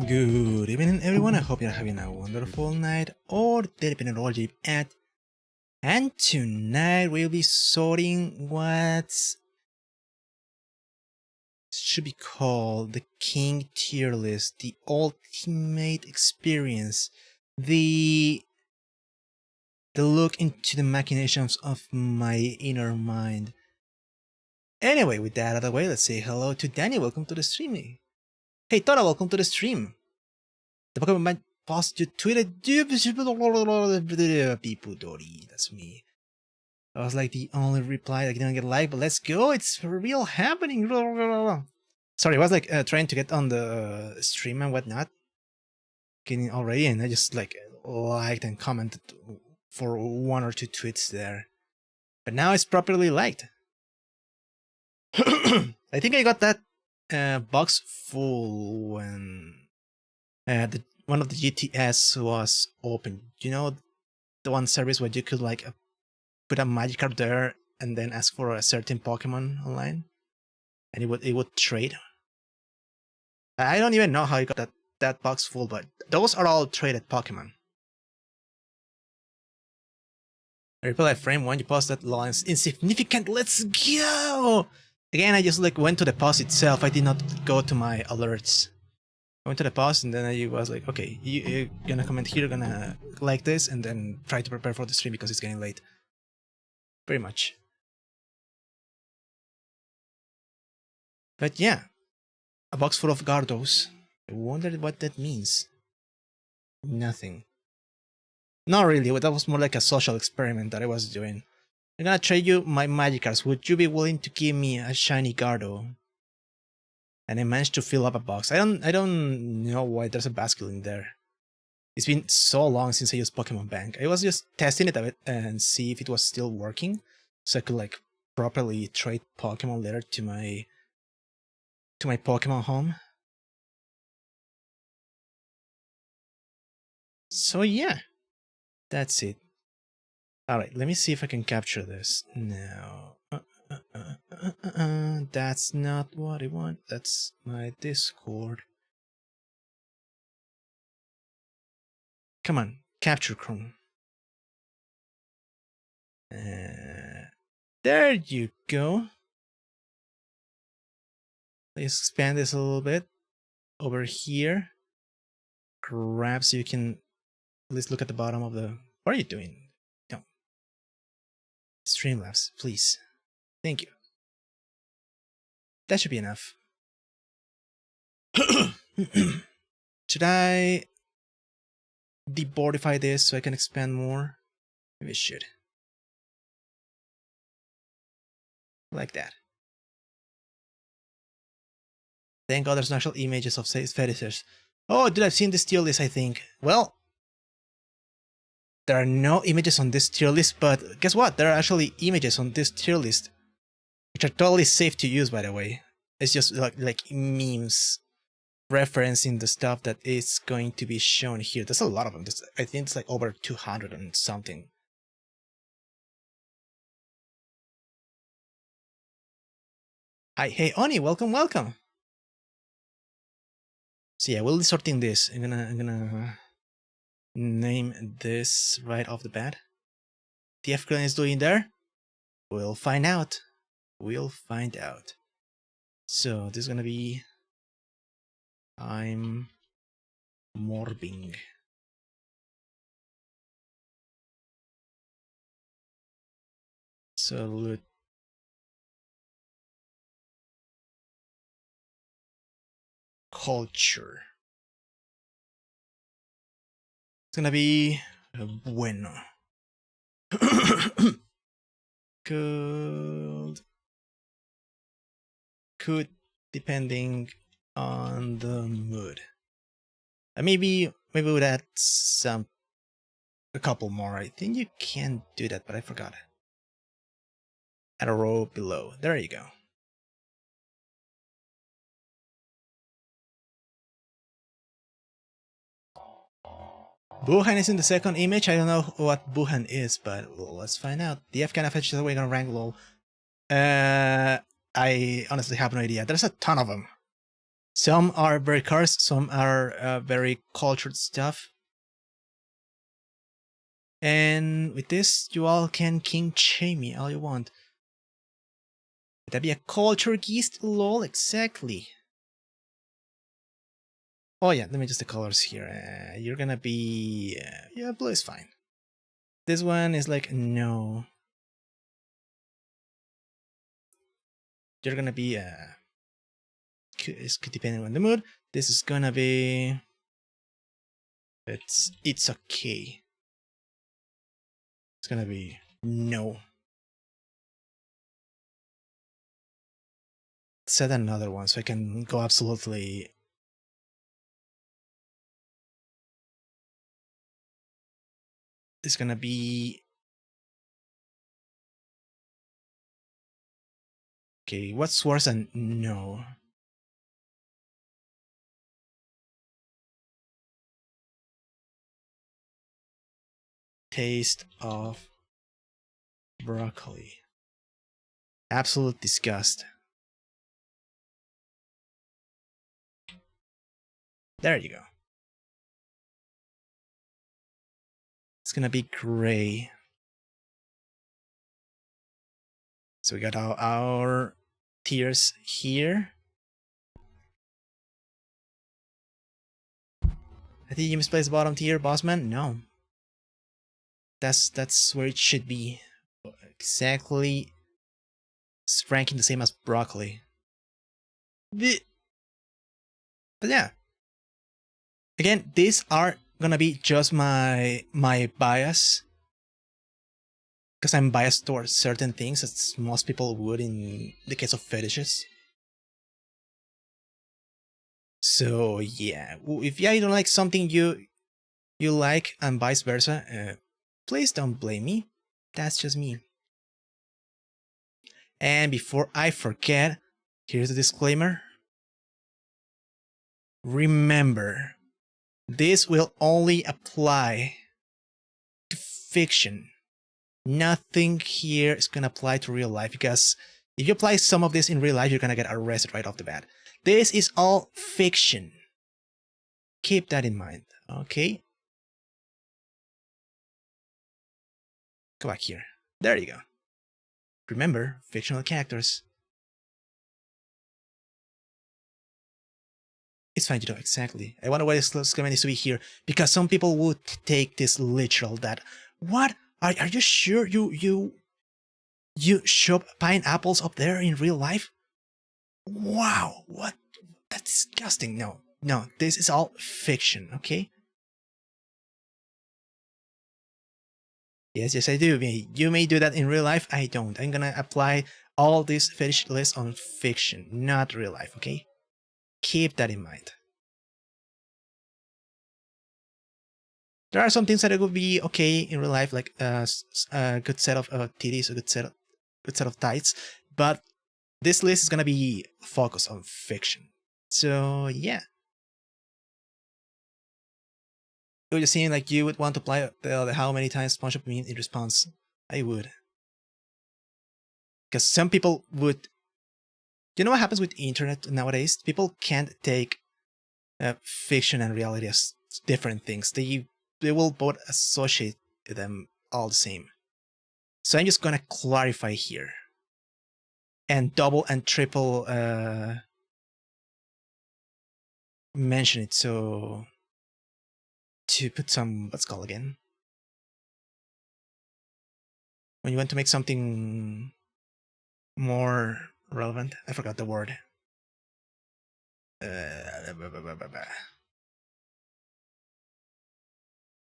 Good evening, everyone. I hope you're having a wonderful night or day depending on what you're at. And tonight we'll be sorting what should be called the King tier list, the ultimate experience, the look into the machinations of my inner mind. Anyway, with that out of the way, let's say hello to Danny. Welcome to the stream. Hey, Tora, welcome to the stream. The Pokemon might post you tweeted Jidori. That's me. That was like the only reply that didn't get liked, but let's go. It's for real happening. Sorry, I was like trying to get on the stream and whatnot. Getting already, and I just like liked and commented for one or two tweets there. But now it's properly liked. I think I got that box full when one of the GTS was open. You know, the one service where you could like put a magic card there and then ask for a certain Pokemon online, and it would trade. I don't even know how I got that box full, but those are all traded Pokemon. I reply frame 1, you post that lines insignificant. Let's go! Again, I just like went to the post itself. I did not go to my alerts. I went to the post and then I was like, okay, you're gonna comment here, gonna like this, and then try to prepare for the stream because it's getting late. Pretty much. But yeah, a box full of Gardos. I wondered what that means. Nothing. Not really, that was more like a social experiment that I was doing. I'm gonna trade you my Magikarps. Would you be willing to give me a shiny Gardo? And I managed to fill up a box. I don't know why there's a basket in there. It's been so long since I used Pokemon Bank. I was just testing it a bit and see if it was still working, so I could like properly trade Pokemon later to my Pokemon home. So yeah, that's it. Alright, let me see if I can capture this. No. That's not what I want. That's my Discord. Come on, capture Chrome. There you go. Let's expand this a little bit. Over here. Grab so you can at least look at the bottom of the... What are you doing? No. Streamlabs, please. Thank you. That should be enough. Should I deboardify this so I can expand more? Maybe I should. Like that. Thank God there's no actual images of fetishes. Oh, dude, I've seen this tier list, I think. Well, there are no images on this tier list, but guess what? There are actually images on this tier list, which are totally safe to use, by the way. It's just like memes referencing the stuff that is going to be shown here. There's a lot of them. I think it's like over 200 and something. Hi, hey Oni, welcome, welcome. So yeah, we'll be sorting this. I'm gonna name this right off the bat. The F clan is doing there? We'll find out. We'll find out. So this is gonna be I'm morbing. Salute. Culture. It's gonna be bueno. Could depending on the mood. Maybe we'd add a couple more. I think you can do that, but I forgot. Add a row below. There you go. Buhan is in the second image. I don't know what Buhan is, but let's find out. The F kind of fetches away on rank low. I honestly have no idea. There's a ton of them. Some are very cursed, some are very cultured stuff. And with this, you all can king shame me all you want. Would that be a culture geist? Lol, exactly. Oh yeah, let me adjust the colors here. You're gonna be... yeah, blue is fine. This one is like, no. You're gonna be... it's depending on the mood. This is gonna be... It's okay. It's gonna be no. Set another one so I can go absolutely... It's gonna be... Okay, what's worse than no? Taste of broccoli. Absolute disgust. There you go. It's gonna be gray. So we got our tiers here. I think you misplaced the bottom tier, Bossman? No. That's where it should be. Exactly. It's ranking the same as broccoli. But yeah. Again, these are gonna be just my bias. Because I'm biased towards certain things, as most people would in the case of fetishes. So yeah, if you don't like something you like and vice versa, please don't blame me. That's just me. And before I forget, here's a disclaimer. Remember, this will only apply to fiction. Nothing here is gonna apply to real life, because if you apply some of this in real life, you're gonna get arrested right off the bat. This is all fiction. Keep that in mind, okay? Go back here. There you go. Remember, fictional characters. It's fine, you know, exactly. I wonder why this comment needs to be here, because some people would take this literal that, what? Are you sure you shove pineapples up there in real life? Wow, what? That's disgusting. No, this is all fiction, okay? Yes, I do. You may do that in real life, I don't. I'm gonna apply all this fetish list on fiction, not real life, okay? Keep that in mind. There are some things that would be okay in real life, like a good set of titties, a good set of tights, but this list is gonna be focused on fiction. So yeah. You're just saying like you would want to apply the how many times SpongeBob mean in response. I would. Because some people would... You know what happens with the internet nowadays? People can't take fiction and reality as different things. They will both associate them all the same. So I'm just gonna clarify here. And double and triple mention it, so to put some, what's it called again? When you want to make something more relevant, I forgot the word.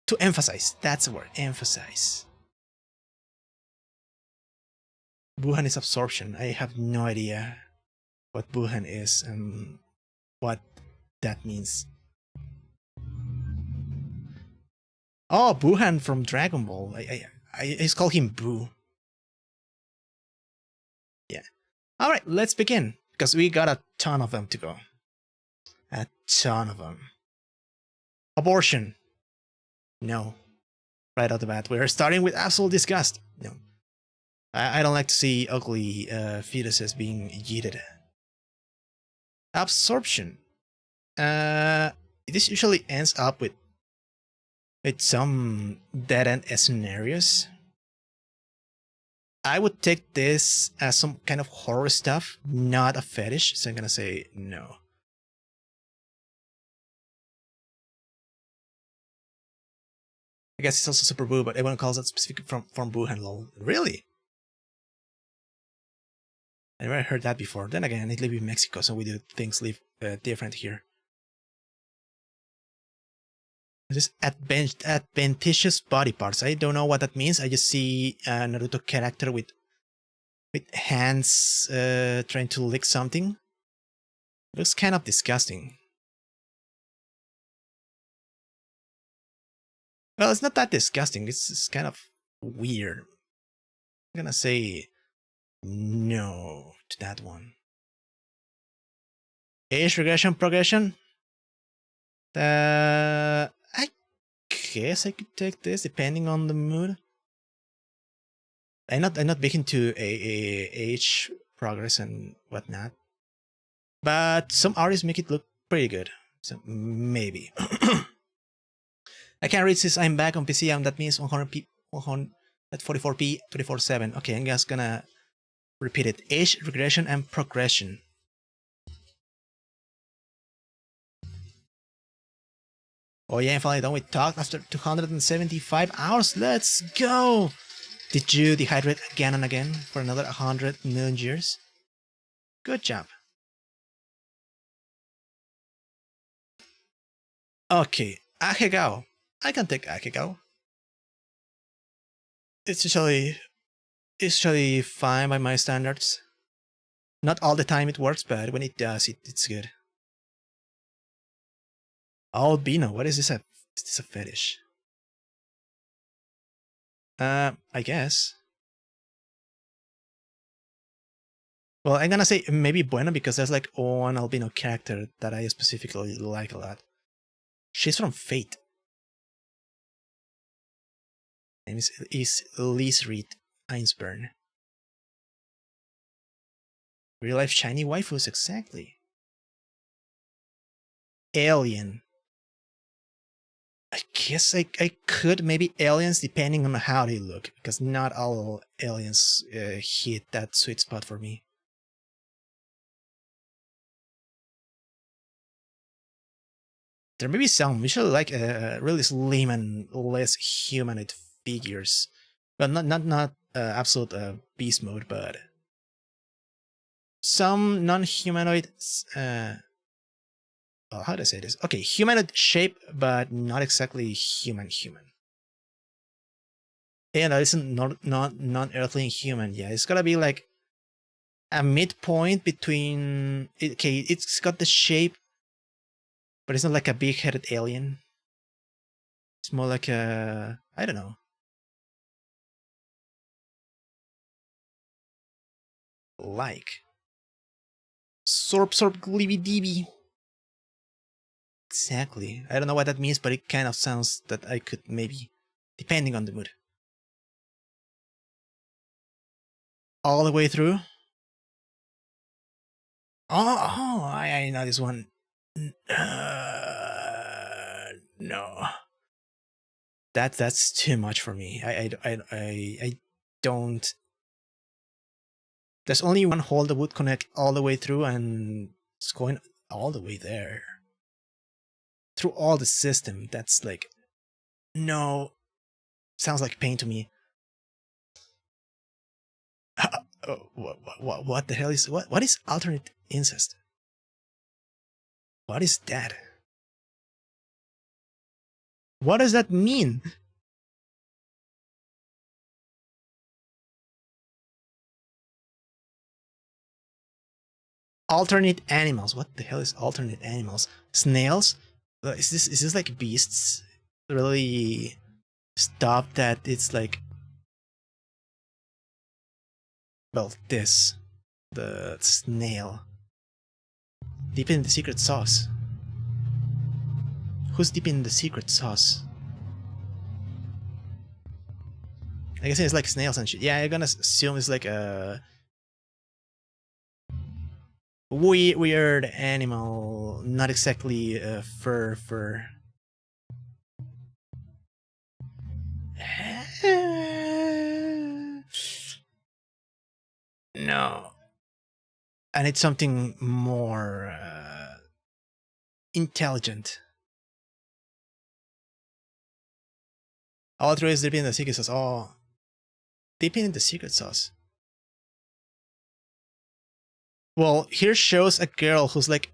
To emphasize, that's the word, emphasize. Wuhan is absorption. I have no idea what Wuhan is and what that means. Oh, Wuhan from Dragon Ball. I just call him Boo. Yeah. All right, let's begin, because we got a ton of them to go. A ton of them. Abortion. No. Right out the bat. We're starting with absolute disgust. No. I don't like to see ugly fetuses being yeeted. Absorption. This usually ends up with some dead end scenarios. I would take this as some kind of horror stuff, not a fetish, so I'm gonna say no. I guess it's also super boo, but everyone calls it specific from boo and lol. Really? I never heard that before. Then again, I live in Mexico, so we do things live different here. This adventitious body parts. I don't know what that means. I just see a Naruto character with hands trying to lick something. Looks kind of disgusting. Well, it's not that disgusting. It's kind of weird. I'm gonna say no to that one. Age regression progression. I guess I could take this depending on the mood. I'm not big into a age progress and whatnot, but some artists make it look pretty good. So maybe. I can't read this. I'm back on PC, and that means 100p, 144p, 24/7. Okay, I'm just gonna repeat it: age regression and progression. Oh yeah, finally done with talk after 275 hours. Let's go! Did you dehydrate again and again for another 100 million years? Good job. Okay, Akegao. I can take Akegao. It's usually fine by my standards. Not all the time it works, but when it does, it's good. Albino, what is this? Is this a fetish? I guess. Well, I'm gonna say maybe Bueno because there's like one albino character that I specifically like a lot. She's from Fate. Her name is Liz Reed Einsburn. Real life shiny waifus, exactly. Alien. I guess I could maybe aliens depending on how they look, because not all aliens hit that sweet spot for me. There may be some, usually like really slim and less humanoid figures. Well, not absolute beast mode, but some non-humanoid. Well, how do I say this? Okay, humanoid shape, but not exactly human. Yeah, that isn't non-earthly human. Yeah, it's gotta be like a midpoint between. Okay, it's got the shape, but it's not like a big-headed alien. It's more like a, I don't know. Like sorp glibby dibby. Exactly. I don't know what that means, but it kind of sounds that I could maybe, depending on the mood. All the way through. Oh, I know this one. No. That's too much for me. I don't. There's only one hole that would connect all the way through, and it's going all the way there. Through all the system. That's like, no. Sounds like pain to me. What the hell is what is alternate incest? What is that? What does that mean? Alternate animals. What the hell is alternate animals? Snails? Is this like beasts? Really stuff that it's like, well, this, the snail. Deep in the secret sauce. Who's deep in the secret sauce? I guess it's like snails and shit. Yeah, I'm gonna assume it's like a weird animal, not exactly fur. No, I need something more intelligent. All through is dipping in the secret sauce. Oh, dipping in the secret sauce. Well, here shows a girl who's like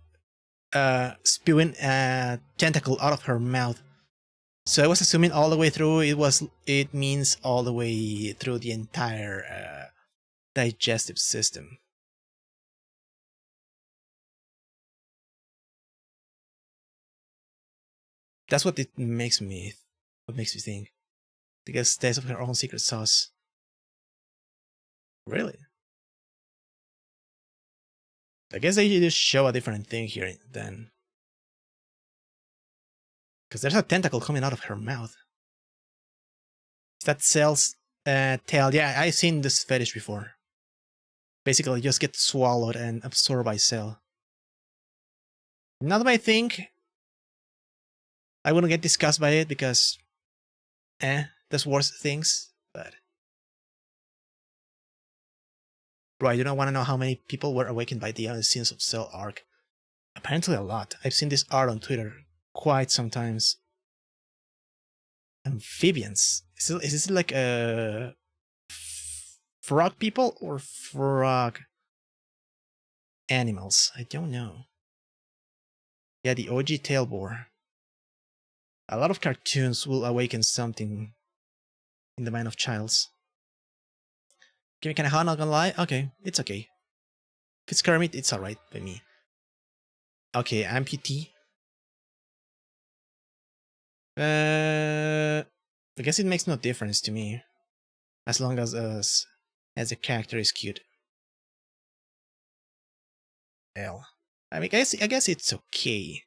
spewing a tentacle out of her mouth. So I was assuming all the way through it means all the way through the entire digestive system. That's what makes me think. Because taste of her own secret sauce. Really? I guess they just show a different thing here then. Because there's a tentacle coming out of her mouth. Is that Cell's tail? Yeah, I've seen this fetish before. Basically, just get swallowed and absorbed by Cell. Not my thing. I wouldn't get disgusted by it because, there's worse things. But, bro, I do not want to know how many people were awakened by the scenes of Cell arc. Apparently a lot. I've seen this art on Twitter quite sometimes. Amphibians. Is this like a frog people or frog animals? I don't know. Yeah, the OG tail boar. A lot of cartoons will awaken something in the mind of childs. Give me kind of hot, not gonna lie. Okay, it's okay. If it's Kermit, it's alright by me. Okay, amputee. I guess it makes no difference to me, as long as the character is cute. L. I mean, I guess it's okay.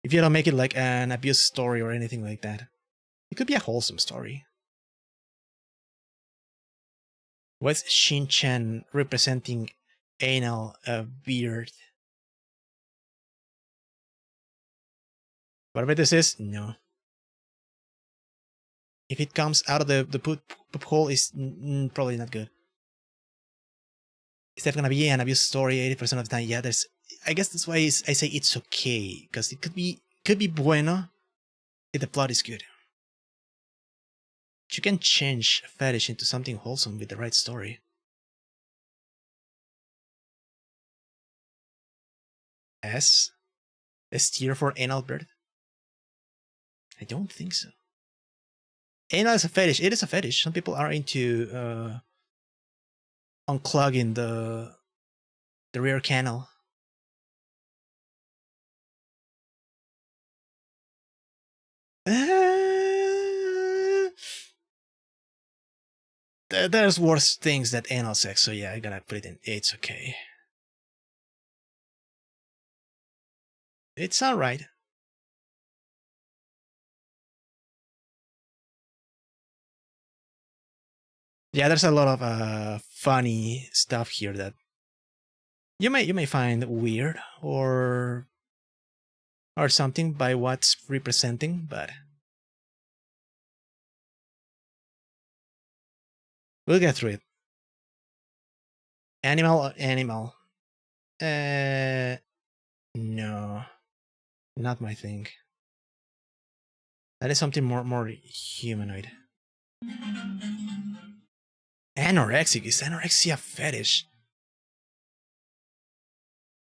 If you don't make it like an abuse story or anything like that. It could be a wholesome story. What's Shin-chan representing anal beard? Whatever this is, no. If it comes out of the poop hole, is probably not good. Is that gonna be an abuse story 80% of the time? Yeah, I guess that's why I say it's okay, because it could be bueno if the plot is good. You can change fetish into something wholesome with the right story. S tier for anal bird? I don't think so. Anal is a fetish. It is a fetish. Some people are into unclogging the rear canal. There's worse things than anal sex, so yeah, I gotta put it in. It's okay. It's alright. Yeah, there's a lot of funny stuff here that you may find weird or something by what's representing, but we'll get through it. Animal. No, not my thing. That is something more humanoid. Anorexic. Is anorexia a fetish?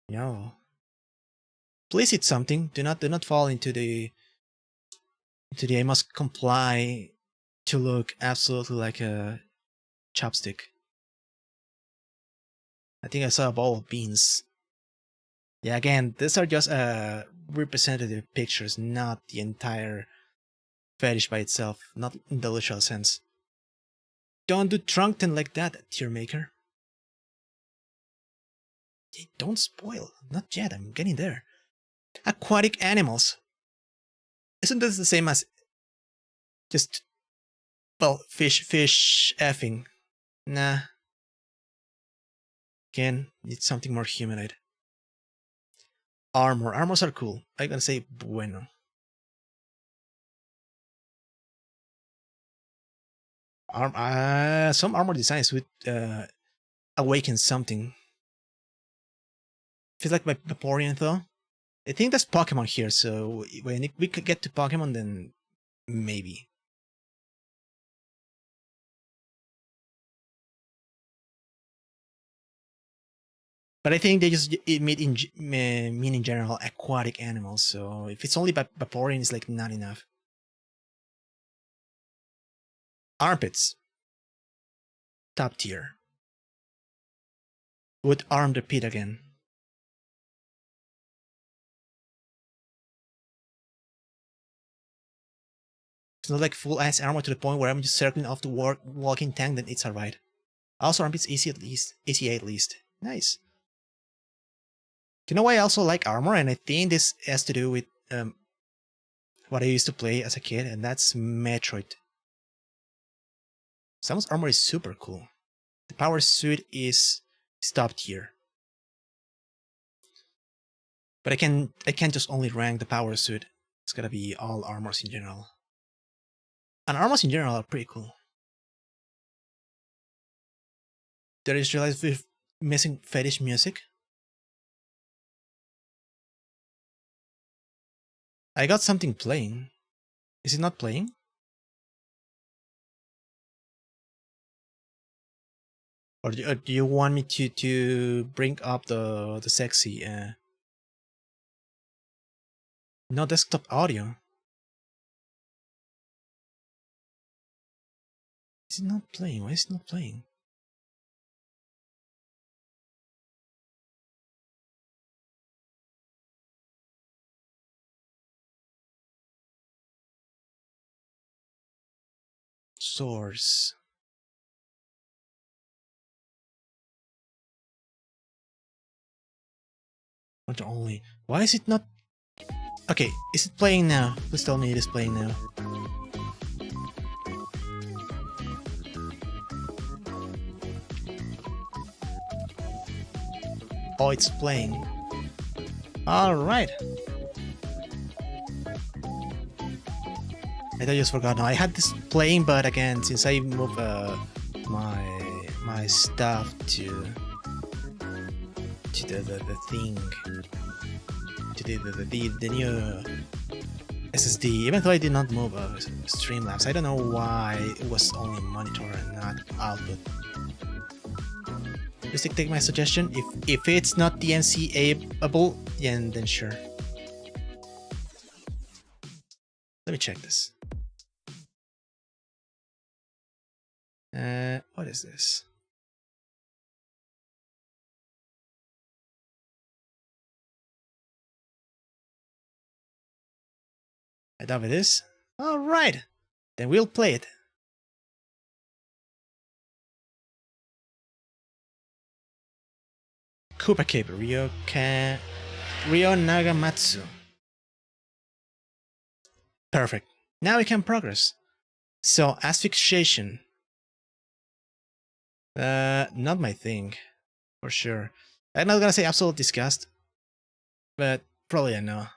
No. Please eat something. Do not fall into the I must comply to look absolutely like a chopstick. I think I saw a bowl of beans. Yeah, again, these are just representative pictures, not the entire fetish by itself, not in the literal sense. Don't do Trunkton like that, tier maker. Don't spoil. Not yet, I'm getting there. Aquatic animals. Isn't this the same as just, well, fish effing? Nah. Again, need something more humanoid. Armors are cool. I'm gonna say bueno. Some armor designs would awaken something. Feels like Vaporeon though. I think there's Pokemon here, so when we could get to Pokemon, then maybe. But I think they just mean in general aquatic animals, so if it's only Vaporeon, it's like not enough. Armpits. Top tier. Would arm the pit again. It's not like full ass armor to the point where I'm just circling off the walking tank, then it's alright. Also, armpits easy at least. ACA at least. Nice. You know why I also like armor? And I think this has to do with what I used to play as a kid, and that's Metroid. Samus armor is super cool. The power suit is top tier. But I can't just only rank the power suit. It's gotta be all armors in general. And armors in general are pretty cool. Did I just realize we're missing fetish music? I got something playing. Is it not playing? Or do you want me to bring up the sexy no desktop audio? Is it not playing? Why is it not playing? Source. Not only. Why is it not? Okay, is it playing now? Please tell me it is playing now. Oh, it's playing. Alright. I just forgot. No, I had this playing, but again, since I moved my stuff to the thing, to the new SSD, even though I did not move Streamlabs, I don't know why it was only monitor and not output. Just take my suggestion. If it's not DMCA-able, yeah, then sure. Let me check this. What is this? I doubt it is. Alright, then we'll play it. Koopa Cape, Ryo Nagamatsu. Perfect. Now we can progress. So, asphyxiation. Not my thing, for sure. I'm not gonna say absolute disgust, but probably a no.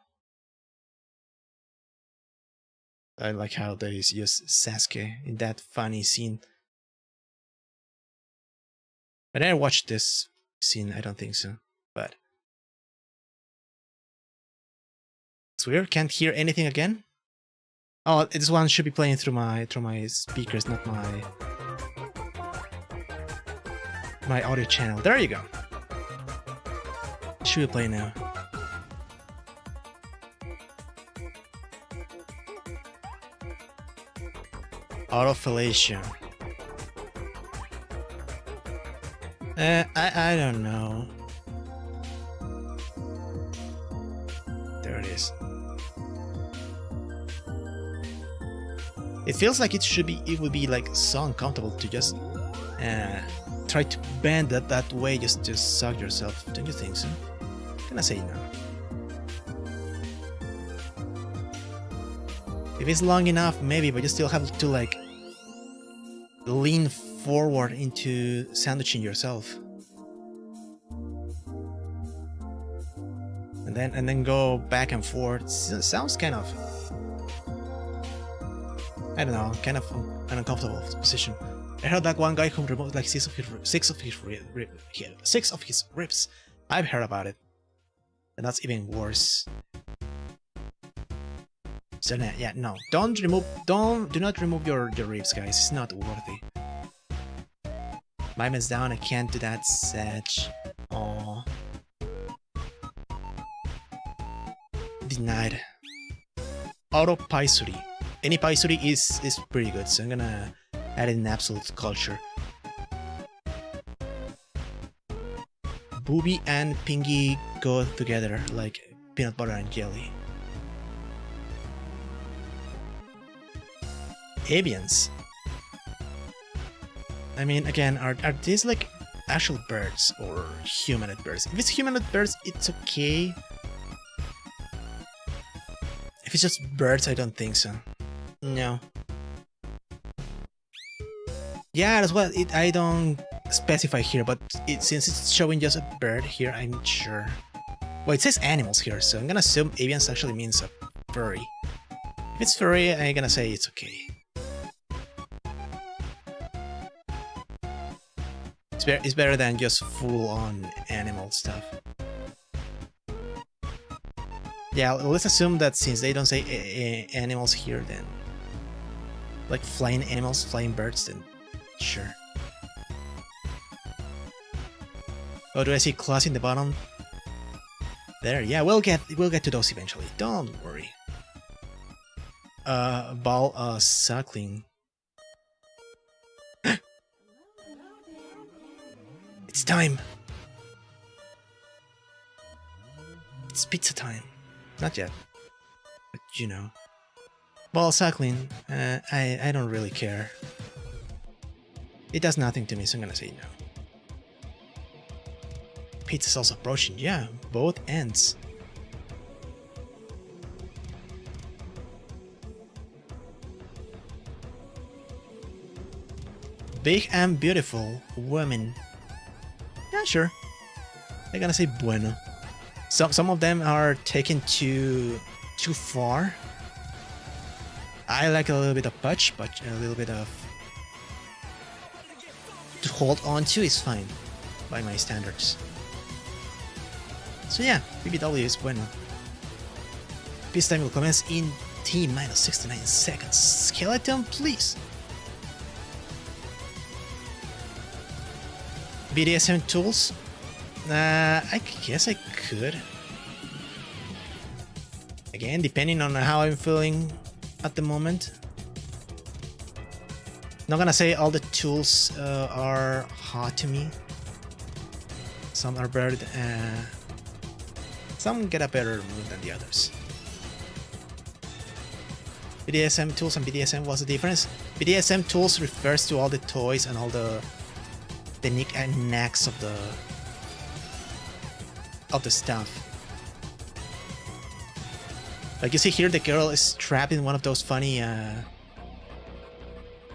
I like how they use Sasuke in that funny scene. But I never watched this scene, I don't think so. But it's weird, can't hear anything again. Oh, this one should be playing through my speakers, not my audio channel. There you go. Should we play now? Autofellation. I don't know. There it is. It feels like it would be like so uncomfortable to just try to bend that way just to suck yourself. Don't you think so? I'm gonna say no. If it's long enough, maybe, but you still have to like lean forward into sandwiching yourself. and then go back and forth. Sounds kind of, I don't know, kind of an uncomfortable position. I heard that one guy who removed like six of his ribs. I've heard about it, and that's even worse. So yeah, no, do not remove your ribs, guys. It's not worthy. My man's down. I can't do that, Sage. Aww. Denied. Auto paisuri. Any paisuri is pretty good, so I'm gonna add in absolute culture. Booby and Pingy go together like peanut butter and jelly. Avians. I mean, again, are these like actual birds or humanoid birds? If it's humanoid birds, it's okay. If it's just birds, I don't think so. No. Yeah, that's what I don't specify here, but since it's showing just a bird here, I'm not sure. Well, it says animals here, so I'm gonna assume avians actually means a furry. If it's furry, I'm gonna say it's okay. It's better than just full-on animal stuff. Yeah, let's assume that since they don't say animals here, then like flying animals, flying birds, then sure. Oh, do I see claws in the bottom? There, yeah, we'll get to those eventually. Don't worry. Ball suckling. It's time. It's pizza time. Not yet, but you know. Ball suckling. I don't really care. It does nothing to me, so I'm gonna say no. Pizza's also approaching. Yeah, both ends. Big and beautiful women. Yeah, sure. They're gonna say bueno. Some of them are taken too far. I like a little bit of touch, but a little bit of to hold on to is fine by my standards. So yeah, BBW is bueno. Peace time will commence in T-minus 69 seconds. Skeleton, please. BDSM tools? I guess I could. Again, depending on how I'm feeling at the moment. Not gonna say all the tools are hot to me. Some are better, some get a better mood than the others. BDSM tools and BDSM, what's the difference? BDSM tools refers to all the toys and all the nick and knacks of the stuff. Like you see here, the girl is trapped in one of those funny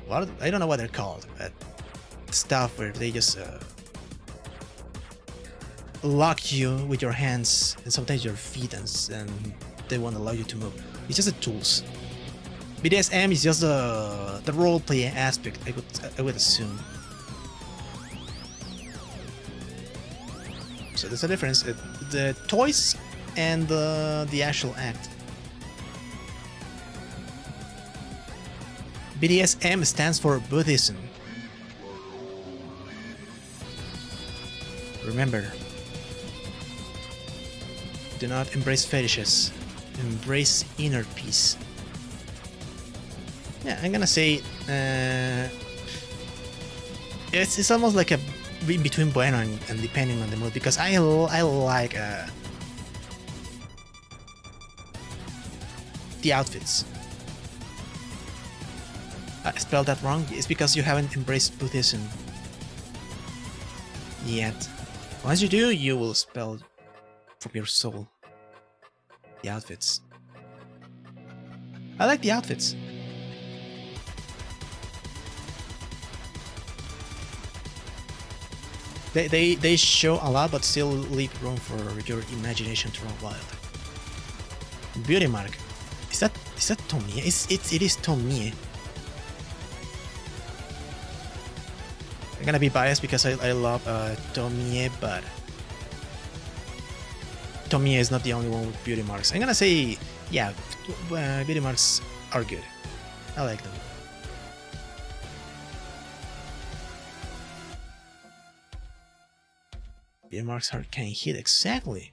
what, I don't know what they're called, but stuff where they just lock you with your hands and sometimes your feet, and they won't allow you to move. It's just the tools. BDSM is just the roleplay aspect, I would assume. So there's a difference. The toys and the actual act. BDSM stands for Buddhism. Remember, do not embrace fetishes. Embrace inner peace. Yeah, I'm gonna say it's almost like a between bueno and depending on the mood, because I like the outfits. I spelled that wrong. It's because you haven't embraced Buddhism yet. Once you do, you will spell from your soul the outfits. I like the outfits. They show a lot, but still leave room for your imagination to run wild. Beauty mark. Is that Tomie? It is Tomie. I'm gonna be biased because I love Tomie, but Tomie is not the only one with beauty marks. I'm gonna say, yeah, beauty marks are good. I like them. Beauty marks can hit, exactly.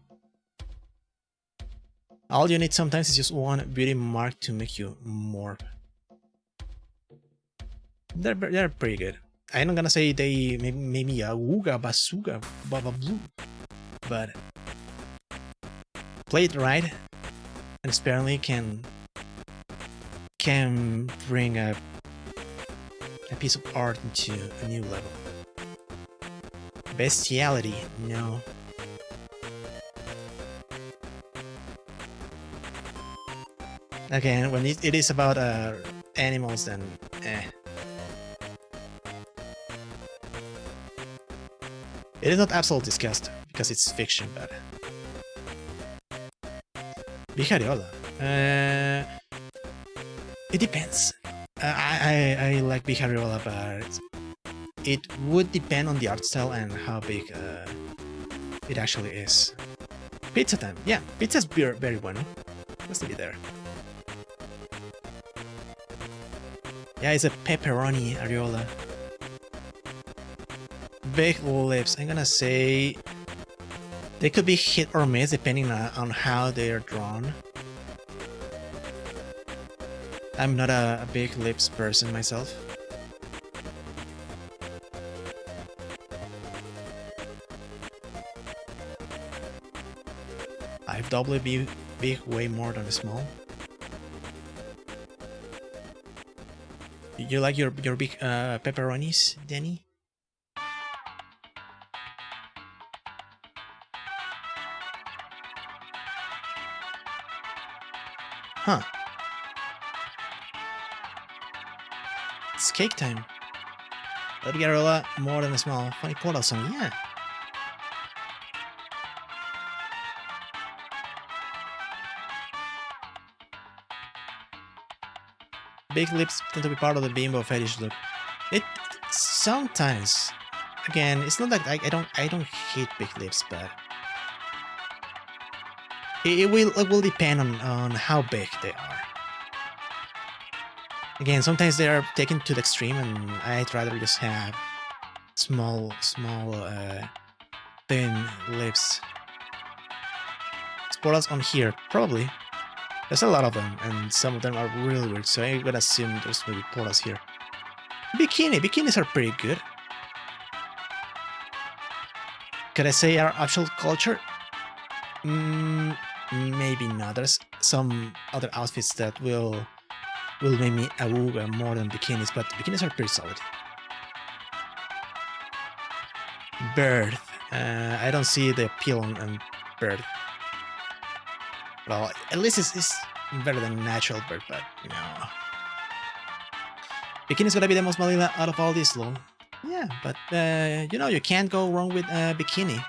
All you need sometimes is just one beauty mark to make you morph. They're pretty good. I'm not gonna say they maybe a Wooga Basuga Baba Blue, but play it right and sparingly can bring a piece of art into a new level. Bestiality, no. Again, when it is about animals, then It is not absolute disgust, because it's fiction, but... Vijariola. It depends. I like Vijariola, but it would depend on the art style and how big it actually is. Pizza time. Yeah, pizza's very bueno. Let's leave it there. Yeah, it's a pepperoni areola. Big lips. I'm gonna say they could be hit or miss depending on how they are drawn. I'm not a big lips person myself. I've doubly big way more than small. You like your big pepperonis, Danny? Huh. It's cake time. Let get a lot more than a small. Funny portal song, yeah. Big lips tend to be part of the bimbo fetish look. It sometimes, again, it's not like I don't hate big lips, but it will depend on how big they are. Again, sometimes they are taken to the extreme, and I'd rather just have small, thin lips. Portals on here, probably. There's a lot of them, and some of them are really weird, so I would assume there's maybe portals here. Bikinis are pretty good. Could I say our actual culture? Maybe not. There's some other outfits that will make me awooga more than bikinis, but bikinis are pretty solid. Bird. I don't see the appeal on bird. Well, at least it's better than natural bird, but no. Bikini's gonna be the most vanilla out of all these, lol. Yeah, but you know, you can't go wrong with bikini.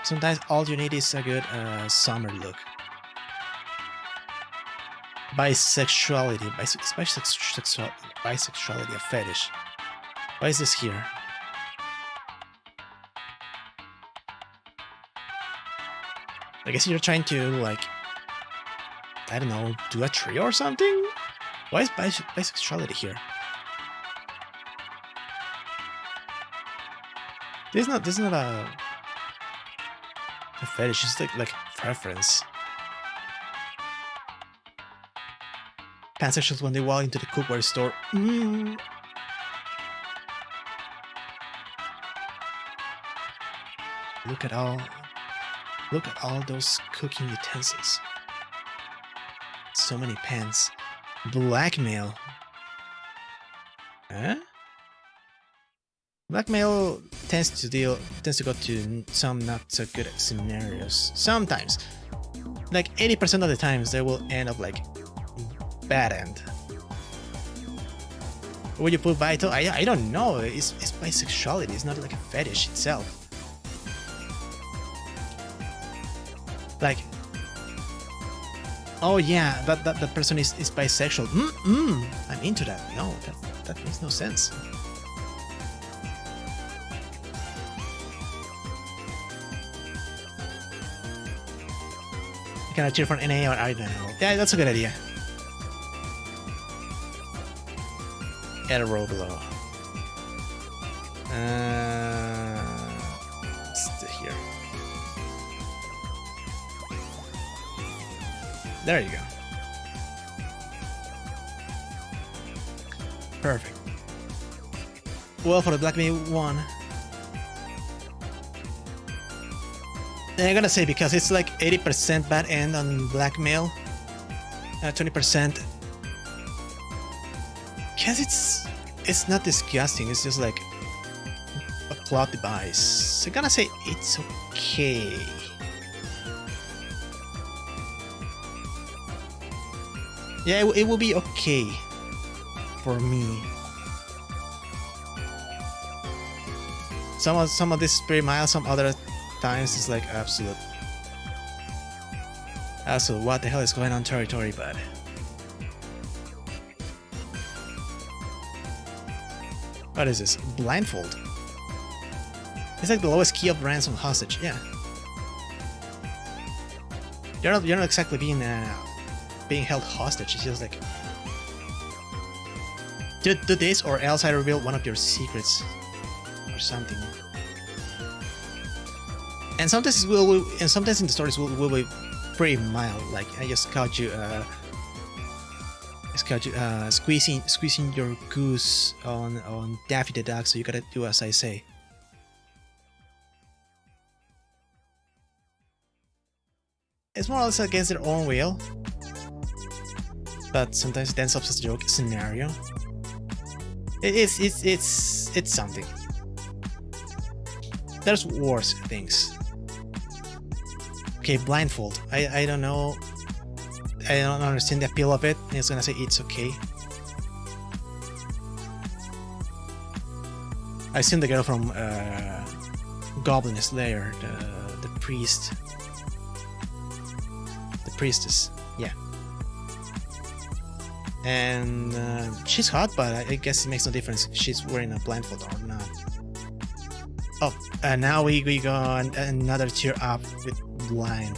Sometimes all you need is a good summer look. Bisexuality, bisexuality, a fetish. Why is this here? I guess you're trying to, like, I don't know, do a tree or something? Why is bisexuality here? This is not a fetish, it's like preference. Pansexuals when they walk into the cookware store. Look at all those cooking utensils. So many pans. Blackmail. Huh? Blackmail tends to go to some not so good scenarios. Sometimes. Like 80% of the times they will end up like bad end. Would you put Baito? I don't know. It's bisexuality. It's not like a fetish itself. Like, oh yeah, that person is bisexual. I'm into that. No, that makes no sense. Can I cheer for an NA or I don't know? Yeah, that's a good idea. Add a row below. Stay here. There you go. Perfect. Well, for the blackmail one, I'm gonna say because it's like 80% bad end on blackmail, 20%. Because it's not disgusting. It's just like a plot device. I'm gonna say it's okay. Yeah, it will be okay for me. Some of this is pretty mild. Some other times it's like absolute. Also, what the hell is going on territory, bud? What is this? Blindfold. It's like the lowest key of ransom hostage. Yeah. You're not exactly being held hostage. It's just like do this or else I reveal one of your secrets or something. And sometimes sometimes in the stories will be pretty mild. Like I just caught you. Squeezing your goose on Daffy the dog, so you gotta do as I say. It's more or less against their own will, but sometimes it ends up as a joke scenario. It's something. There's worse things. Okay, blindfold. I don't know. I don't understand the appeal of it. It's gonna say it's okay. I've seen the girl from Goblin Slayer, the priest, the priestess. Yeah, and she's hot, but I guess it makes no difference if she's wearing a blindfold or not. Oh, now we go another tier up with blind.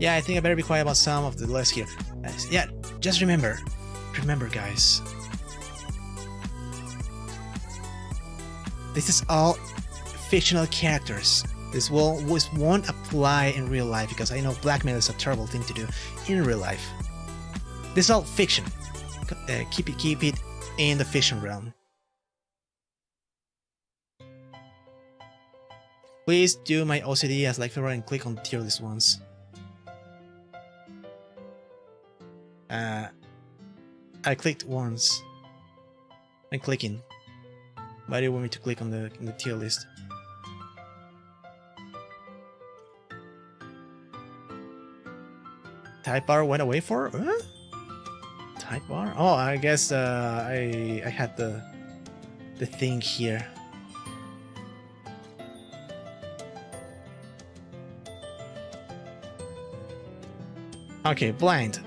Yeah, I think I better be quiet about some of the list here. Yeah, just remember, guys. This is all fictional characters. This won't apply in real life because I know blackmail is a terrible thing to do in real life. This is all fiction. Keep it in the fiction realm. Please do my OCD as like favorite and click on tier list once. I clicked once. I'm clicking. Why do you want me to click on the tier list? Type bar went away for? Huh? Type bar? Oh, I guess I had the thing here. Okay, blind.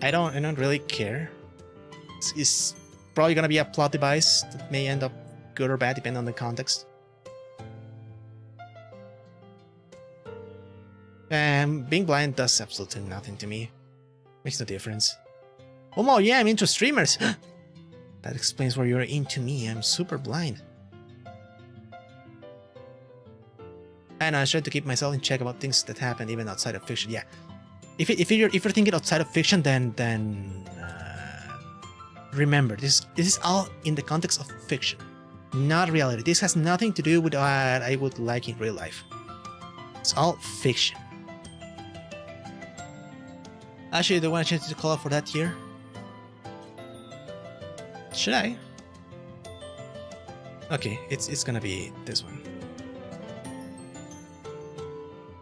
I don't really care. It's probably gonna be a plot device that may end up good or bad depending on the context. Being blind does absolutely nothing to me. Makes no difference. Oh yeah, I'm into streamers. That explains why you're into me. I'm super blind. And I try to keep myself in check about things that happen even outside of fiction. Yeah. If you're thinking outside of fiction, then remember this is all in the context of fiction, not reality. This has nothing to do with what I would like in real life. It's all fiction. Actually, do I want to change the color for that here? Should I? Okay, it's gonna be this one.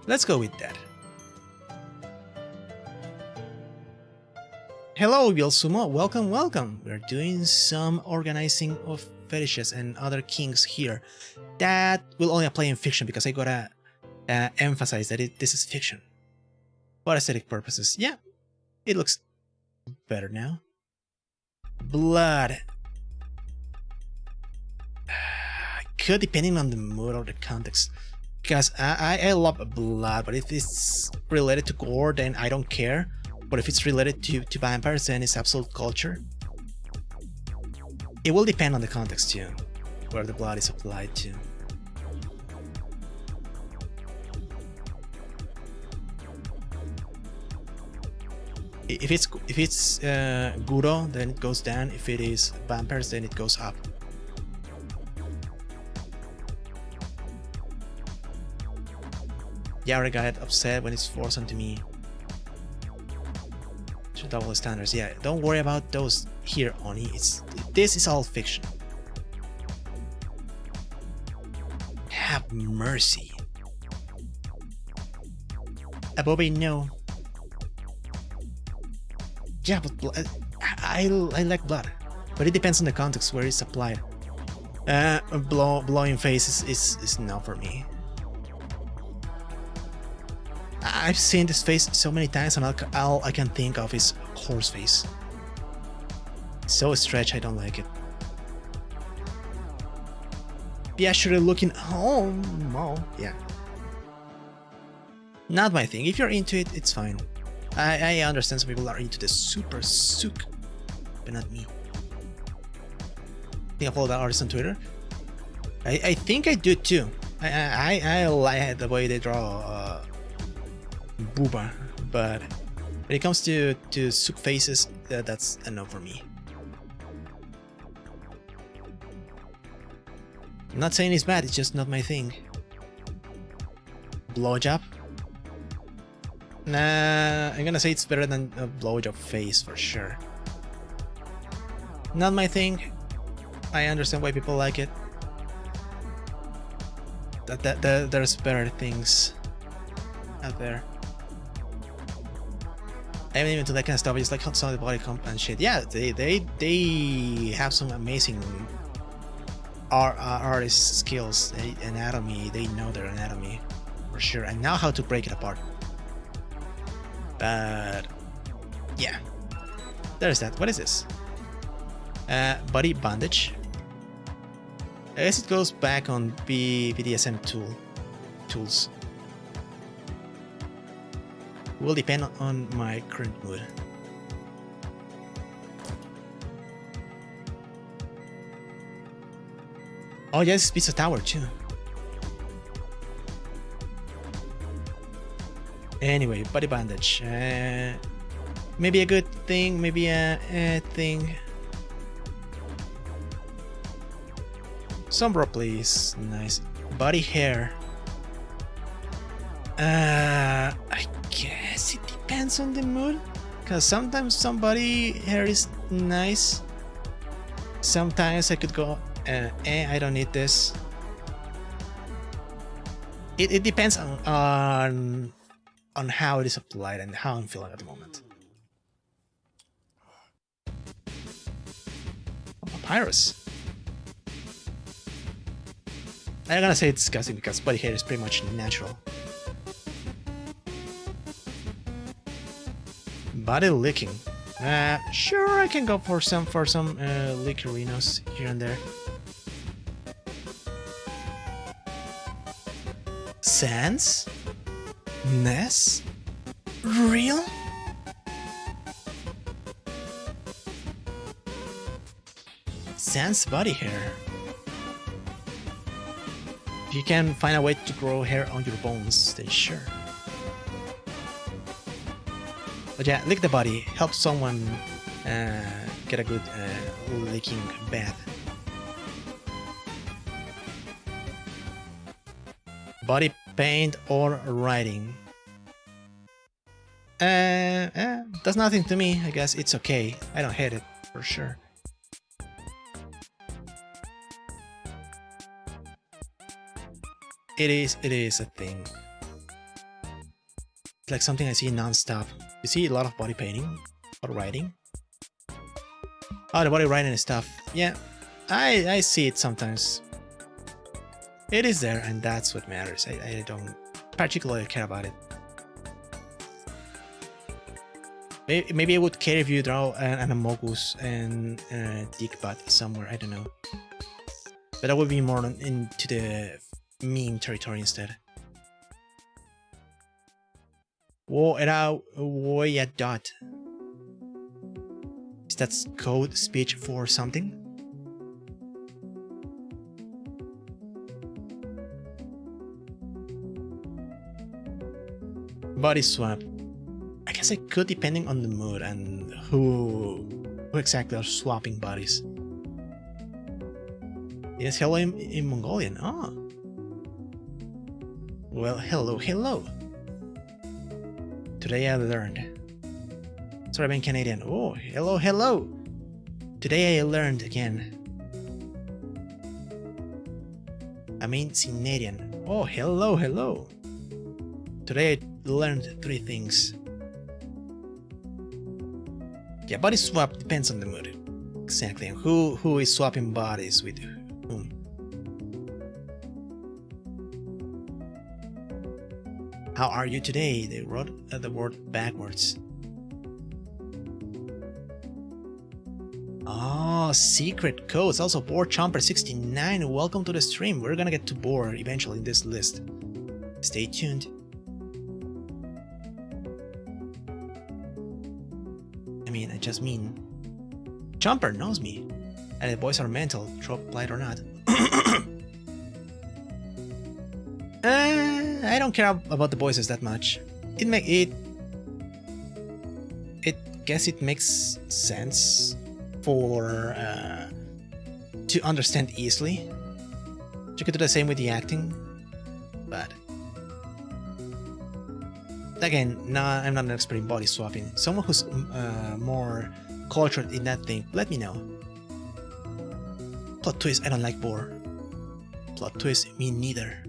Let's go with that. Hello, Sumo. Welcome, welcome. We're doing some organizing of fetishes and other kinks here. That will only apply in fiction because I gotta emphasize that this is fiction. For aesthetic purposes, yeah, it looks better now. Blood. Could depending on the mood or the context. Because I love blood, but if it's related to gore, then I don't care. But if it's related to vampires, then it's absolute culture. It will depend on the context too, where the blood is applied to. If it's Guro, then it goes down. If it is vampires, then it goes up. Yeah, I got upset when it's forced onto me. To double standards. Yeah, don't worry about those here, Oni. This is all fiction. Have mercy. Abobe, no. Yeah, but I like blood, but it depends on the context where it's applied. Blowing face is no for me. I've seen this face so many times, and all I can think of is horse face. So stretched, I don't like it. Yeah, sure, looking home. Oh, yeah. Not my thing. If you're into it, it's fine. I understand some people are into the super sook, but not me. I think I follow that artist on Twitter. I think I do too. I like the way they draw booba, but when it comes to sook faces, that's a no for me. I'm not saying it's bad, it's just not my thing. Blowjob? Nah, I'm gonna say it's better than a blowjob face for sure. Not my thing. I understand why people like it. There's better things out there. I haven't even to that kind of stuff. It's like some of the body comp and shit. Yeah, they have some amazing artist skills. Anatomy. They know their anatomy for sure, and know how to break it apart. But yeah, there's that. What is this? Body bandage. I guess it goes back on BDSM tools. Will depend on my current mood. Oh yes, Pizza Tower too. Anyway, body bandage. Maybe a good thing, maybe a thing. Sombra, please. Nice. Body hair. I guess it depends on the mood. Because sometimes somebody hair is nice. Sometimes I could go, I don't need this. It depends on how it is applied and how I'm feeling at the moment. Papyrus. I'm gonna say it's disgusting because body hair is pretty much natural. Body licking. Sure, I can go for some lickerinos here and there. Sans? Ness? Real? Sans body hair. If you can find a way to grow hair on your bones, then sure. But yeah, lick the body. Help someone get a good licking bath. Body paint or writing. Does nothing to me. I guess it's okay. I don't hate it for sure. It is a thing. It's like something I see non-stop. You see a lot of body painting or writing. Oh, the body writing stuff. Yeah, I see it sometimes. It is there, and that's what matters. I don't particularly care about it. Maybe I would care if you draw an Amogus and a dick butt somewhere. I don't know. But I would be more into the meme territory instead. Wo era voy a dot. Is that code speech for something? Body swap. I guess I could, depending on the mood and who exactly are swapping bodies. Yes, hello in Mongolian. Oh. Well, hello, hello. Today I learned. Sorry, I'm Canadian. Oh, hello, hello. Today I learned again. I mean Canadian. Oh, hello, hello. Today I learned 3 things. Yeah, body swap depends on the mood. Exactly, and who is swapping bodies with whom. How are you today? They wrote the word backwards. Oh, secret codes. Also, Board Chomper 69. Welcome to the stream. We're gonna get to Board eventually in this list. Stay tuned. I just mean Chomper knows me, and the boys are mental, trope-light or not. I don't care about the voices that much. Guess it makes sense for to understand easily. You could do the same with the acting, but again, I'm not an expert in body swapping. Someone who's more cultured in that thing, let me know. Plot twist, I don't like Boar. Plot twist, me neither.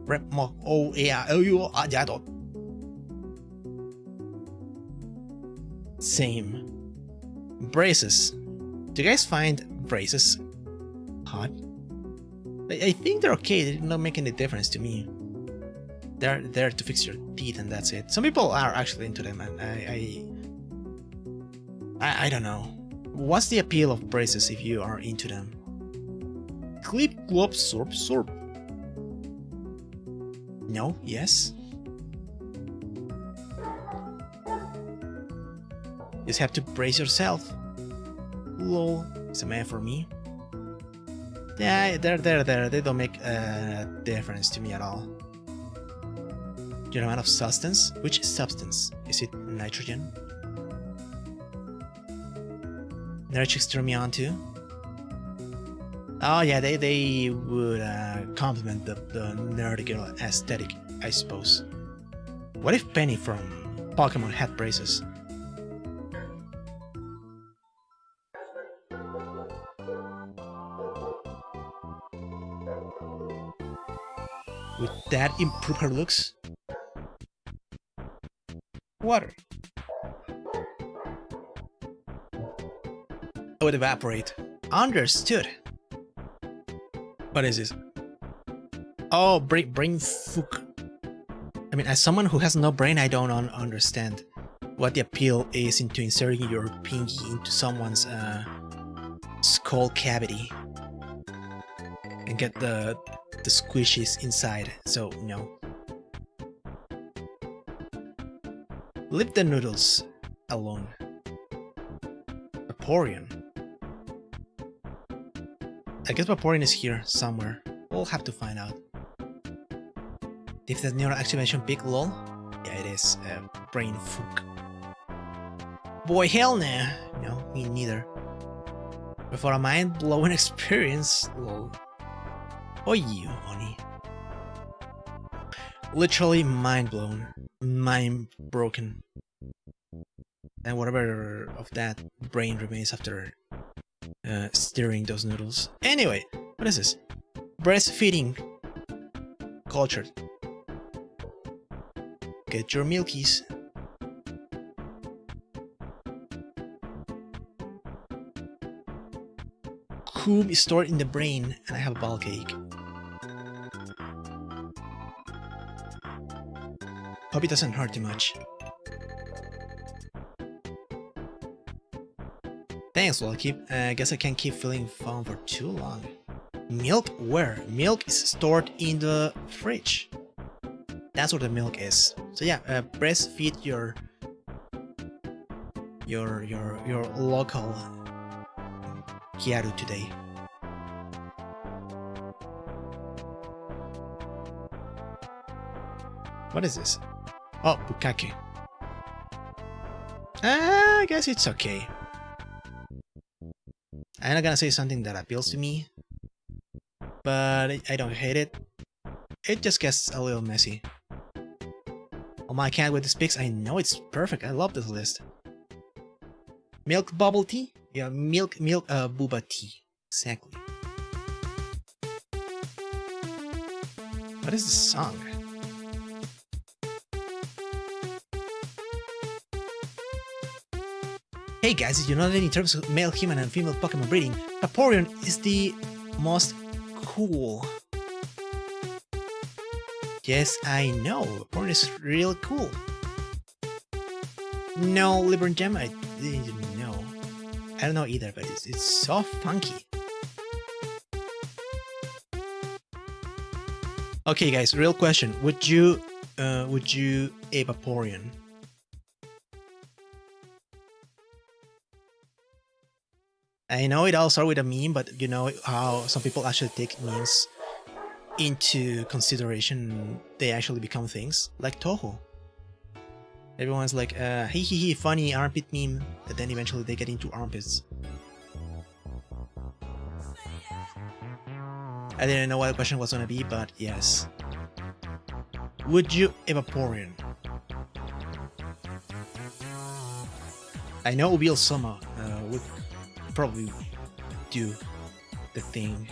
Rep mock, oh yeah, oh you don't. Same. Braces. Do you guys find braces hot? I think they're okay, they don't make any difference to me. They're there to fix your teeth and that's it. Some people are actually into them, and I don't know. What's the appeal of braces if you are into them? Clip, glop, sorp, sorp. No? Yes? Just have to brace yourself. Lol. It's a man for me. Yeah, they're there. They don't make a difference to me at all. Your amount of substance? Which substance? Is it nitrogen? Nerd chicks turn me on too? Oh yeah, they would complement the nerd girl aesthetic, I suppose. What if Penny from Pokemon had braces? Would that improve her looks? Water. It would evaporate. Understood. What is this? Oh, brain fuck. I mean, as someone who has no brain, I don't understand what the appeal is into inserting your pinky into someone's skull cavity and get the squishies inside. So no. Leave the noodles alone. Vaporeon. I guess Vaporeon is here somewhere. We'll have to find out. If that neural activation peak, lol? Yeah, it is. Brain fuck. Boy, hell nah. No, me neither. But for a mind-blowing experience, lol. Oh, you, honey. Literally mind-blown. Mind broken. And whatever of that brain remains after stirring those noodles. Anyway, what is this? Breastfeeding. Cultured. Get your milkies. Poop is stored in the brain, and I have a bowel cake. Hope it doesn't hurt too much. Thanks, Wallkeep. I guess I can't keep feeling fun for too long. Milk? Where? Milk is stored in the fridge. That's what the milk is. So yeah, breastfeed your local Kiaru today. What is this? Oh, Bukake. I guess it's okay. I'm not gonna say something that appeals to me, but I don't hate it. It just gets a little messy. Oh my, I can't wait to speak. I know it's perfect. I love this list. Milk bubble tea? Yeah, milk booba tea. Exactly. What is this song? Hey guys, did you know that in terms of male human and female Pokemon breeding, Vaporeon is the most cool? Yes, I know. Vaporeon is real cool. No, Libran Gem, I didn't know. I don't know either, but it's so funky. Okay, guys, real question: would you a Vaporeon? I know it all started with a meme, but you know how some people actually take memes into consideration. They actually become things like Toho. Everyone's like, hee hee hee, funny armpit meme, and then eventually they get into armpits. I didn't know what the question was gonna be, but yes. Would you a Vaporeon? I know Ubil Soma would probably do the thing.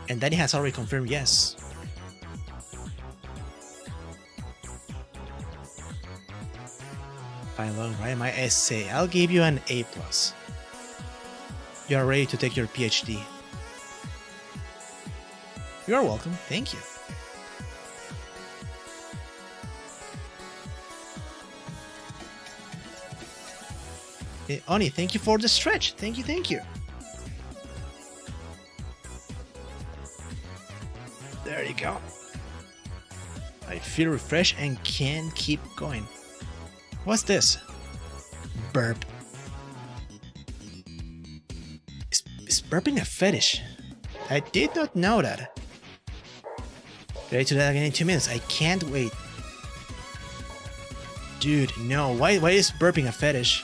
And Danny has already confirmed yes. Fine, long, right? My essay. I'll give you an A+. You are ready to take your PhD. You are welcome. Thank you. Hey, Oni, thank you for the stretch. Thank you, thank you. There you go. I feel refreshed and can keep going. What's this? Burp. Is burping a fetish? I did not know that. Ready to do that again in 2 minutes. I can't wait. Dude, no. Why is burping a fetish?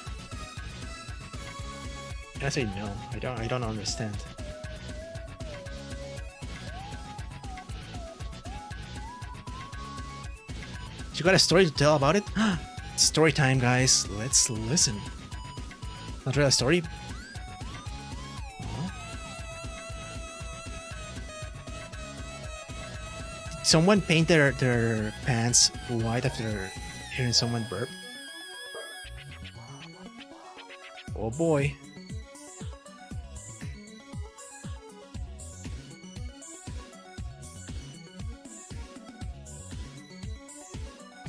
I say no. I don't understand. You got a story to tell about it? Story time, guys. Let's listen. Not really a story. Did someone paint their pants white after hearing someone burp? Oh boy.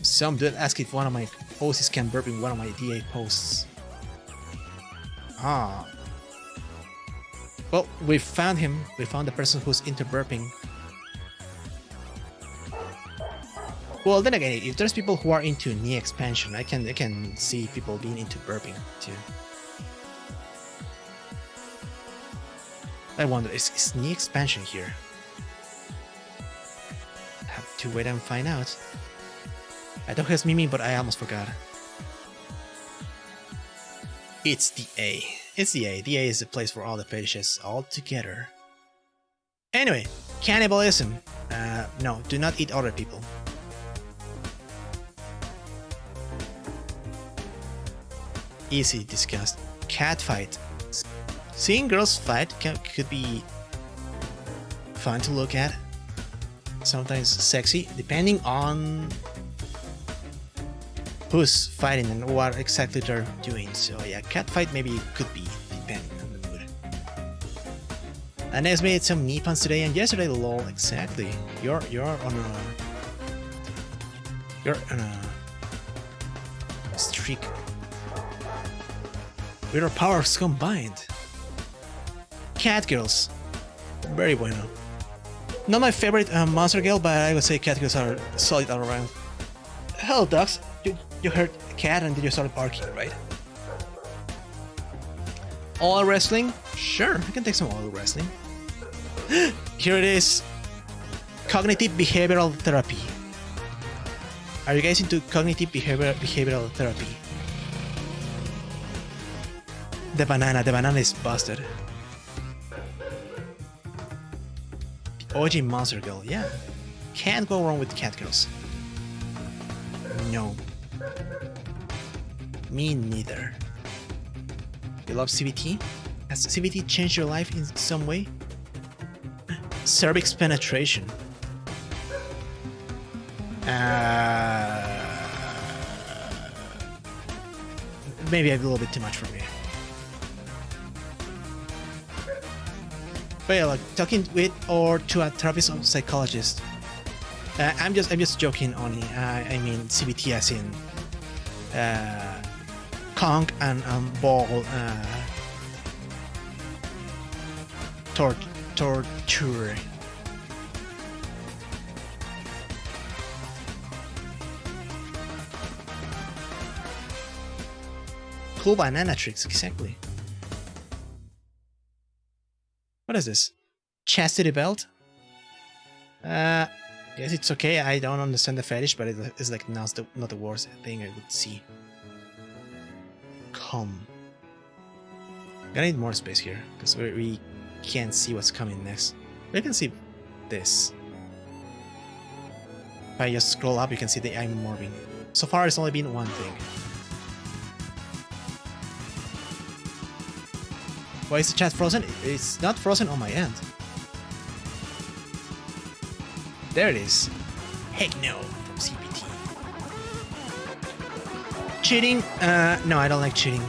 Some dude asked if one of my posts can burp in one of my DA posts. Ah. Well, we found him. We found the person who's into burping. Well, then again, if there's people who are into knee expansion, I can see people being into burping too. I wonder, is knee expansion here? I have to wait and find out. I thought it was Mimi, but I almost forgot. It's the A. It's the A. The A is the place for all the fetishes all together. Anyway, cannibalism. No, do not eat other people. Easy discussed. Cat fight. Seeing girls fight could be fun to look at. Sometimes sexy, depending on who's fighting and what exactly they're doing. So yeah, cat fight maybe could be depending. And I made some knee pants today and yesterday. Lol, exactly. You're on a streak. With our powers combined. Cat girls, very bueno. Not my favorite monster girl, but I would say cat girls are solid all around. Hello, dogs. You heard a cat and then you started barking, right? All wrestling? Sure, I can take some all wrestling. Here it is. Cognitive behavioral therapy. Are you guys into cognitive behavioral therapy? The banana is busted. The OG monster girl, yeah. Can't go wrong with cat girls. No. Me neither. You love CBT? Has CBT changed your life in some way? Cervix penetration. Maybe a little bit too much for me. But yeah, like talking with or to a therapist or psychologist. I'm just joking only. I mean CBT as in conch and ball torture. Cool banana tricks, exactly. What is this? Chastity belt? Yes, it's okay. I don't understand the fetish, but it's like not the worst thing I would see. Come. Gonna need more space here because we can't see what's coming next. We can see this. If I just scroll up, you can see the I'm morphing. So far, it's only been one thing. Why is the chat frozen? It's not frozen on my end. There it is. Heck no from CPT. Cheating? No, I don't like cheating.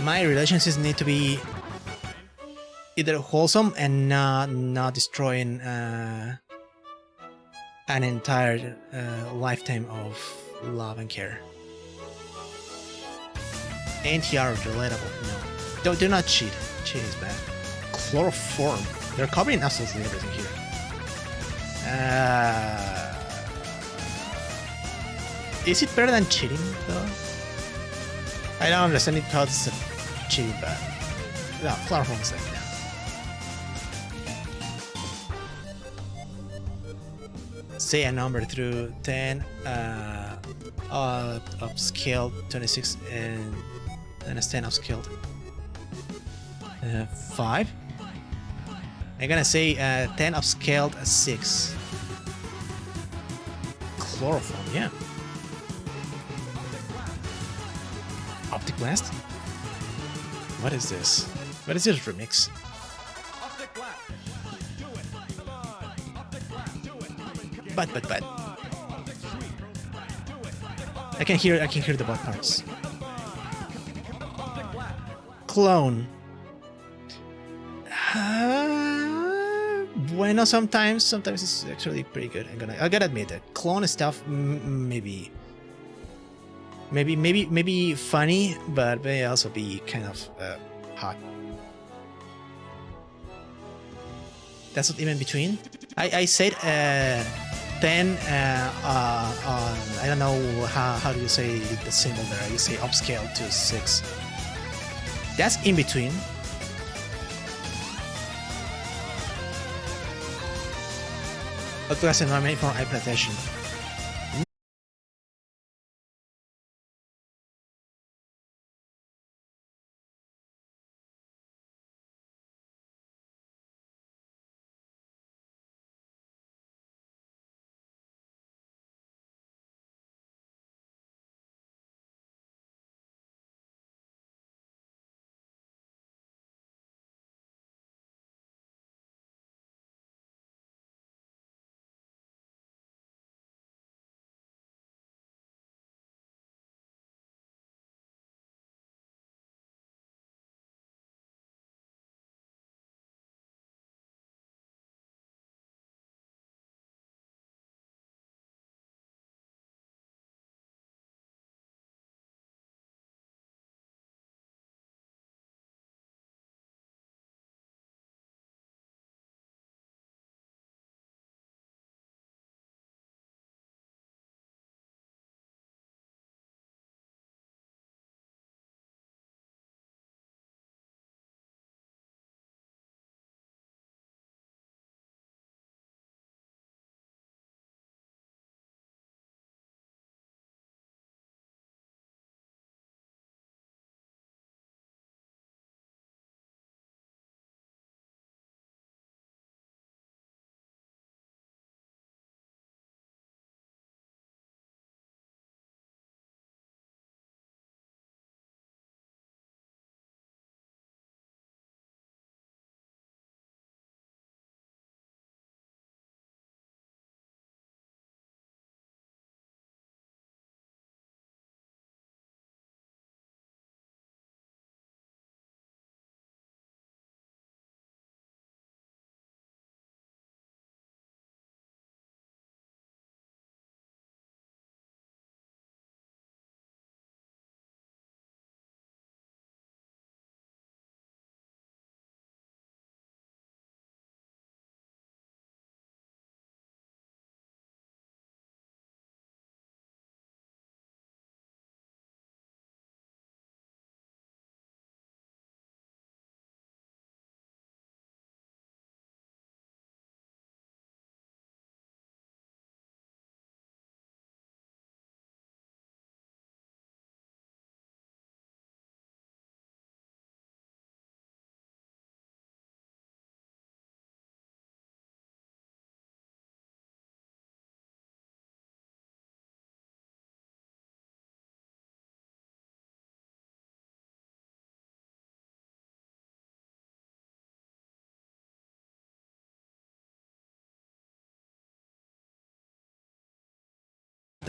My relationships need to be either wholesome and not destroying an entire lifetime of love and care. NTR relatable. No. Do not cheat. Cheating is bad. Chloroform. They're covering absolutely everything here. Is it better than cheating though? I don't understand it how it's cheating bad. No, chloroform is like that. Say a number through 10, upscaled 26 and it's 10 upscaled. 5. I'm gonna say 10 upscaled 6. Chloroform, yeah. Optic blast? What is this? What is this remix? But I can hear the butt parts. Clone. Bueno, sometimes it's actually pretty good. I gotta admit that clone stuff maybe funny, but may also be kind of hot. That's not even between. I said 10 I don't know how do you say the symbol there. You say upscale to 6. That's in between. But that's environment for eye protection.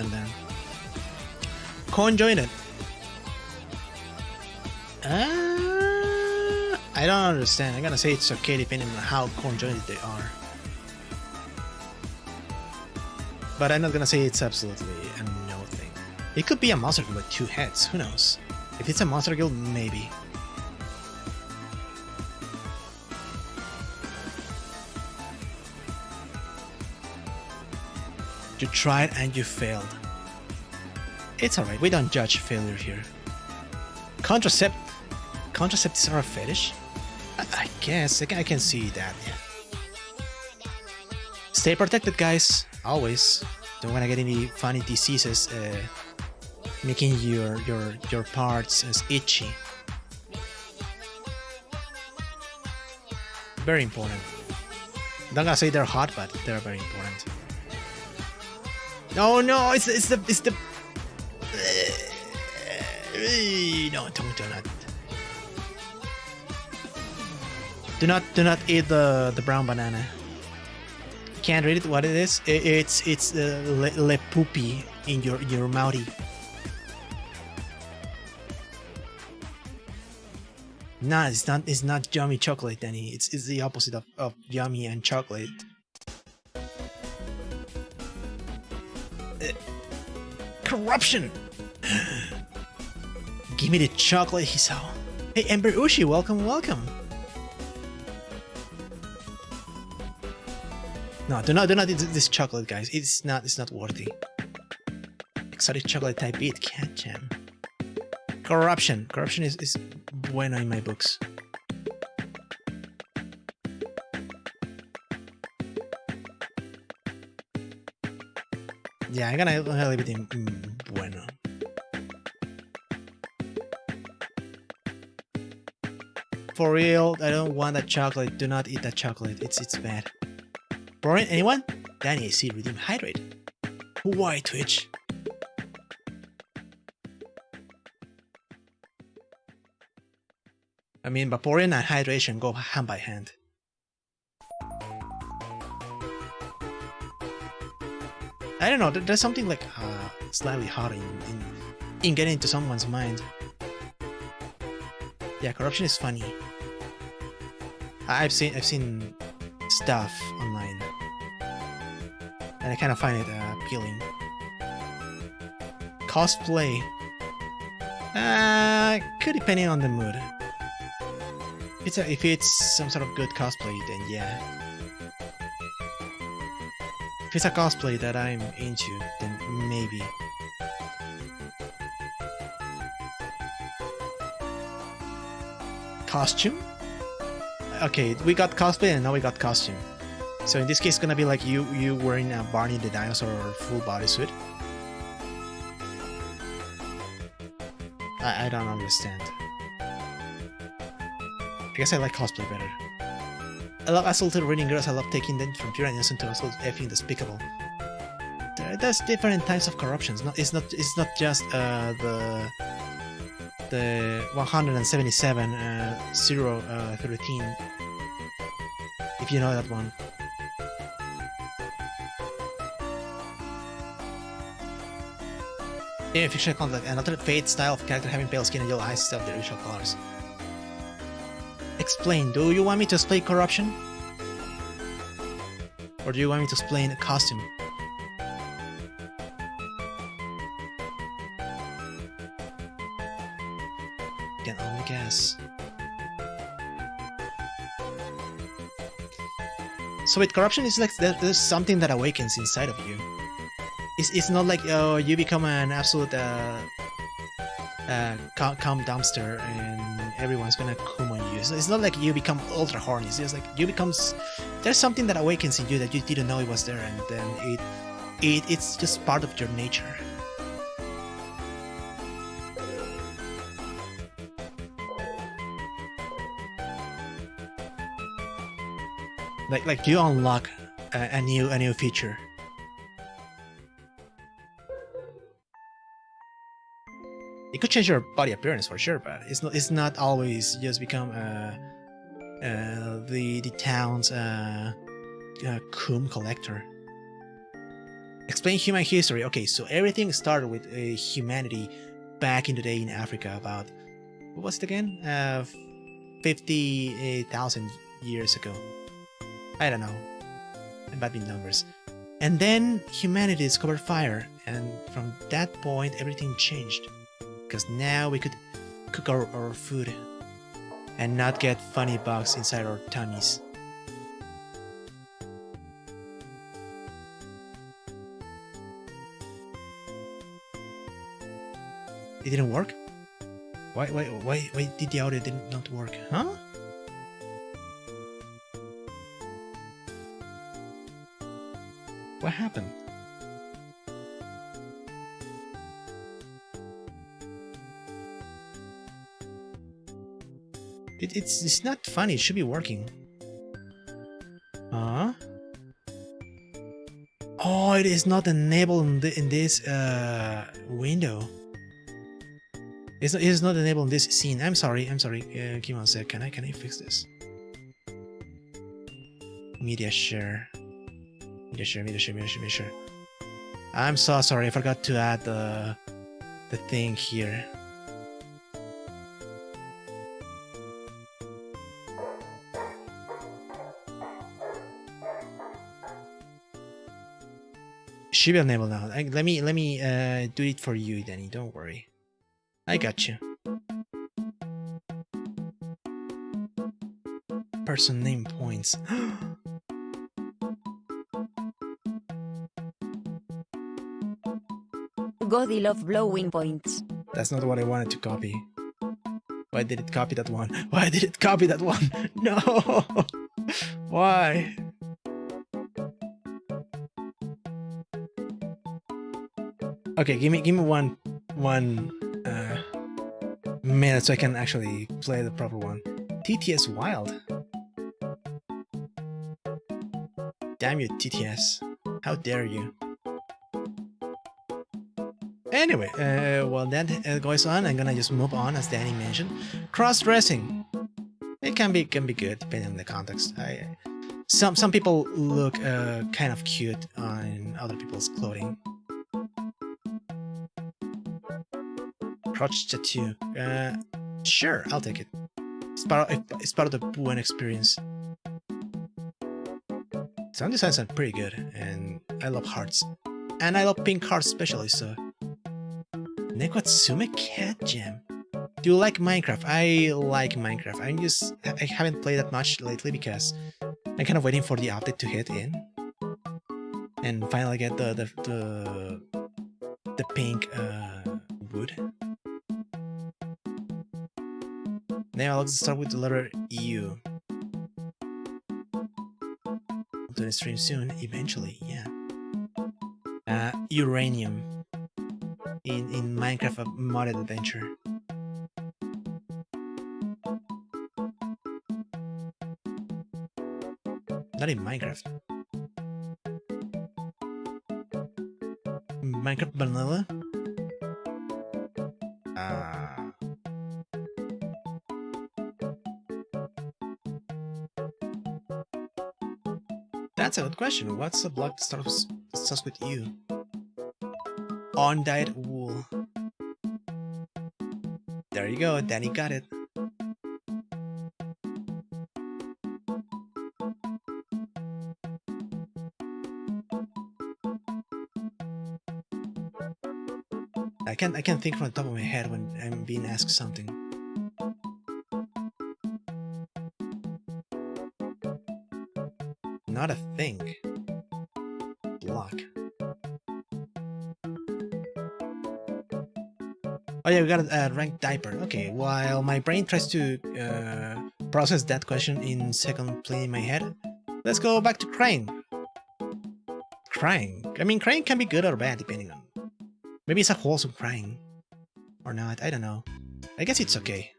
them then. Conjoined. I don't understand. I'm gonna say it's okay depending on how conjoined they are. But I'm not gonna say it's absolutely a no thing. It could be a monster guild with 2 heads, who knows? If it's a monster guild, maybe. You tried and you failed. It's alright, we don't judge failure here. Contraceptives are a fetish? I guess, I can see that, yeah. Stay protected, guys, always. Don't wanna get any funny diseases making your parts as itchy. Very important. I'm not gonna say they're hot, but they're very important. No, no, it's the no, do not eat the brown banana. Can't read it. What it is? It's le poopy in your mouthy. Nah, it's not yummy chocolate, Danny. It's the opposite of yummy and chocolate. Corruption! Give me the chocolate, Hisao. Hey, Ember Ushi, welcome, welcome. No, do not eat this chocolate, guys. It's not worthy. Exotic chocolate type beat, cat jam. Corruption is bueno in my books. Yeah, I'm gonna leave it in bueno. For real, I don't want that chocolate. Do not eat that chocolate. It's bad. Boring? Anyone? Danny, see, redeem hydrate. Why, Twitch? I mean, Vaporeon and hydration go hand by hand. I don't know, there's something like slightly hot in getting into someone's mind. Yeah, corruption is funny. I've seen stuff online, and I kind of find it appealing. Cosplay, could depending on the mood. If it's some sort of good cosplay, then yeah. If it's a cosplay that I'm into, then maybe. Costume? Okay, we got cosplay and now we got costume. So in this case, it's gonna be like you wearing a Barney the Dinosaur full bodysuit. I don't understand. I guess I like cosplay better. I love assaulted reading girls. I love taking them from pure and innocent to absolute effing despicable. There's different types of corruptions. It's not just the 177 013. If you know that one. In fictional content, another fate style of character having pale skin and yellow eyes instead of their usual colors. Explain. Do you want me to explain corruption? Or do you want me to explain a costume? Can only guess. So with corruption, it's like there's something that awakens inside of you. It's not like you become an absolute calm dumpster and everyone's gonna come on you. It's not like you become ultra horny. It's just like you become. There's something that awakens in you that you didn't know it was there, and then it's just part of your nature. Like you unlock a new feature. It could change your body appearance for sure, but it's not always just become the town's coom collector. Explain human history. Okay, so everything started with humanity back in the day in Africa about, what was it again? 50,000 years ago. I don't know. I'm bad with numbers. And then humanity discovered fire, and from that point everything changed. Because now we could cook our food and not get funny bugs inside our tummies. It didn't work? Why did the audio did not work? Huh? What happened? It's not funny. It should be working. Huh? Oh, it is not enabled in this window. It is not enabled in this scene. I'm sorry. Give me one sec. Can I fix this? Media share. I'm so sorry. I forgot to add the thing here. Should be enabled now. Let me do it for you, Danny. Don't worry. I got you. Person name points. God, I love blowing points. That's not what I wanted to copy. Why did it copy that one? Why did it copy that one? No! Why? Okay, give me one minute so I can actually play the proper one. TTS Wild. Damn you, TTS. How dare you? Anyway, while that goes on, I'm gonna just move on, as Danny mentioned. Cross-dressing. It can be good depending on the context. Some people look kind of cute on other people's clothing. Crotch tattoo. Sure, I'll take it. It's part of the Buen experience. Sound designs are pretty good, and I love hearts. And I love pink hearts especially, so... Nekwatsume Cat Gem. Do you like Minecraft? I like Minecraft. I haven't played that much lately because I'm kind of waiting for the update to hit in. And finally get the pink wood. Now let's start with the letter U. I'll do the stream soon, eventually, yeah. Uranium. In Minecraft, a modded adventure. Not in Minecraft. Minecraft Vanilla? That's a good question. What's a block that starts with U? Undyed wool. There you go, Danny got it. I can't think from the top of my head when I'm being asked something. Not a thing. Block. Oh yeah, we got a ranked diaper. Okay, while my brain tries to process that question in second plane in my head, let's go back to crying. Crying. I mean, crying can be good or bad depending on... Maybe it's a wholesome crying. Or not, I don't know. I guess it's okay.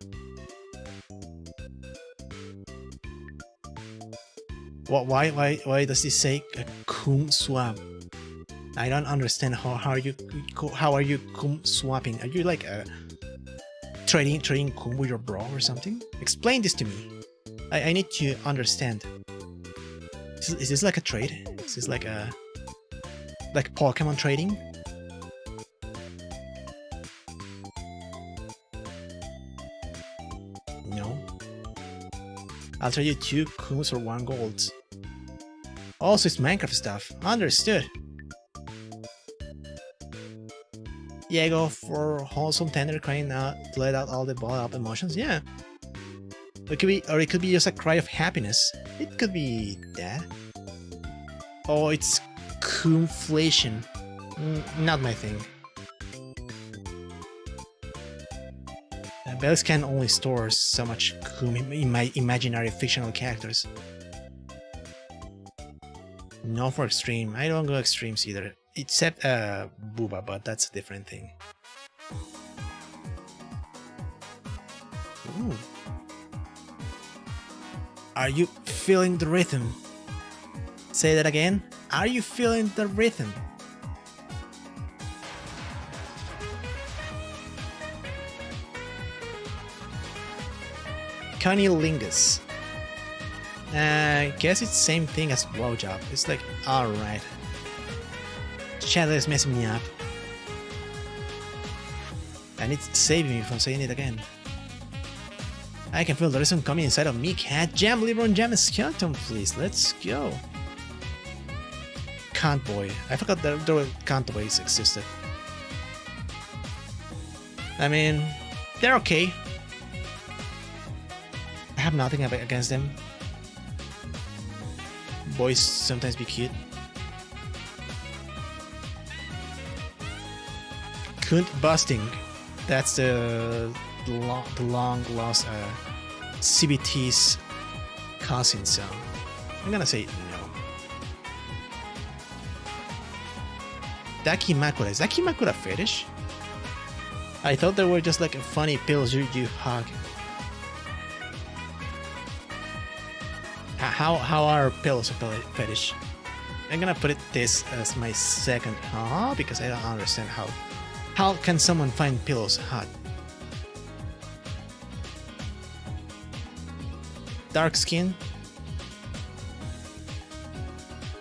Why does this say cum swap? I don't understand how are you cum swapping? Are you like trading cum with your bro or something? Explain this to me. I need to understand. Is this like a trade? Is this like a... Like Pokemon trading? No. I'll trade you 2 coons for 1 gold. Also, it's Minecraft stuff. Understood. Yeah, go for wholesome tender crying out to let out all the bottled up emotions. Yeah. It could be just a cry of happiness. It could be that. Oh, it's coonflation. Not my thing. Bells can only store so much coom in my imaginary fictional characters. No for extreme. I don't go extremes either. Except Booba, but that's a different thing. Ooh. Are you feeling the rhythm? Say that again. Are you feeling the rhythm? Cunnilingus. I guess it's the same thing as blowjob. It's like, alright. Shadow is messing me up. And it's saving me from saying it again. I can feel the rhythm coming inside of me. Cat Jam, Lebron Jam, Skeleton, please. Let's go. Cunt Boy. I forgot that there were Cunt Boys existed. I mean, they're okay. I have nothing against them. Boys sometimes be cute. Cunt busting. That's the long lost CBT's cousin, so I'm gonna say no. Dakimakura. Is Dakimakura fetish? I thought they were just like funny pills you hug. How are pills a fetish? I'm gonna put this as my second because I don't understand how can someone find pillows hot? Dark skin?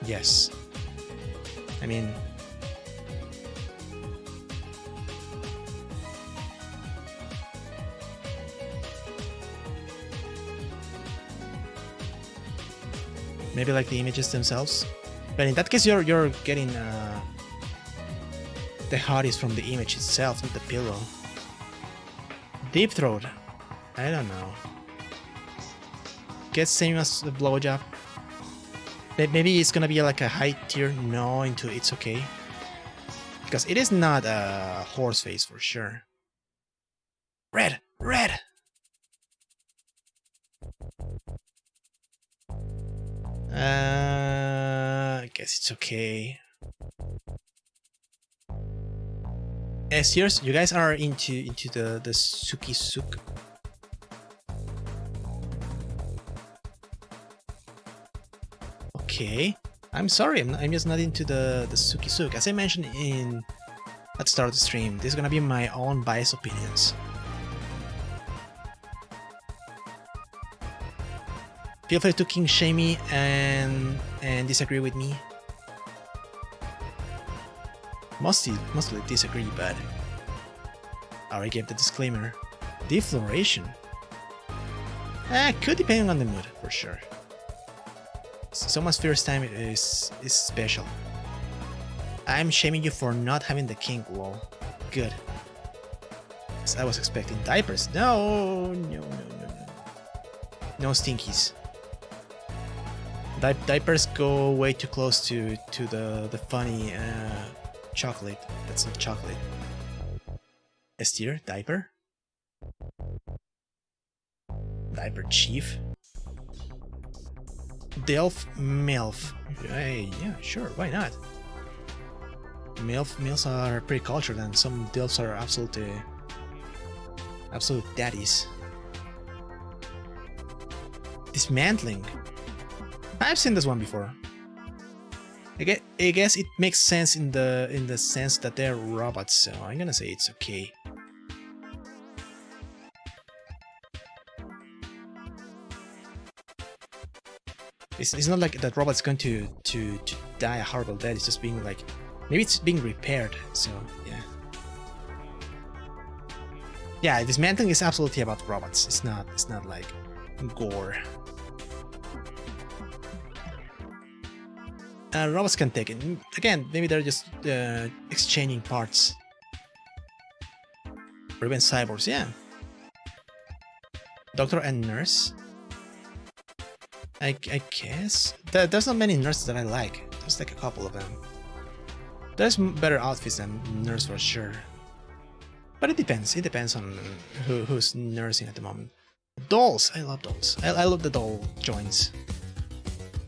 Yes. I mean, maybe like the images themselves, but in that case you're getting the hotties from the image itself, not the pillow. Deep throat. I don't know. Guess same as the blowjob. Maybe it's gonna be like a high tier no into it's okay, because it is not a horse face for sure. Red. I guess it's okay. S tiers, you guys are into the Suki Suk. Okay, I'm sorry, I'm just not into the Suki Suk. As I mentioned at the start of the stream, this is gonna be my own biased opinions. Feel free to king shame me and disagree with me. Mostly disagree, but I already gave the disclaimer. Defloration. Could depend on the mood, for sure. Someone's first time is special. I'm shaming you for not having the kink, lol. Good. As I was expecting diapers. No. No stinkies. Diapers go way too close to the funny chocolate. That's not chocolate. S tier, diaper? Diaper chief? Delf MILF. Hey, yeah, sure, why not? MILFs are pretty cultured, and some DILFs are absolute daddies. Dismantling. I've seen this one before. I guess it makes sense in the sense that they're robots, so I'm gonna say it's okay. It's not like that robot's going to die a horrible death. It's just being like Maybe it's being repaired, so yeah. Yeah, dismantling is absolutely about robots. It's not like gore. Robots can take it. Again, maybe they're just exchanging parts. Or even cyborgs, yeah. Doctor and nurse? I guess? There's not many nurses that I like. There's like a couple of them. There's better outfits than nurse for sure. But it depends. It depends on who's nursing at the moment. Dolls! I love dolls. I love the doll joints.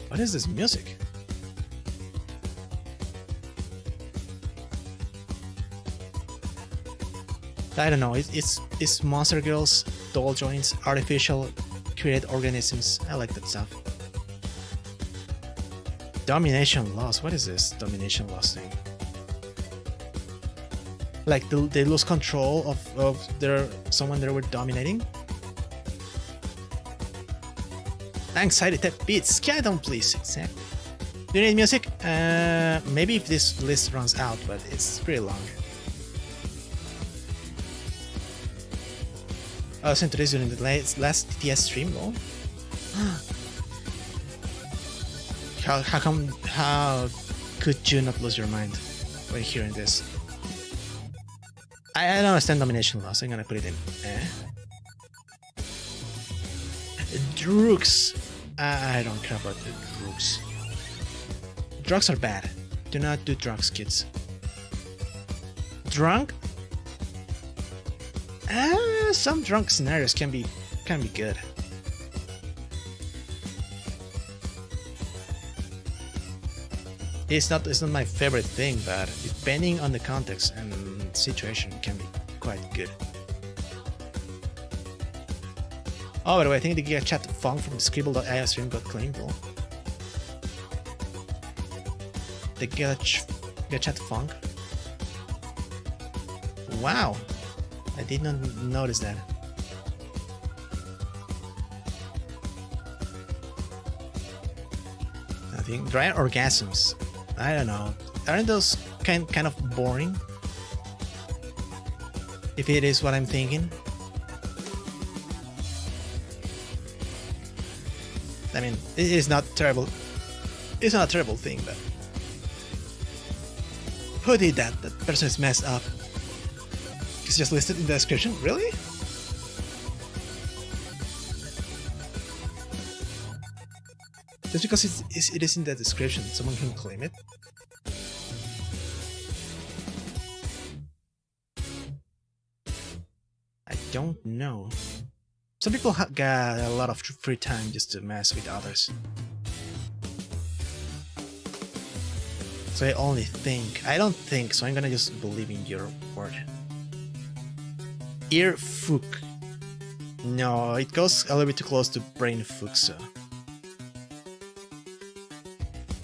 What is this music? I don't know. It's Monster Girls, doll joints, artificial created organisms. I like that stuff. Domination loss. What is this domination loss thing? Like they lose control of someone they were dominating. Anxiety type beats. Carry down, please. Exactly. Do you need music? Maybe if this list runs out, but it's pretty long. I was introduced during the last TTS stream, lol. How could you not lose your mind when hearing this? I don't understand domination loss. I'm gonna put it in. Drugs. I don't care about the drugs. Drugs are bad. Do not do drugs, kids. Drunk? Some drunk scenarios can be good. It's not my favorite thing, but depending on the context and situation, it can be quite good. Oh, by the way, I think the Giga Chat Funk from the Scribble.io stream got claimed. Though. The Giga Chat Funk. Wow. I did not notice that. Nothing. Dry orgasms. I don't know. Aren't those kind of boring? If it is what I'm thinking. I mean, it is not terrible. It's not a terrible thing, but who did that? That person is messed up. It's just listed in the description? Really? Just because it is in the description, someone can claim it? I don't know. Some people got a lot of free time just to mess with others. So I only think. I don't think, so I'm gonna just believe in your word. Ear fook. No, it goes a little bit too close to brain fook, so.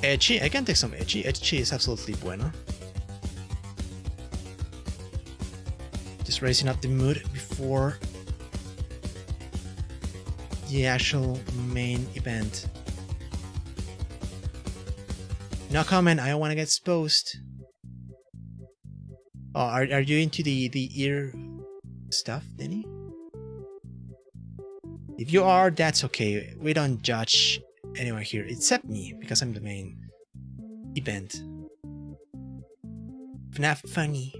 Ecchi, I can take some ecchi. Ecchi is absolutely bueno. Just raising up the mood before the actual main event. No comment, I don't want to get exposed. Oh, are you into the ear stuff, Denny? If you are, that's okay. We don't judge anyone here, except me, because I'm the main event. FNAF funny.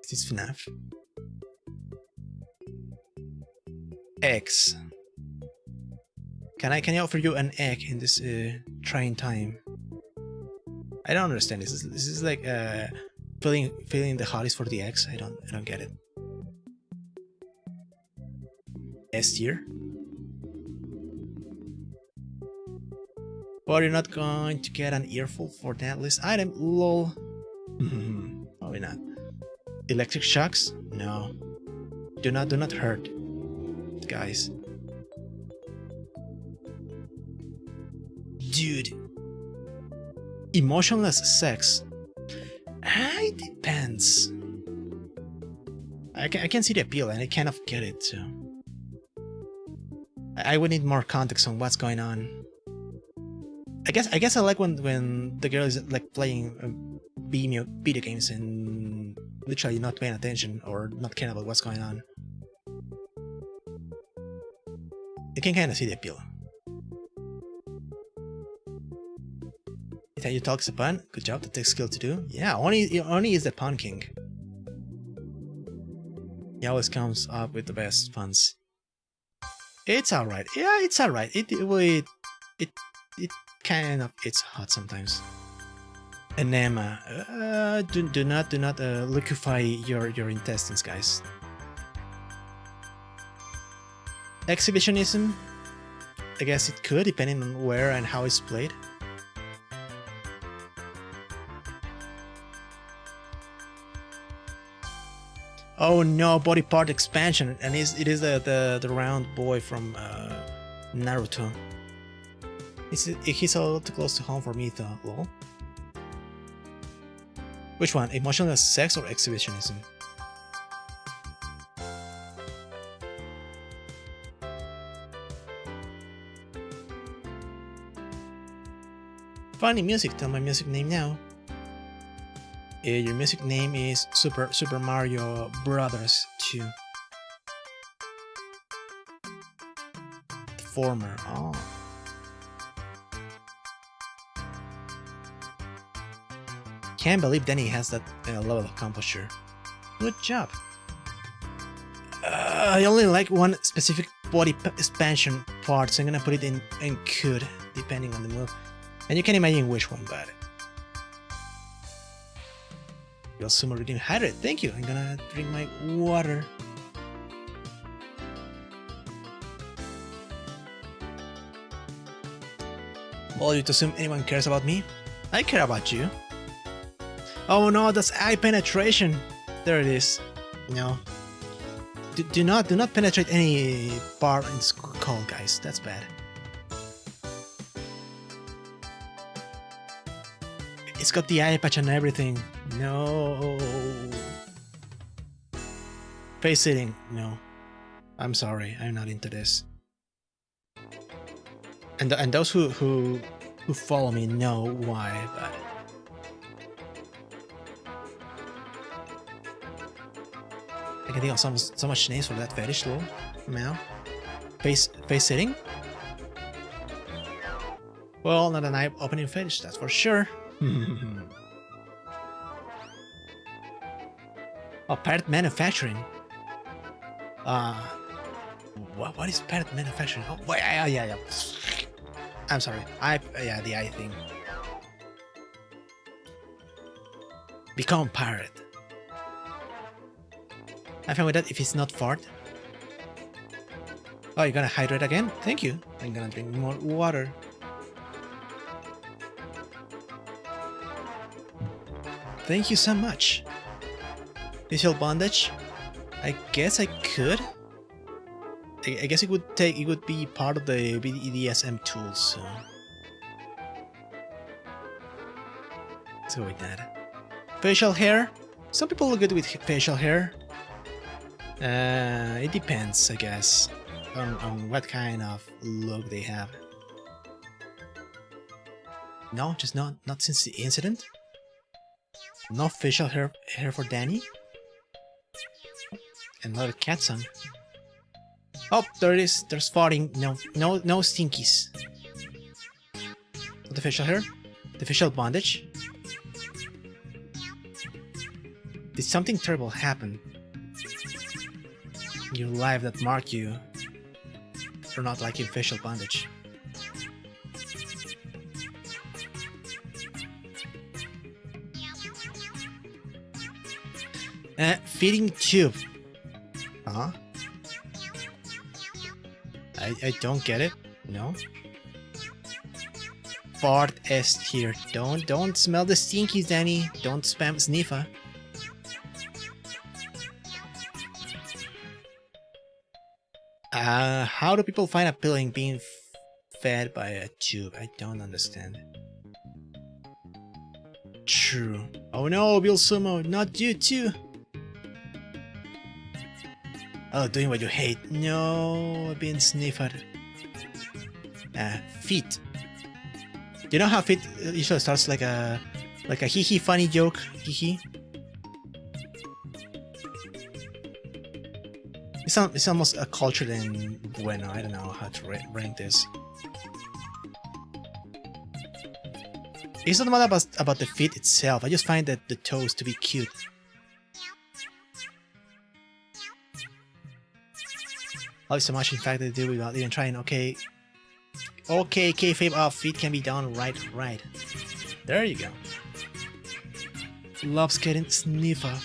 This is FNAF. Eggs. Can I offer you an egg in this trying time? I don't understand this. This is like filling the hotties for the eggs. I don't get it. S tier. But you're not going to get an earful for that list item. Lol. Probably not. Electric shocks? No. Do not hurt, guys. Dude. Emotionless sex. It depends. I can see the appeal and I kind of get it too. I would need more context on what's going on. I guess I like when the girl is like playing video games and literally not paying attention or not caring about what's going on. You can kind of see the appeal. You talk a pun. Good job. That takes skill to do. Yeah, only is the pun king. He always comes up with the best puns. It's alright. Yeah, it's alright. It kind of it's hot sometimes. Enema. Do not liquefy your intestines, guys. Exhibitionism. I guess it could, depending on where and how it's played. Oh no, body part expansion, and it is the round boy from Naruto. He's a little too close to home for me though, lol. Which one? Emotional sex or exhibitionism? Funny music, tell my music name now. Your music name is Super Mario Brothers 2. The former. Oh. Can't believe Danny has that level of composure. Good job. I only like one specific body expansion part, so I'm gonna put it in could, depending on the move. And you can imagine which one, but you'll soon already hydrated. Thank you. I'm gonna drink my water. Well, you to assume anyone cares about me? I care about you. Oh no, that's eye penetration. There it is. No. Do not penetrate any part in skull, guys. That's bad. It's got the eye patch and everything. No. Face sitting. No. I'm sorry. I'm not into this. And those who follow me know why, but I can think of so much names for that fetish though. Now. Face sitting? Well, not an eye opening fetish, that's for sure. Oh, parrot manufacturing. What is parrot manufacturing? Oh, wait, yeah. I'm sorry. Yeah, the eye thing. Become pirate. I'm fine with that if it's not fart. Oh, you're gonna hydrate again? Thank you. I'm gonna drink more water. Thank you so much. Visual bondage? I guess I could. I guess it would be part of the BDSM tools, so let's go with that. Facial hair? Some people look good with facial hair. It depends, I guess, on what kind of look they have. No, just not since the incident. No facial hair for Danny. Another cat song. Oh, there it is. There's farting. No stinkies. The facial hair? The facial bondage? Did something terrible happen in your life that marked you for not liking facial bondage? Feeding tube. Huh? I don't get it. No. Fart S tier. Don't smell the stinkies, Danny. Don't spam sniffer. How do people find appealing being fed by a tube? I don't understand. True. Oh no, Bill Sumo, not you too. Oh, doing what you hate. No, being sniffed. Feet. You know how feet usually starts like a Like a hee funny joke, hee. It's almost a culture than bueno. I don't know how to rank this. It's not about the feet itself. I just find that the toes to be cute. Love so much, in fact, they do without even trying. Okay, kayfabe off. Feet can be done right. There you go. Loves getting sniffer.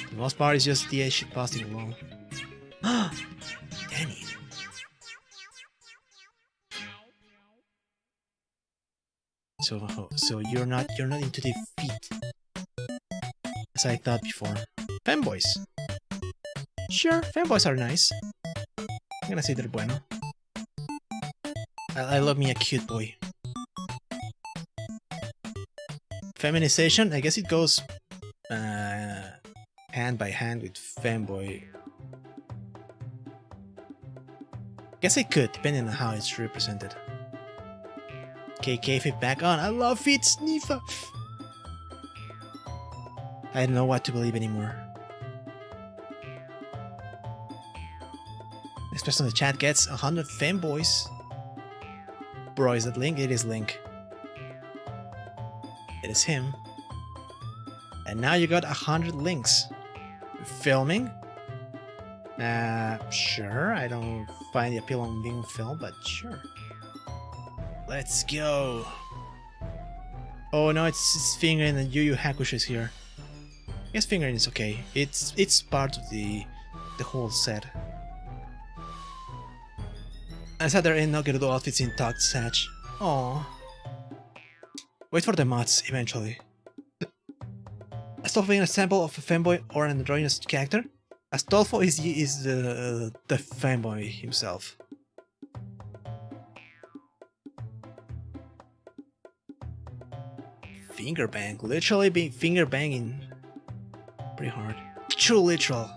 The most part is just the shit posting alone. Danny. So you're not into the feet, as I thought before. Femboys. Sure, femboys are nice. I'm gonna say they're bueno. I love me a cute boy. Feminization, I guess it goes hand by hand with femboy. Guess it could, depending on how it's represented. Kayfabe back on. I love feet, sniffer. I don't know what to believe anymore. This person in the chat gets 100 femboys. Bro, is that Link? It is Link. It is him. And now you got 100 links. Filming? Sure. I don't find the appeal on being filmed, but sure. Let's go. Oh no, it's fingering and Yu Yu Hakusho is here. I guess fingering is okay. It's part of the whole set. I said there ain't no Gerudo outfits in Talk Satch. Aww. Wait for the mods eventually. Astolfo being a sample of a femboy or an androgynous character? Astolfo is the femboy himself. Finger bang, literally being finger banging. Pretty hard. True literal.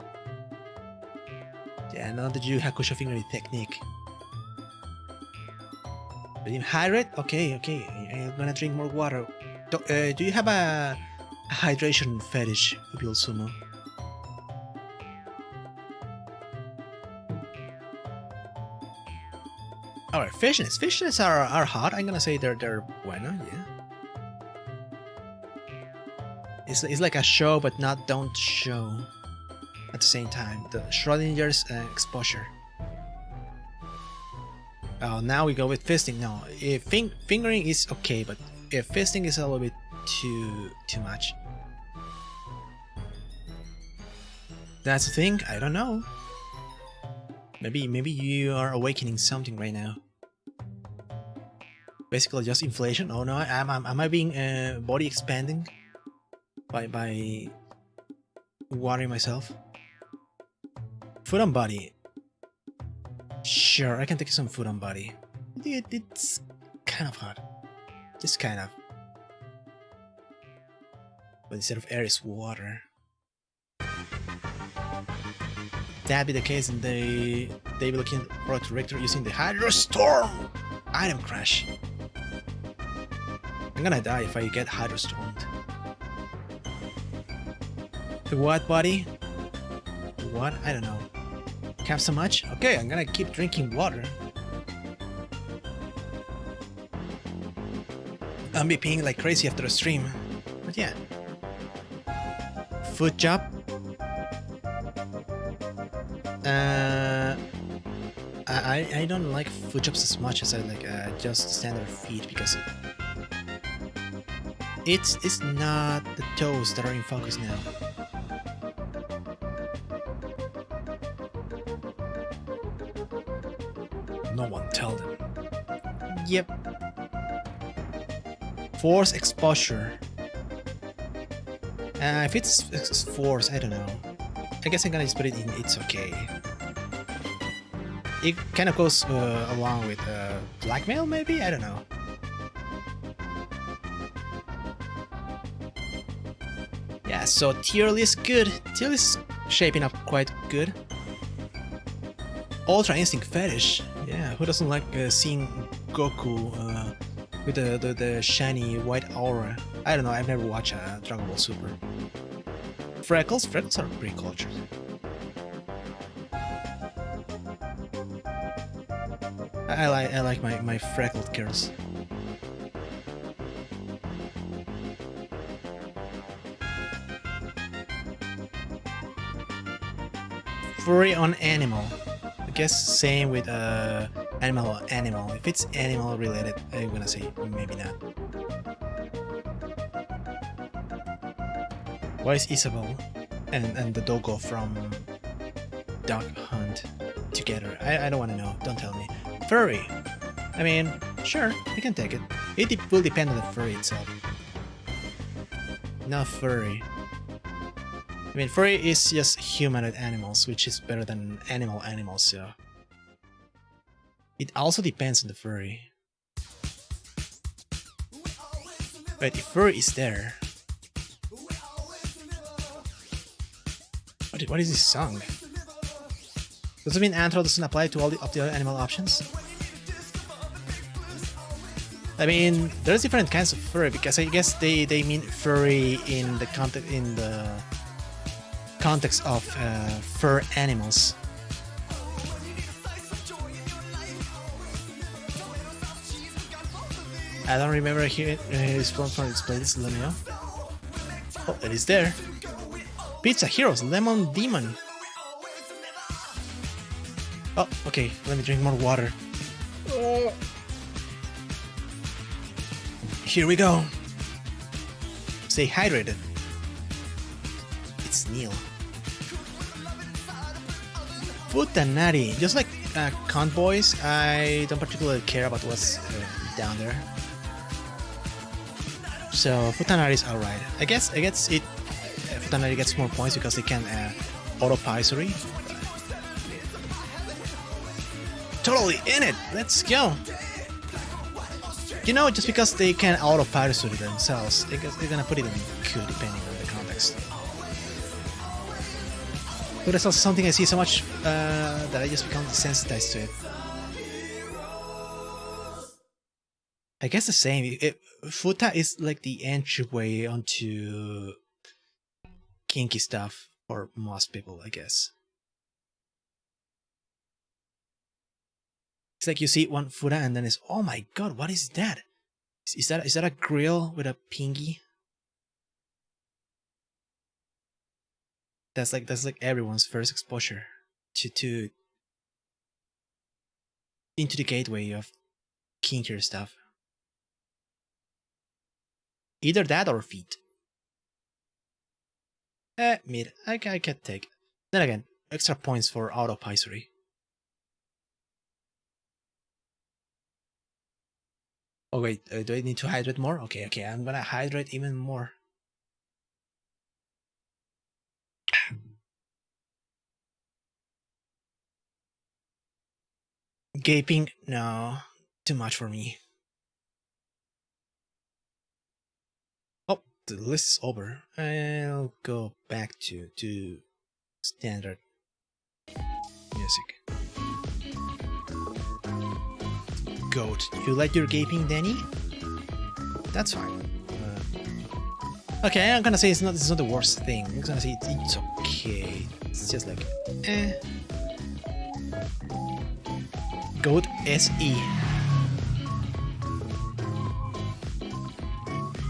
Yeah, not the Yu Hakusho fingering technique. But in hydrate? Okay. I'm gonna drink more water. Do you have a hydration fetish, Ubil Sumo? Alright, fishnets. Fishnets are hot. I'm gonna say they're bueno, yeah. It's like a show, but not don't show at the same time. The Schrodinger's exposure. Oh, now we go with fisting. No, fingering is okay, but if fisting is a little bit too much. That's the thing. I don't know. Maybe you are awakening something right now. Basically, just inflation. Oh no, am I being body expanding by watering myself? Food on body. Sure, I can take some food on body. It's kind of hot. Just kind of. But instead of air, it's water. That be the case, and they be looking for a director using the Hydrostorm item crash. I'm gonna die if I get Hydrostormed. The what body? What? I don't know. Have so much? Okay, I'm gonna keep drinking water. I'm be peeing like crazy after a stream. But yeah. Foot job. I don't like foot jobs as much as I like just standard feet, because it's not the toes that are in focus now. No one tell them. Yep. Force exposure. If it's force, I don't know. I guess I'm gonna just put it in it's okay. It kind of goes along with blackmail, maybe? I don't know. Yeah, so tier list good. Tier list shaping up quite good. Ultra Instinct Fetish. Yeah, who doesn't like seeing Goku with the shiny white aura. I don't know, I've never watched Dragon Ball Super. Freckles? Freckles are pretty cultured. I like my freckled girls. Furry on animal. I guess same with animal. If it's animal related, I'm gonna say maybe not. Why is Isabel and the doggo from Dog Hunt together? I don't want to know. Don't tell me. Furry. I mean, sure, I can take it. It will depend on the furry itself. Not furry. I mean, furry is just humanoid animals, which is better than animals, so... It also depends on the furry. But if furry is there... What is this song? Does it mean Anthro doesn't apply to all the other animal options? I mean, there's different kinds of furry, because I guess they mean furry in the context of fur animals. I don't remember hearing his phone from its playlist. Let me know. Oh, it is there. Pizza Heroes Lemon Demon. Oh, okay. Let me drink more water. Oh. Here we go. Stay hydrated. It's Neil. Futanari. Just like Cunt Boys, I don't particularly care about what's down there. So Futanari is alright. I guess it. Futanari gets more points because they can auto paisery. Totally in it. Let's go. You know, just because they can auto paisery themselves, they're gonna put it in Q depending on the context. But that's also something I see so much that I just become desensitized to it. I guess the same. Futa is like the entryway onto kinky stuff for most people, I guess. It's like you see one Futa and then it's, oh my god, what is that? Is that a grill with a pingy? That's like everyone's first exposure to into the gateway of kinkier stuff. Either that or feet. Mid. I can take. Then again, extra points for auto paisery. Oh wait, do I need to hydrate more? Okay, I'm gonna hydrate even more. Gaping? No, too much for me. Oh, the list is over. I'll go back to standard music. Goat. You like your gaping, Danny? That's fine. Okay, I'm gonna say this is not the worst thing. I'm gonna say it's okay. It's just like, eh. Goat SE.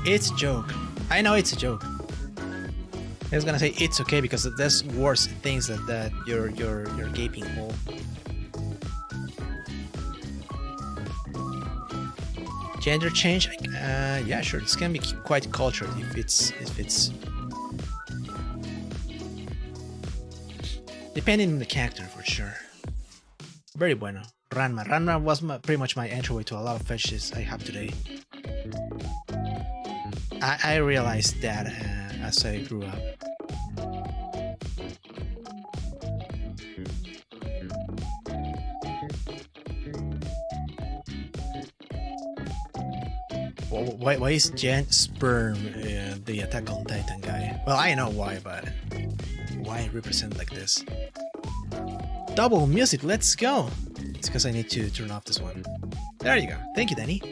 It's a joke. I know it's a joke. I was gonna say it's okay because there's worse things that you're gaping hole. Gender change? Yeah, sure. This can be quite cultured if it's depending on the character for sure. Very bueno. Ranma was pretty much my entryway to a lot of fetishes I have today. I realized that as I grew up. Why is Giant Sperm the Attack on Titan guy? Well, I know why, but why represent like this? Double music, let's go! It's because I need to turn off this one. There you go. Thank you, Danny.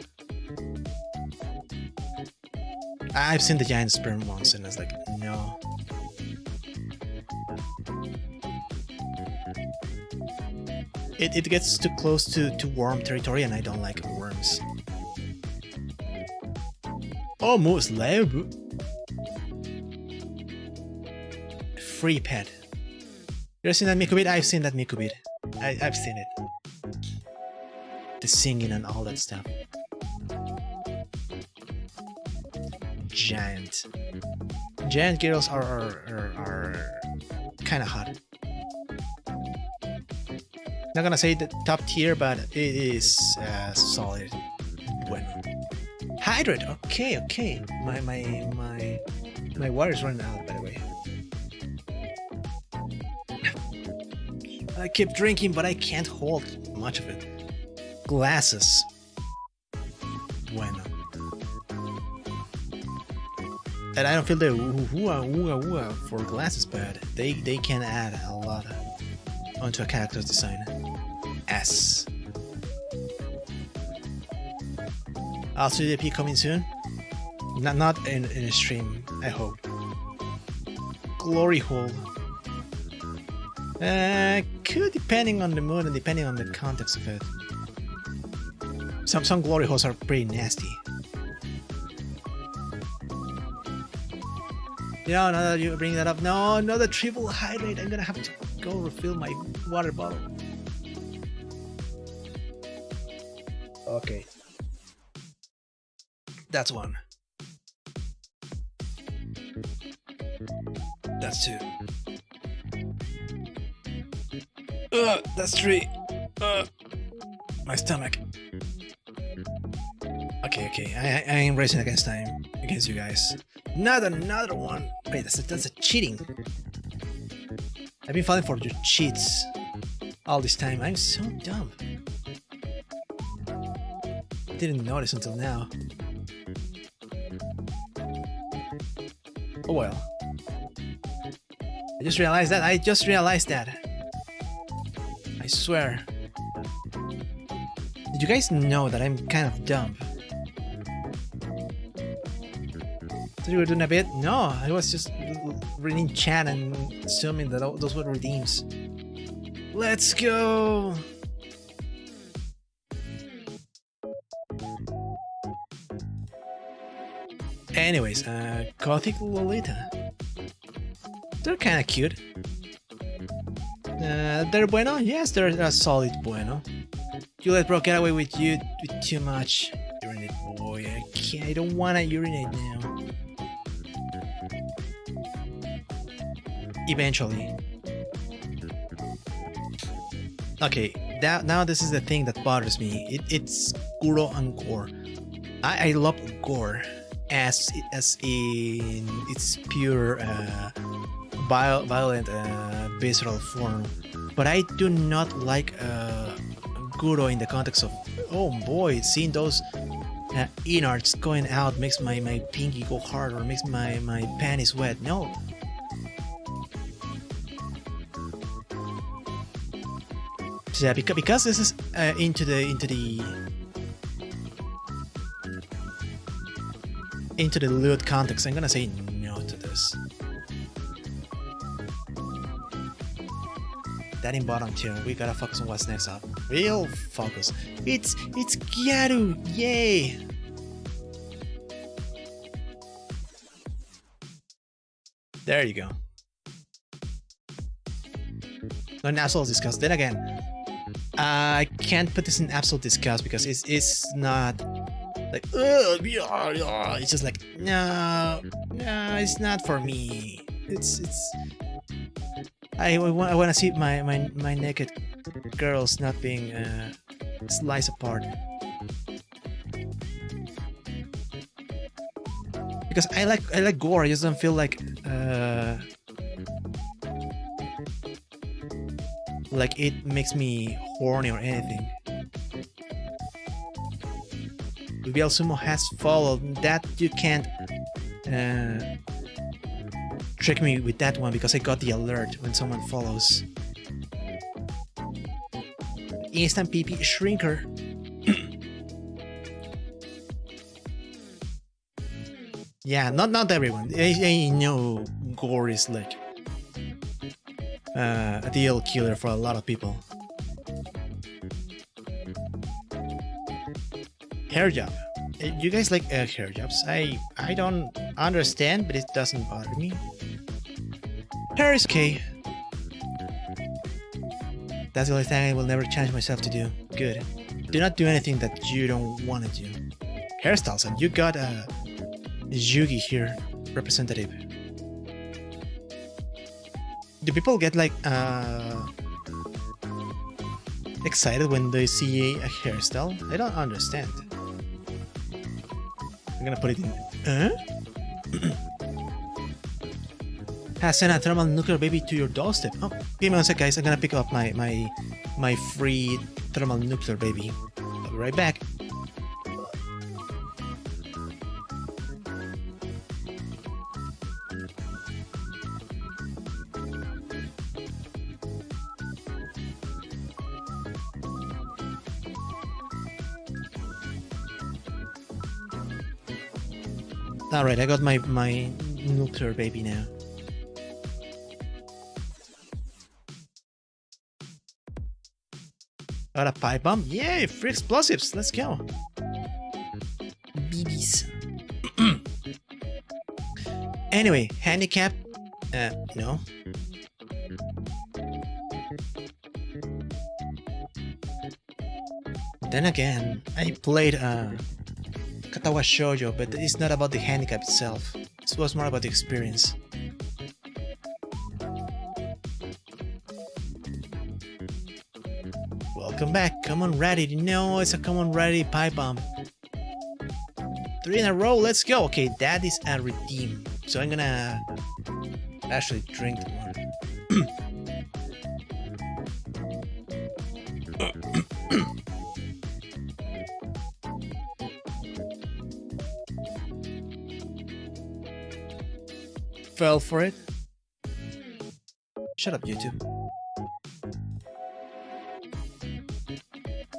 I've seen the giant sperm once, and I was like, no. It gets too close to worm territory, and I don't like worms. Almost lab. Free pet. You ever seen that Mikubit? I've seen that Mikubit. I've seen it. The singing and all that stuff. Giant. Giant girls are kind of hot. Not gonna say the top tier, but it is solid. Bueno. Hydrate. Okay, okay. My water's running out, by the way. I keep drinking, but I can't hold much of it. Glasses. Bueno. And I don't feel the ooh for glasses, but they can add a lot onto a character's design. S. Also, the RP coming soon. Not in a stream, I hope. Glory hole. Could, depending on the mood and depending on the context of it. Some glory holes are pretty nasty. You know, now that you bring that up, no, the triple hydrate. I'm gonna have to go refill my water bottle. Okay. That's one. That's two. That's three. My stomach. Okay. I am racing against time. Against you guys. Another one. Wait, that's a cheating. I've been falling for your cheats all this time. I'm so dumb. Didn't notice until now. Oh well. I just realized that. I swear. Did you guys know that I'm kind of dumb? Thought you were doing a bit? No, I was just reading chat and assuming that those were redeems. Let's go! Anyways, Gothic Lolita. They're kinda cute. They're bueno? Yes, they're a solid bueno. You let bro get away with you with too much. Urinate, boy. I don't wanna urinate now. Eventually. Okay, now this is the thing that bothers me. It's Guro and gore. I love gore as in its pure violent visceral form, but I do not like Guro in the context of, oh boy, seeing those innards going out makes my pinky go hard or makes my panties wet. No. So yeah, because this is into the lewd context, I'm gonna say no to this. That in bottom tier, we gotta focus on what's next up. Real focus. It's Gyaru, yay! There you go. No, in absolute disgust. Then again, I can't put this in absolute disgust because it's not like it's just like no, it's not for me. It's I want to see my naked girls not being sliced apart. Because I like gore. I just don't feel like it makes me horny or anything. BBL Sumo has followed that. You can't trick me with that one because I got the alert when someone follows. Instant PP shrinker. Yeah, not everyone. I know gore is like a deal killer for a lot of people. Hair job. You guys like hair jobs? I don't understand, but it doesn't bother me. Hair is okay. That's the only thing I will never challenge myself to do. Good. Do not do anything that you don't want to do. Hairstyles, and you got a Yugi here, representative. Do people get like excited when they see a hairstyle? I don't understand. I'm gonna put it in. Has sent a thermal nuclear baby to your doorstep. Oh, give me one sec, guys. I'm gonna pick up my free thermal nuclear baby. I'll be right back. Alright, I got my nuclear baby now. Got a pipe bomb? Yay, free explosives! Let's go! BBs. Anyway, handicap? No. Then again, I played Katawa Shoujo, but it's not about the handicap itself. It was more about the experience. Welcome back, Common Ready. No, it's a Common Ready pipe bomb. 3 in a row, let's go. Okay, that is a redeem. So I'm gonna actually drink one. Fell for it. Shut up, YouTube.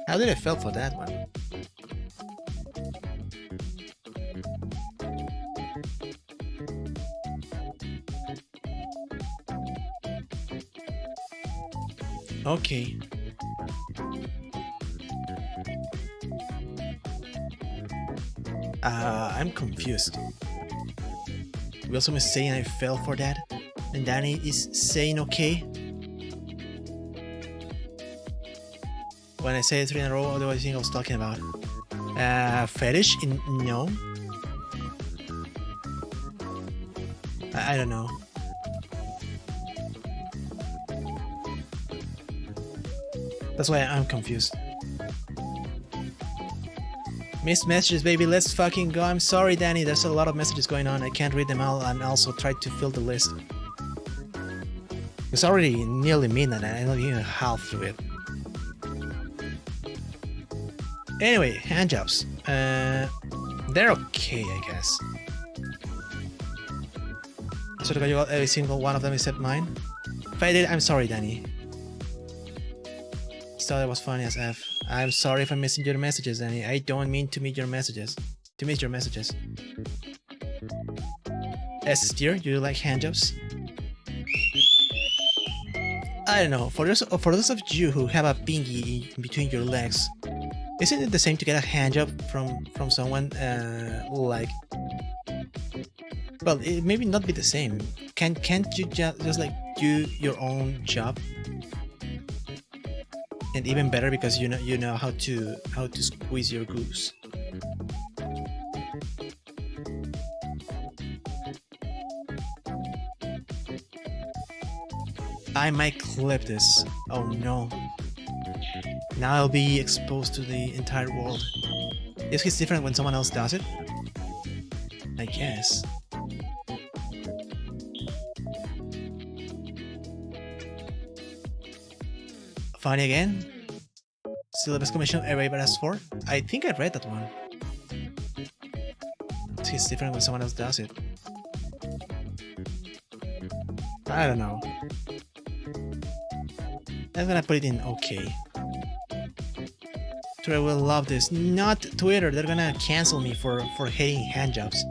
How did I fell for that one? Okay. I'm confused. Wilson is saying I fell for that, and Danny is saying okay. When I say 3 in a row, what do I think I was talking about? Fetish? No. I don't know. That's why I'm confused. Missed messages, baby. Let's fucking go. I'm sorry, Danny. There's a lot of messages going on. I can't read them all and also try to fill the list. It's already nearly midnight and I'm not even half through it. Anyway, handjobs. They're okay, I guess. So I got every single one of them except mine. If I did, I'm sorry, Danny. Thought it was funny as F. I'm sorry if I'm missing your messages, Danny. I don't mean to miss your messages. S tier, do you like handjobs? I don't know. For those of you who have a bingy in between your legs, isn't it the same to get a handjob from someone like? Well, it maybe not be the same. Can't you just like do your own job? And even better because you know how to squeeze your goose. I might clip this. Oh no. Now I'll be exposed to the entire world. Is it different when someone else does it? I guess. Funny again? Still the best commission ever asked for? I think I read that one. It's different when someone else does it. I don't know. I'm gonna put it in okay. Twitter will love this. Not Twitter, they're gonna cancel me for hating handjobs.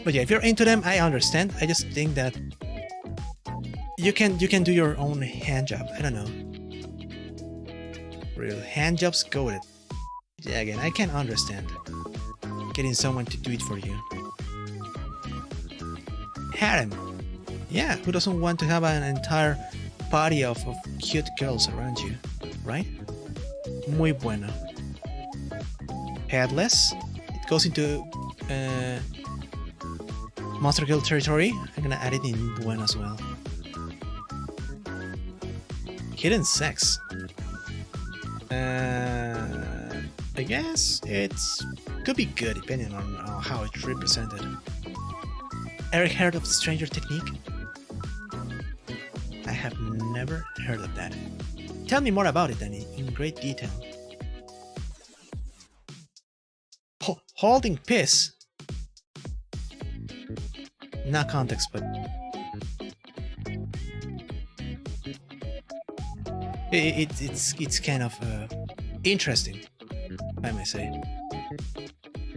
But yeah, if you're into them, I understand. I just think that you can do your own hand job. I don't know. Real hand jobs goated. Yeah, again, I can understand getting someone to do it for you. Harem. Yeah, who doesn't want to have an entire party of cute girls around you, right? Muy bueno. Headless. It goes into Monster Kill territory. I'm gonna add it in bueno as well. Hidden sex. I guess it's could be good depending on how it's represented. Ever heard of Stranger Technique? I have never heard of that. Tell me more about it, Danny, in great detail. Holding piss. Not context, but it's kind of interesting, I may say.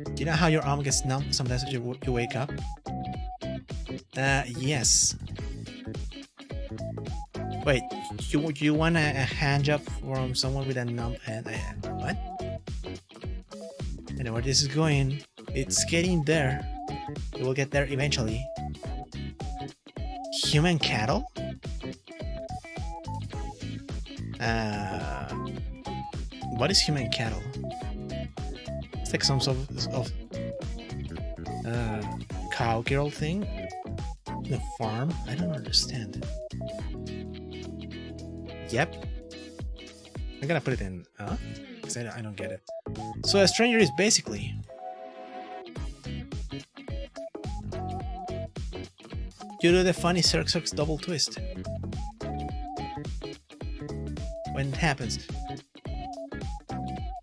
Do you know how your arm gets numb sometimes if you wake up? Yes. Wait, you want a hand job from someone with a numb hand? What? I know where this is going. It's getting there. It will get there eventually. Human cattle? What is human cattle? It's like some sort of cowgirl thing? The farm? I don't understand. Yep. I'm gonna put it in, because I don't get it. So a stranger is basically you do the funny Cirque double twist. When it happens,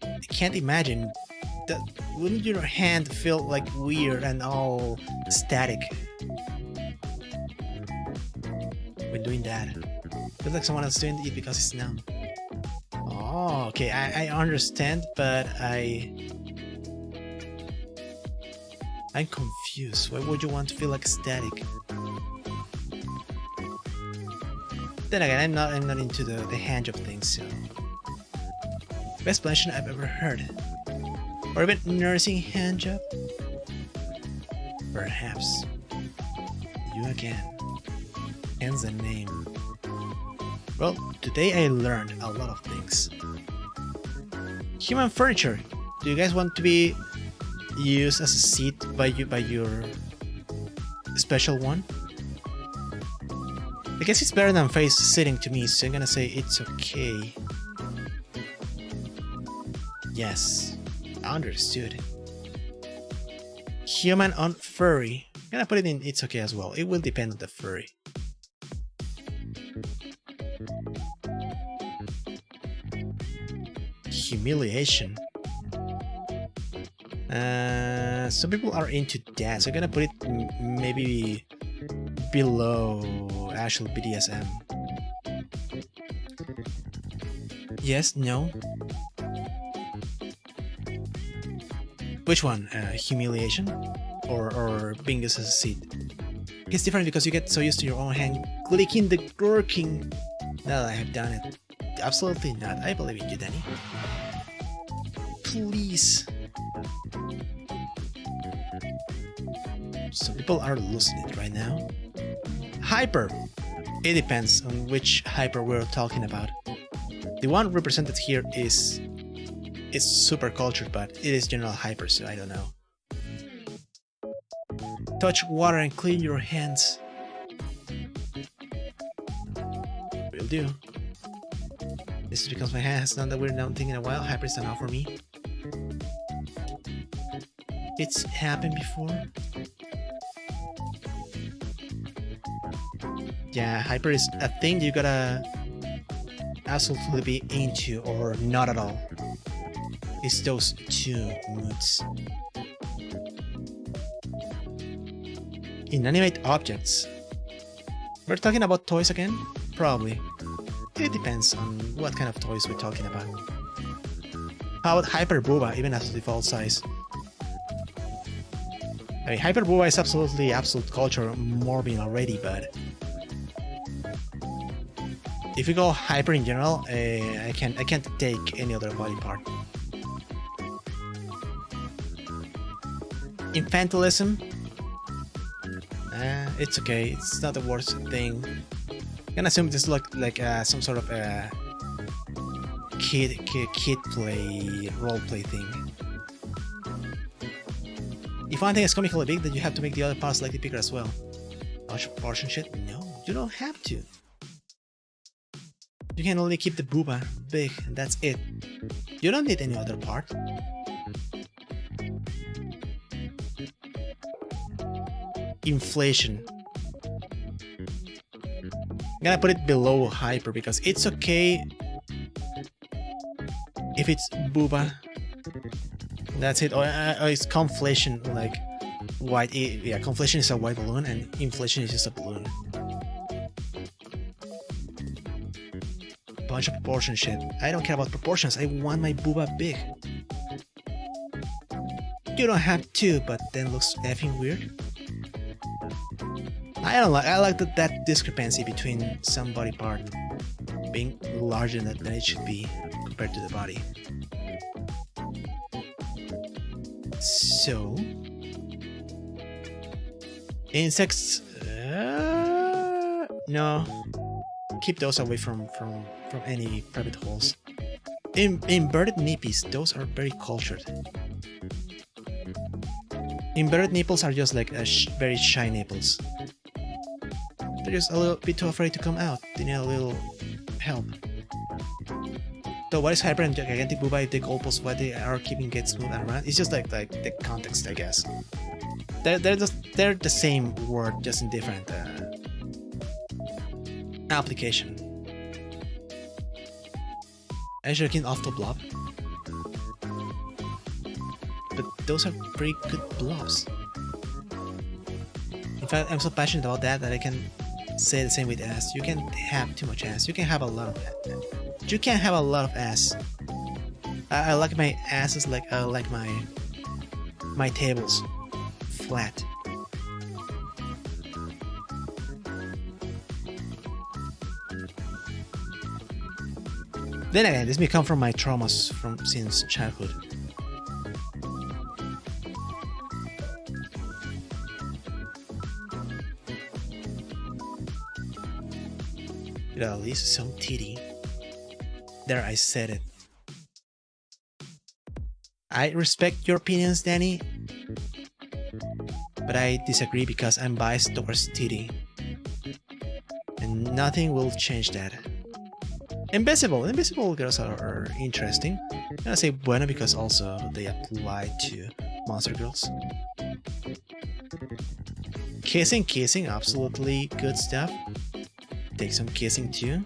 I can't imagine that. Wouldn't your hand feel like weird and all static when doing that? Feels like someone else doing it because it's numb. Oh, okay, I understand, but I'm confused. Why would you want to feel like static? Then again, I'm not into the hand job thing, so best explanation I've ever heard. Or even nursing hand job? Perhaps. You again. Hence the name. Well, today I learned a lot of things. Human furniture. Do you guys want to be used as a seat by your special one? I guess it's better than face sitting to me, so I'm gonna say it's okay. Yes, understood. Human on furry. I'm gonna put it in it's okay as well. It will depend on the furry. Humiliation. Some people are into that, so I'm gonna put it maybe below actual BDSM. Yes, no. Which one? Humiliation? Or being used as a seat? It's different because you get so used to your own hand clicking the gurking. Now that I have done it. Absolutely not. I believe in you, Danny. Please. Some people are losing it right now. Hyper. It depends on which hyper we're talking about. The one represented here is super cultured, but it is general hyper, so I don't know. Touch water and clean your hands. Will do. This is because my hand has done that weird numb thing in a while. Hyper is enough for me. It's happened before. Yeah, hyper is a thing you gotta absolutely be into or not at all. It's those two moods. Inanimate objects. We're talking about toys again? Probably. It depends on what kind of toys we're talking about. How about Hyper Booba, even as a default size? I mean, hyper booba is absolutely absolute culture morbing already, but if you go hyper in general, I can't take any other body part. Infantilism, it's okay. It's not the worst thing. I can assume this look like some sort of kid play role play thing. If one thing is comically big, then you have to make the other parts slightly bigger as well. Large proportion shit? No, you don't have to. You can only keep the booba big, and that's it. You don't need any other part. Inflation. I'm gonna put it below hyper because it's okay if it's booba. That's it. Or it's conflation, like white. Yeah, conflation is a white balloon, and inflation is just a balloon. Bunch of proportion shit. I don't care about proportions. I want my booba big. You don't have to, but then looks effing weird. I don't like. I like that discrepancy between some body part being larger than it should be compared to the body. So, insects. No, keep those away from any private holes. Inverted nippies. Those are very cultured. Inverted nipples are just like very shy nipples. They're just a little bit too afraid to come out. They need a little help. So what is hyper and gigantic booba if the goalposts what they are keeping get smooth and round? It's just like the context, I guess. They're the same word, just in different application. Azure King off the blob. But those are pretty good blobs. In fact, I'm so passionate about that I can say the same with ass. You can have too much ass. You can have a lot of ass. You can have a lot of ass. I like my asses like I like my tables flat. Then again, this may come from my traumas from since childhood. At least some titty. There, I said it. I respect your opinions, Danny, but I disagree because I'm biased towards titty, and nothing will change that. Invisible girls are interesting. I'm gonna say bueno because also they apply to monster girls. Kissing, absolutely good stuff. Take some kissing too.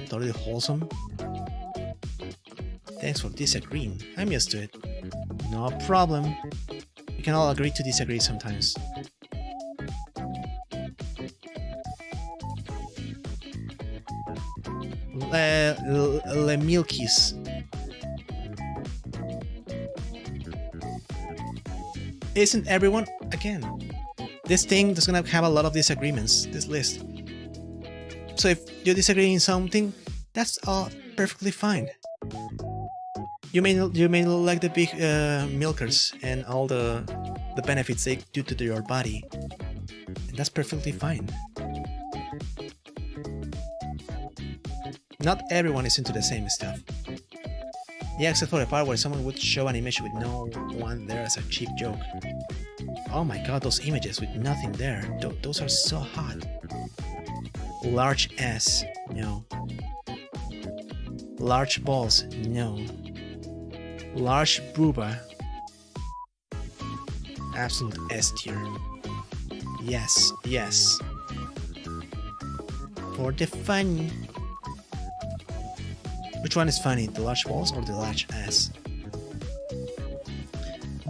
Totally wholesome. Thanks for disagreeing. I'm used to it. No problem. We can all agree to disagree sometimes. Le Milkies. Isn't everyone? Again, this thing is gonna have a lot of disagreements, this list. So if you disagree in something, that's all perfectly fine. You may like the big milkers and all the benefits they do to your body, and that's perfectly fine. Not everyone is into the same stuff. Yeah, except for the part where someone would show an image with no one there as a cheap joke. Oh my god, those images with nothing there. Those are so hot. Large ass, no. Large balls, no. Large booba. Absolute S tier. Yes, yes. For the fun. Which one is funny, the large balls or the large ass?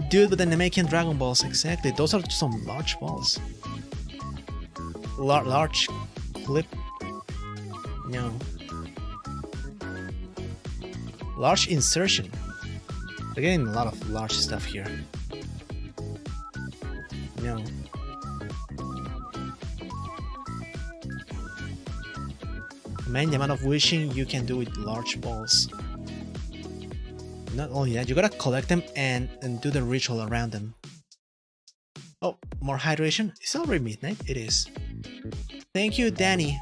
Dude with the Namekian Dragon Balls, exactly. Those are some large balls. Large clip. No. Large insertion. We're getting a lot of large stuff here. No. Man, the amount of wishing you can do with large balls. Not only that, you gotta collect them and do the ritual around them. Oh, more hydration? It's already midnight. It is. Thank you, Danny.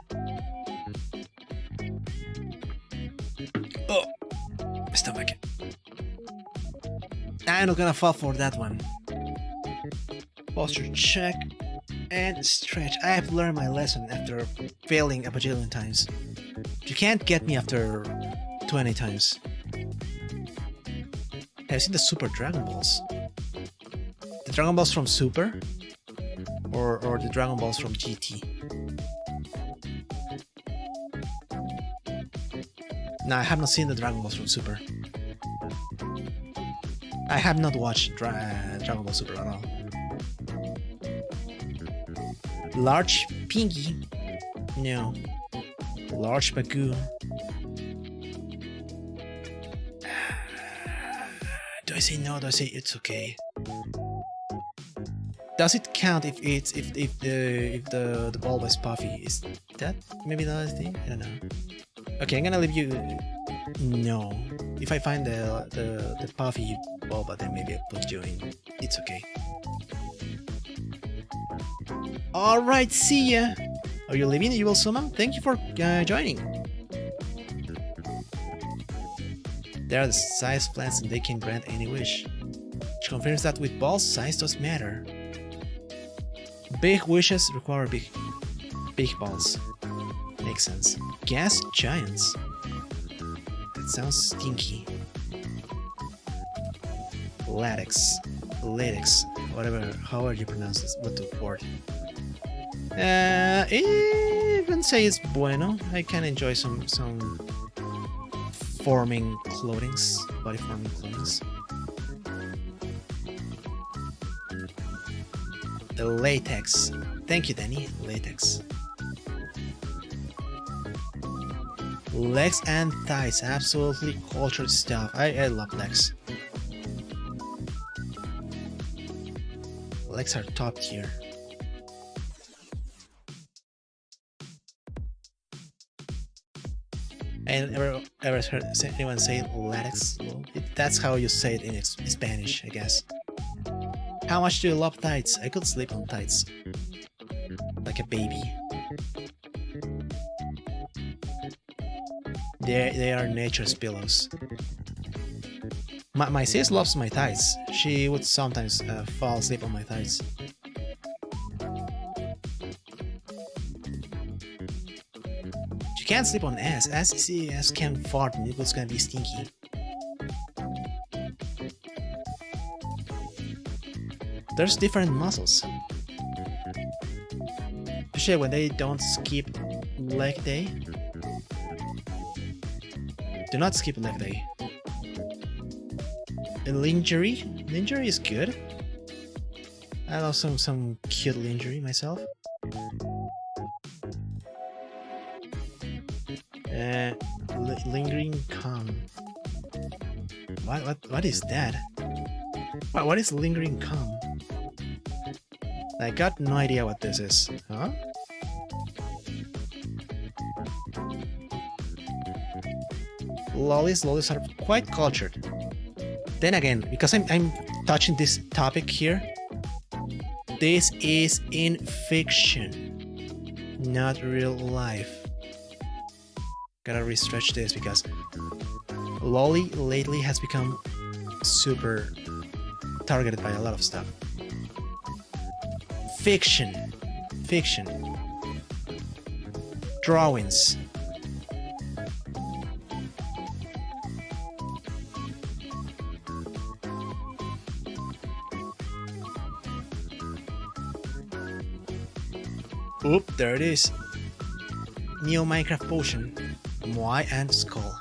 Oh, my stomach. I'm not gonna fall for that one. Posture check and stretch. I have learned my lesson after failing a bajillion times. You can't get me after 20 times. Have you seen the Super Dragon Balls? The Dragon Balls from Super? Or the Dragon Balls from GT? No, I have not seen the Dragon Balls from Super. I have not watched Dragon Ball Super at all. Large Pingy? No. Large Bagoo? Do I say no? Do I say it's okay? Does it count if the ball was puffy? Is that maybe the thing? I don't know. Okay, I'm gonna leave you. No. If I find the puffy ball, but then maybe I'll put you in. It's okay. Alright, see ya! Are you leaving? You will summon? Thank you for joining. They are the size plants and they can grant any wish. Which confirms that with balls, size does matter. Big wishes require big balls. Makes sense. Gas giants. That sounds stinky. Latex. However you pronounce this. What the word? Even say it's bueno. I can enjoy some forming clothings, body forming clothings. The latex. Thank you, Danny. Latex. Legs and thighs. Absolutely cultured stuff. I love legs. Legs are top tier. And ever heard anyone say latex? Well, that's how you say it in Spanish, I guess. How much do you love tights? I could sleep on tights. Like a baby. They are nature's pillows. My sis loves my tights. She would sometimes fall asleep on my tights. You can't sleep on ass. Ass can fart and it was gonna be stinky. There's different muscles. Especially when they don't skip leg day. Do not skip leg day. And lingerie? Lingerie is good. I love some cute lingerie myself. Lingering cum. What is that? What is lingering cum? I got no idea what this is. Huh? Lollies are quite cultured. Then again, because I'm touching this topic here, this is in fiction, not real life. Gotta restretch this because lolly lately has become super targeted by a lot of stuff. Fiction. Drawings. Oop, there it is. Neo Minecraft potion. Moai and skull.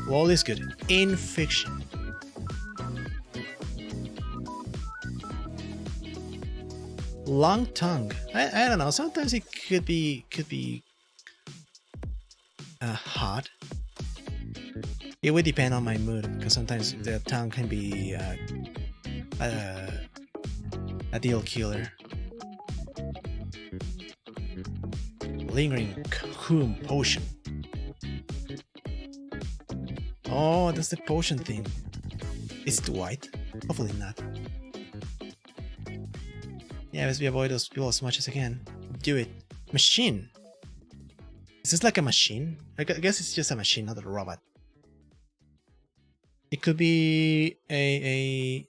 Lol is good. In fiction. Long tongue. I don't know. Sometimes it could be hot. It would depend on my mood, because sometimes the tongue can be a deal killer. Lingering Coom potion. Oh, that's the potion thing. Is it white? Hopefully not. Yeah, let's avoid those people as much as I can. Do it. Machine. Is this like a machine? I guess it's just a machine, not a robot. It could be a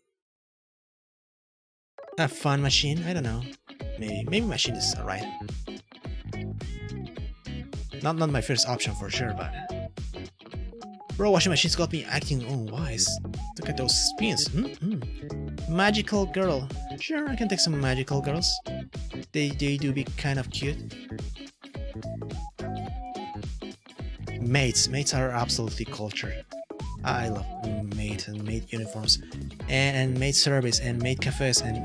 fun machine. I don't know. Maybe machine is alright. Not my first option for sure, but bro, washing machines got me acting unwise. Look at those spins. Magical girl. Sure, I can take some magical girls. They do be kind of cute. Maids are absolutely cultured. I love maid and maid uniforms, and maid service and maid cafes and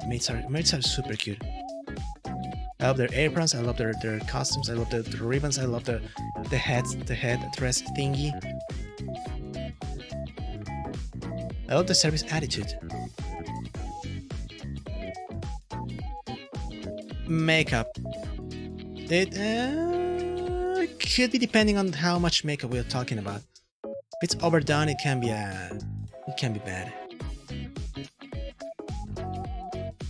maids are super cute. I love their aprons. I love their costumes. I love the ribbons. I love the head dress thingy. I love the service attitude. Makeup. It could be depending on how much makeup we're talking about. If it's overdone, it can be bad.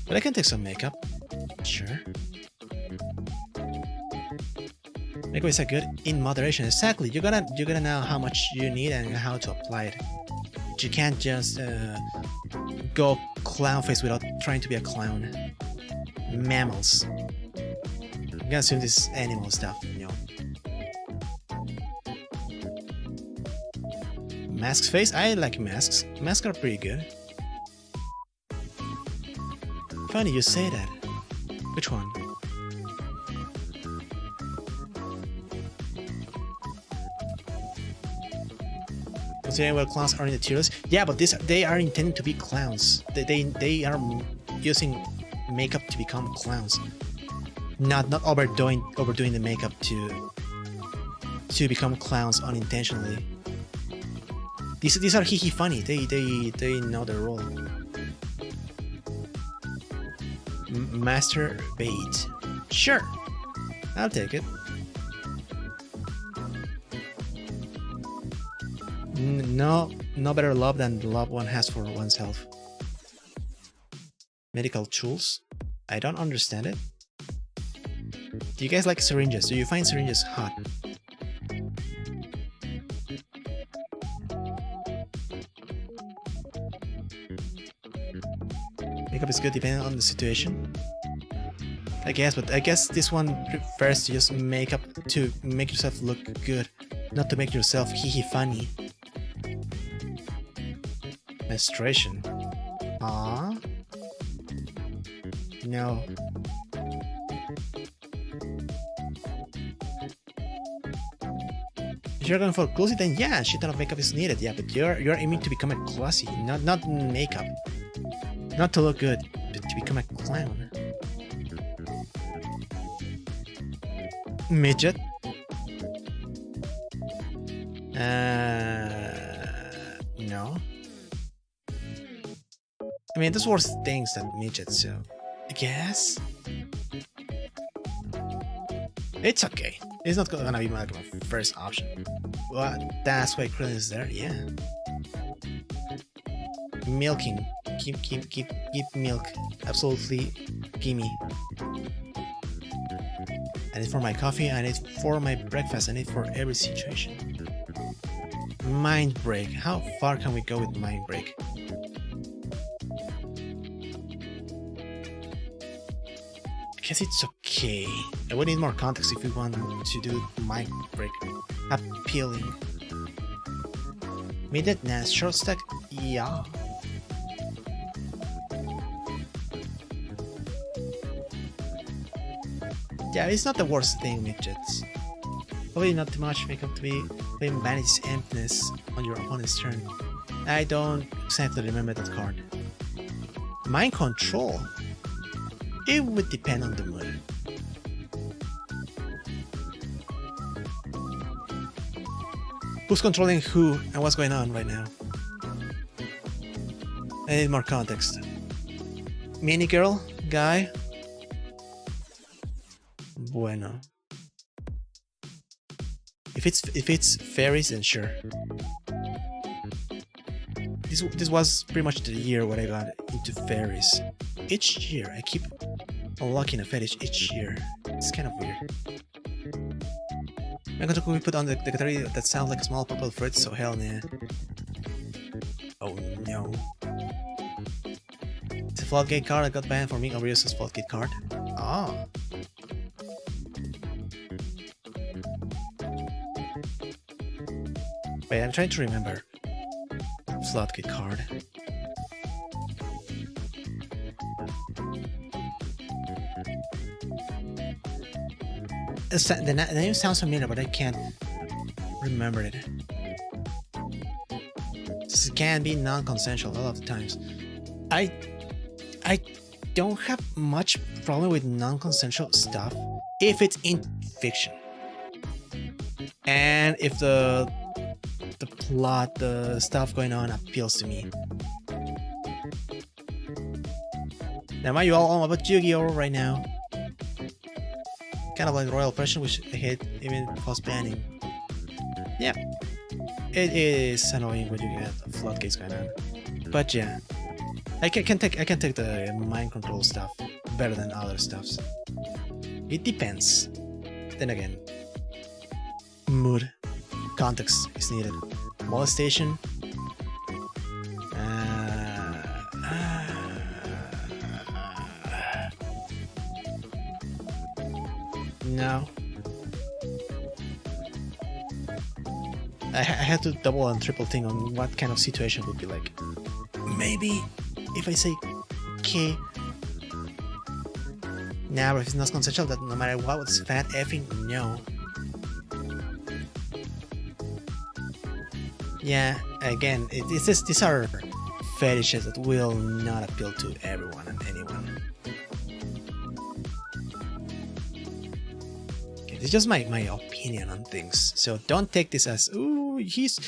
But I can take some makeup. Sure. Makeup is a good in moderation. Exactly. You gotta know how much you need and how to apply it. You can't just go clown face without trying to be a clown. Mammals. I'm gonna assume this is animal stuff, you know. Masks face? I like masks. Masks are pretty good. Funny you say that. Which one? Considering well, clowns are in the tiers. Yeah, but they are intended to be clowns. They are using makeup to become clowns. Not overdoing the makeup to become clowns unintentionally. These are hee funny. They know their role. Masturbate. Sure, I'll take it. No better love than the love one has for oneself. Medical tools? I don't understand it. Do you guys like syringes? Do you find syringes hot? Makeup is good depending on the situation. I guess, but I guess this one refers to just makeup to make yourself look good, not to make yourself hee funny. Menstruation. Aww. No. If you're going for classy, then yeah, shit ton of makeup is needed. Yeah, but you're aiming to become a classy, not makeup, not to look good, but to become a clown. Midget. No. I mean, there's worse things than midgets, so I guess it's okay. It's not gonna be my first option. But that's why Krillin is there, yeah. Milking. Keep milk. Absolutely gimme. I need for my coffee, I need for my breakfast, I need for every situation. Mind break. How far can we go with mind break? I guess it's okay. I would need more context if we want to do mind break. Appealing. Midget Nest short stack? Yeah. Yeah, it's not the worst thing, midgets. Probably not too much makeup to be manage emptiness on your opponent's turn. I don't exactly remember that card. Mind control? It would depend on the mood. Who's controlling who and what's going on right now? I need more context. Mini girl? Guy? Bueno. If it's fairies, then sure. This was pretty much the year when I got into fairies. Each year, I keep unlocking a fetish each year. It's kind of weird. I'm going to put on the category that sounds like a small purple fruit, so hell nah. Oh no. It's a floodgate card that got banned for being overused as floodgate card. Ah. Wait, I'm trying to remember. Floodgate card. The name sounds familiar, but I can't remember it. This can be non-consensual a lot of the times. I don't have much problem with non-consensual stuff if it's in fiction. And if the plot, the stuff going on appeals to me. Now, mind you all about Yu-Gi-Oh! Right now. Kind of like Royal Oppression, which I hate even post-banning. Yeah. It is annoying when you get floodgates going on. But yeah. I can take the mind control stuff better than other stuffs. It depends. Then again. Mood. Context is needed. Molestation. No. I had to double and triple think on what kind of situation would be like. Maybe if I say K. Nah, but if it's not consensual, that no matter what, it's fat effing no. Yeah, again, these are fetishes that will not appeal to everyone and anyone. Okay, this is just my opinion on things, so don't take this as this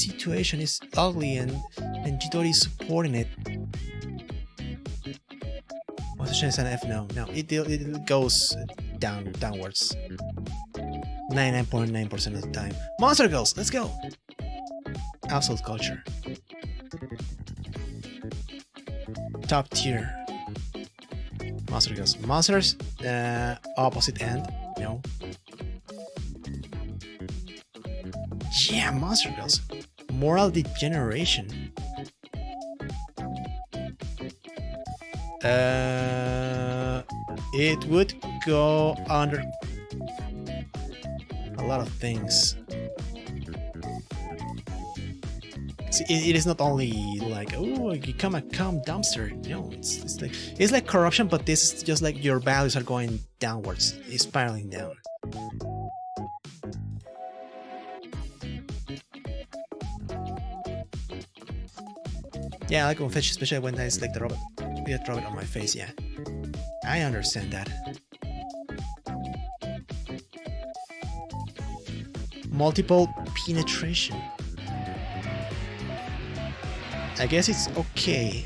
situation is ugly and Jidori is supporting it. What's the chance an F? No, it goes downwards. 99.9% of the time. Monster Girls, let's go! Absolute culture. Top tier. Monster Girls. Monsters, opposite end. No. Yeah, Monster Girls. Moral degeneration. It would go under a lot of things. See, it is not only like, oh, you become a cum dumpster. No, it's like corruption, but this is just like your values are going downwards, it's spiraling down. Yeah, I like when fish, especially when I select the robot. Get robot on my face. Yeah, I understand that. Multiple penetration. I guess it's okay,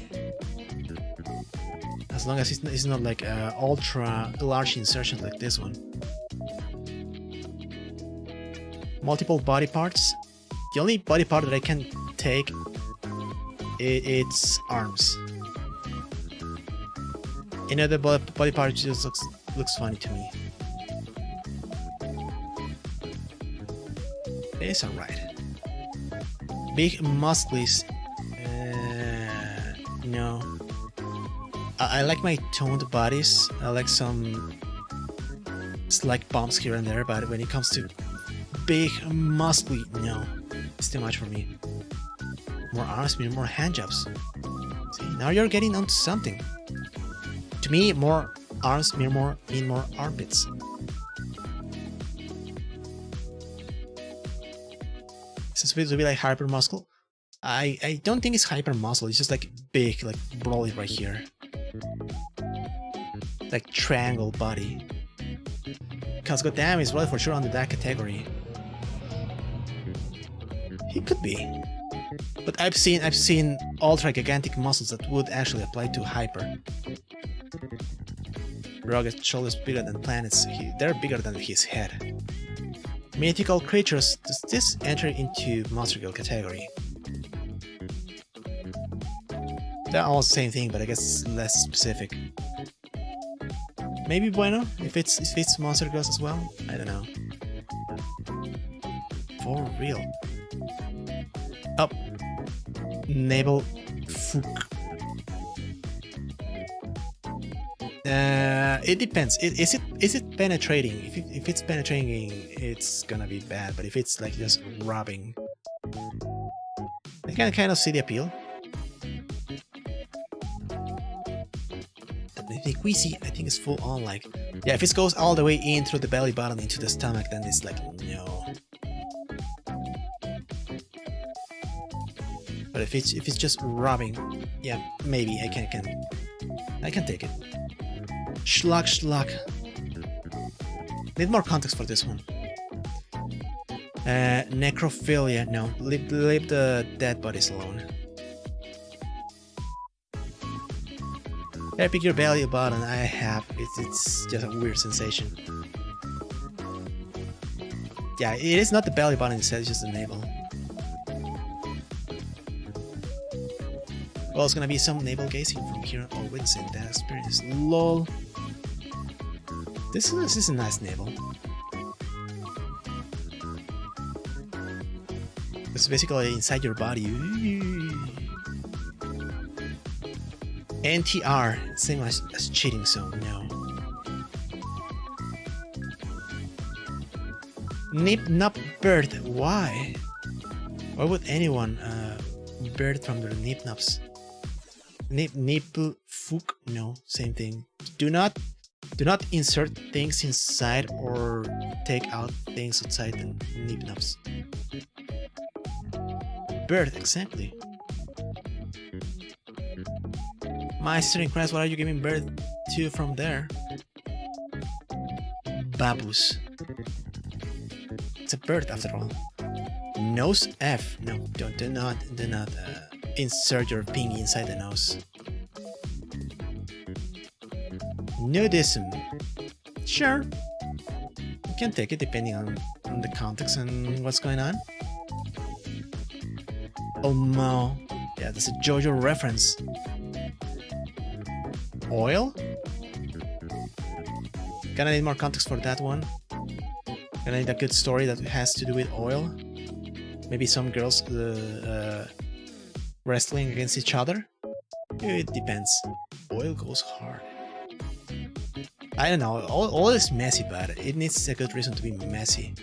as long as it's not like ultra large insertions like this one. Multiple body parts. The only body part that I can take it's arms. Any other body part just looks funny to me. It's alright. Big muscles. No. I like my toned bodies. I like some slight bumps here and there, but when it comes to big muscly, no. It's too much for me. More arms mean more hand jobs. See, now you're getting onto something. To me, more arms mean more armpits. Since it would be like hyper muscle, I don't think it's hyper muscle. It's just like big, like broly right here, like triangle body. Because goddamn, he's really for sure under that category. He could be. But I've seen ultra gigantic muscles that would actually apply to hyper. Rugged shoulders bigger than planets. They're bigger than his head. Mythical creatures. Does this enter into Monster Girl category? They're all the same thing, but I guess it's less specific. Maybe Bueno, if it's Monster Girls as well? I don't know. For real. Up. Navel Fook. It depends. Is it penetrating? If it's penetrating, it's gonna be bad. But if it's like just rubbing, I can kind of see the appeal. The Queasy, I think, is full on. Like, yeah, if it goes all the way in through the belly button into the stomach, then it's like no. But if it's just rubbing, yeah, maybe I can take it. Schluck. Need more context for this one. Necrophilia, no. Leave the dead bodies alone. I pick your belly button. I have. It's just a weird sensation. Yeah, it is not the belly button itself, it's just the navel. Well, it's gonna be some navel gazing from here or witnessing that experience. LOL. This is a nice navel. It's basically inside your body. NTR, same as cheating, so no. Nip Nup bird, why? Why would anyone bird from their nip nups? Nipple fook, no, same thing. Do not insert things inside or take out things outside the nip nups. Bird, exactly. My sister in Christ, what are you giving birth to from there? Baboos. It's a bird after all. Nose F. No, do not insert your pinky inside the nose. Nudism. Sure. You can take it depending on the context and what's going on. Oh no. Yeah, that's a JoJo reference. Oil? Gonna need more context for that one. Gonna need a good story that has to do with oil. Maybe some girls wrestling against each other. It depends. Oil goes hard. I don't know. Oil is messy, but it needs a good reason to be messy.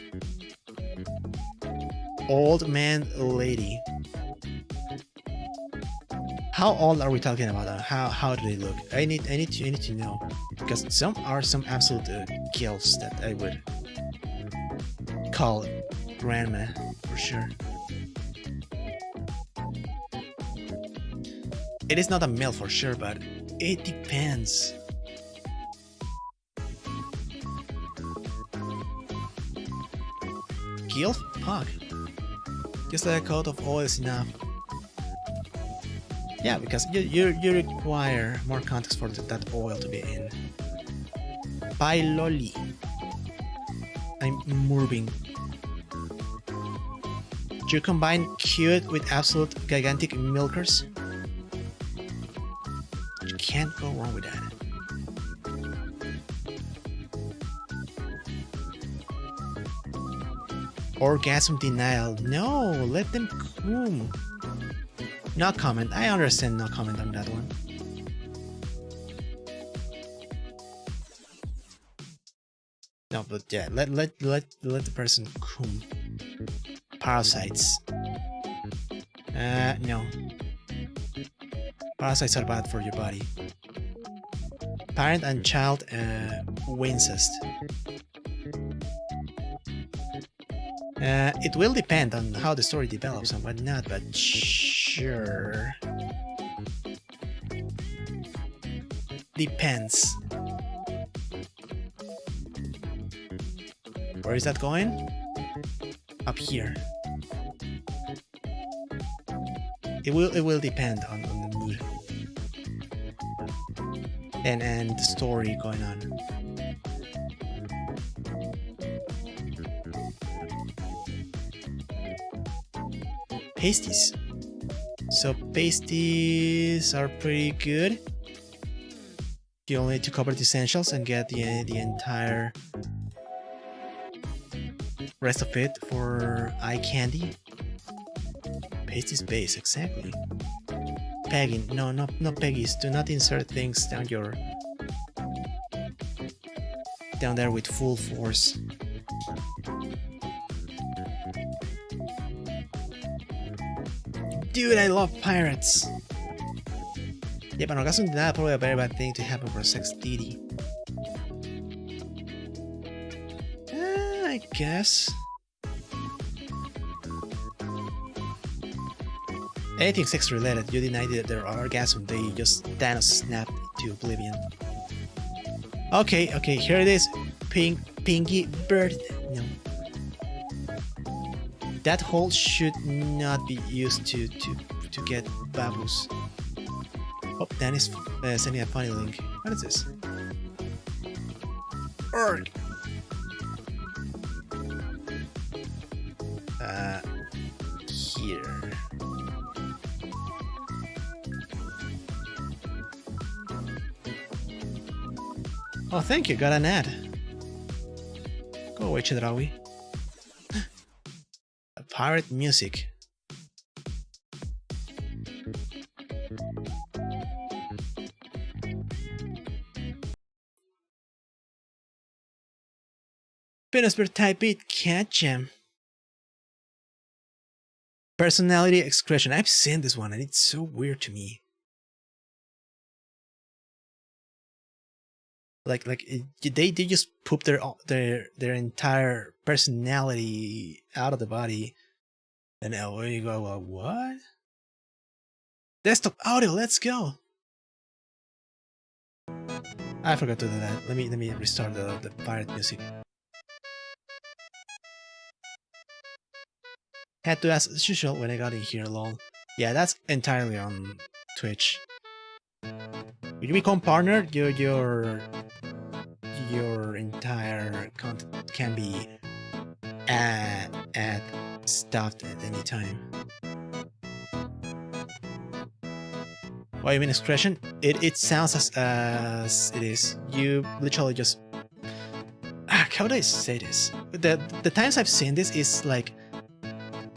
Old man lady. How old are we talking about? How do they look? I need to know, because some are some absolute kills that I would call grandma for sure. It is not a male for sure, but it depends. Gilf Puck. Just like a coat of oil is enough. Yeah, because you require more context for that oil to be in. Pyloli. I'm moving. Do you combine cute with absolute gigantic milkers? You can't go wrong with that. Orgasm denial. No, let them come. No comment. I understand no comment on that one. No, but yeah, let the person come. Parasites. No. Parasites are bad for your body. Parent and child incest. It will depend on how the story develops and whatnot, but sure. Where is that going? Up here. It will depend on the mood and the story going on. Pasties. So pasties are pretty good. You only need to cover the essentials and get the entire rest of it for eye candy. Pasties base, exactly. Pegging, no peggies. Do not insert things down there with full force. Dude, I love pirates. Yeah, but no caso de nada, probably a very bad thing to happen for Sex Didi. I guess. Anything sex related, you deny their orgasm, they just Thanos snapped to oblivion. Okay, here it is. Pinky bird. No. That hole should not be used to get babus. Oh, Dan is sending a funny link. What is this? Urgh. Here. Oh, thank you. Got an ad. Go away, Chedraui. Pirate music. Penisper type it, cat jam. Personality expression. I've seen this one and it's so weird to me. Like they just poop their entire personality out of the body. And now you go, well, what? Desktop audio, let's go. I forgot to do that. Let me restart the pirate music. Had to ask as usual when I got in here, lol. Yeah, that's entirely on Twitch. When you become partner, your entire content can be stopped at any time. What you mean expression? It sounds as it is. You literally just how do I say this? The times I've seen this is like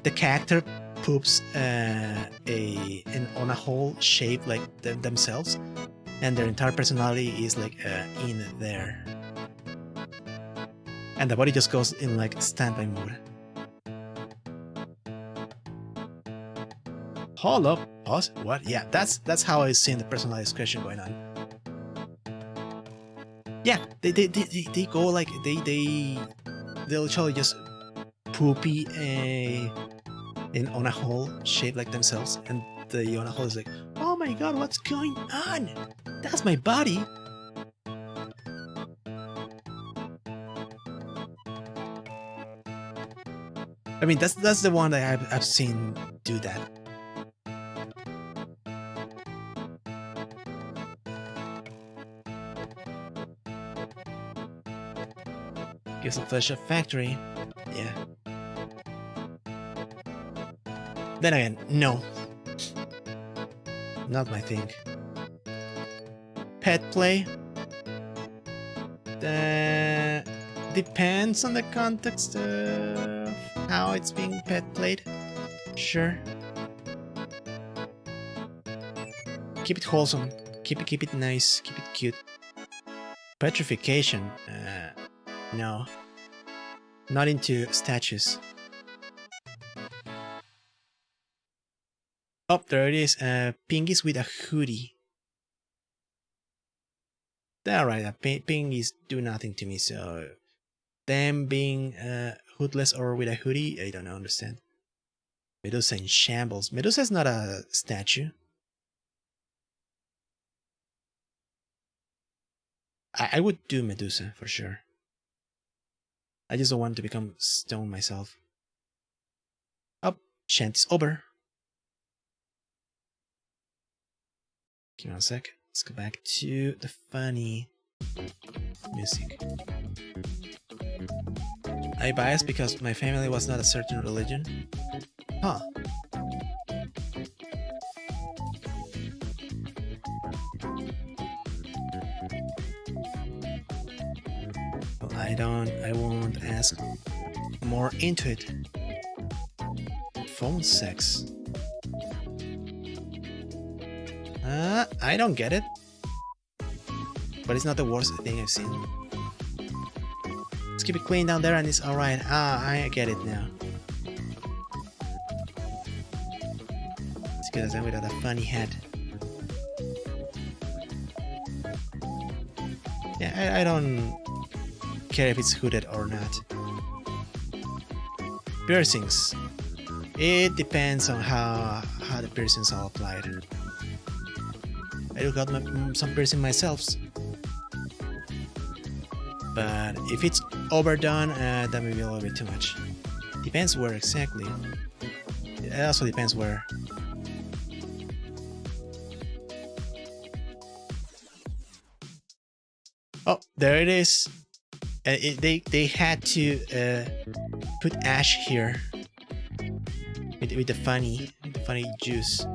the character poops on a whole shape like themselves, and their entire personality is like in there, and the body just goes in like standby mode. Hold up, pause. What? Yeah, that's how I seen the personality expression going on. Yeah, they go like they literally just poopy on a hole shaped like themselves, and the on a hole is like, oh my god, what's going on? That's my body. I mean, that's the one that I've seen do that. Gives a flesh a factory. Yeah. Then again, no. Not my thing. Pet play? Depends on the context of how it's being pet played. Sure. Keep it wholesome. Keep it nice. Keep it cute. Petrification? No. Not into statues. Oh, there it is. Pingies with a hoodie. Alright, pingies do nothing to me, so them being hoodless or with a hoodie, I don't understand. Medusa in shambles. Medusa's not a statue. I would do Medusa for sure. I just don't want to become stone myself. Up, shanty's over. Give me 1 sec. Let's go back to the funny music. I biased because my family was not a certain religion. Huh. Well, I won't ask more into it. Phone sex. I don't get it. But it's not the worst thing I've seen. Let's keep it clean down there and it's alright. I get it now. It's good as I'm without a funny head. Yeah, I don't care if it's hooded or not. Piercings. It depends on how the piercings are applied. I do got some piercing myself. But if it's overdone, that may be a little bit too much. Depends where exactly. It also depends where. Oh, there it is. They had to put ash here with the funny juice.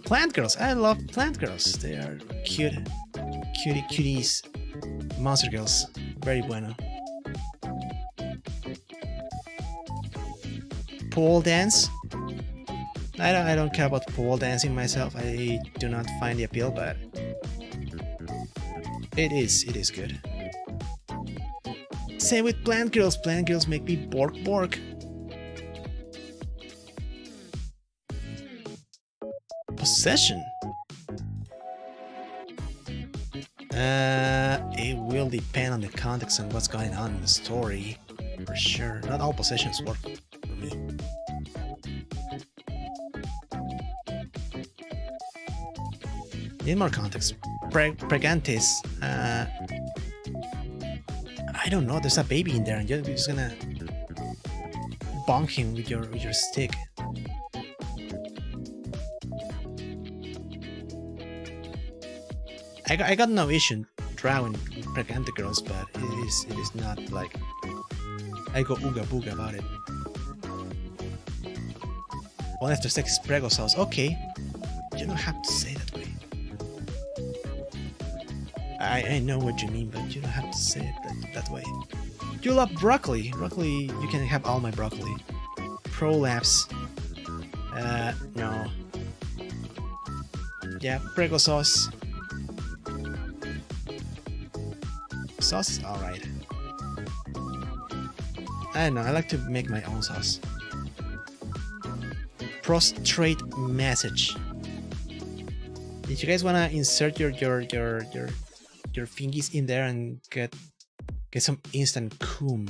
Plant girls, I love plant girls. They are cute, cuties, monster girls. Very bueno. Pole dance. I don't care about pole dancing myself. I do not find the appeal, but it is good. Same with plant girls. Plant girls make me bork. Possession. It will depend on the context and what's going on in the story, for sure. Not all possessions work for me. Need more context. Pregantes. I don't know. There's a baby in there, and you're just gonna bonk him with your stick. I got no issue drawing pregnant girls, but it is not like I go ooga booga about it. One after sex prego sauce. Okay, you don't have to say that way. I know what you mean, but you don't have to say it that way. You love broccoli. Broccoli, you can have all my broccoli. Prolapse. No. Yeah, prego sauce. Sauce is alright. I don't know, I like to make my own sauce. Prostrate message. If you guys wanna insert your fingies in there and get some instant cum,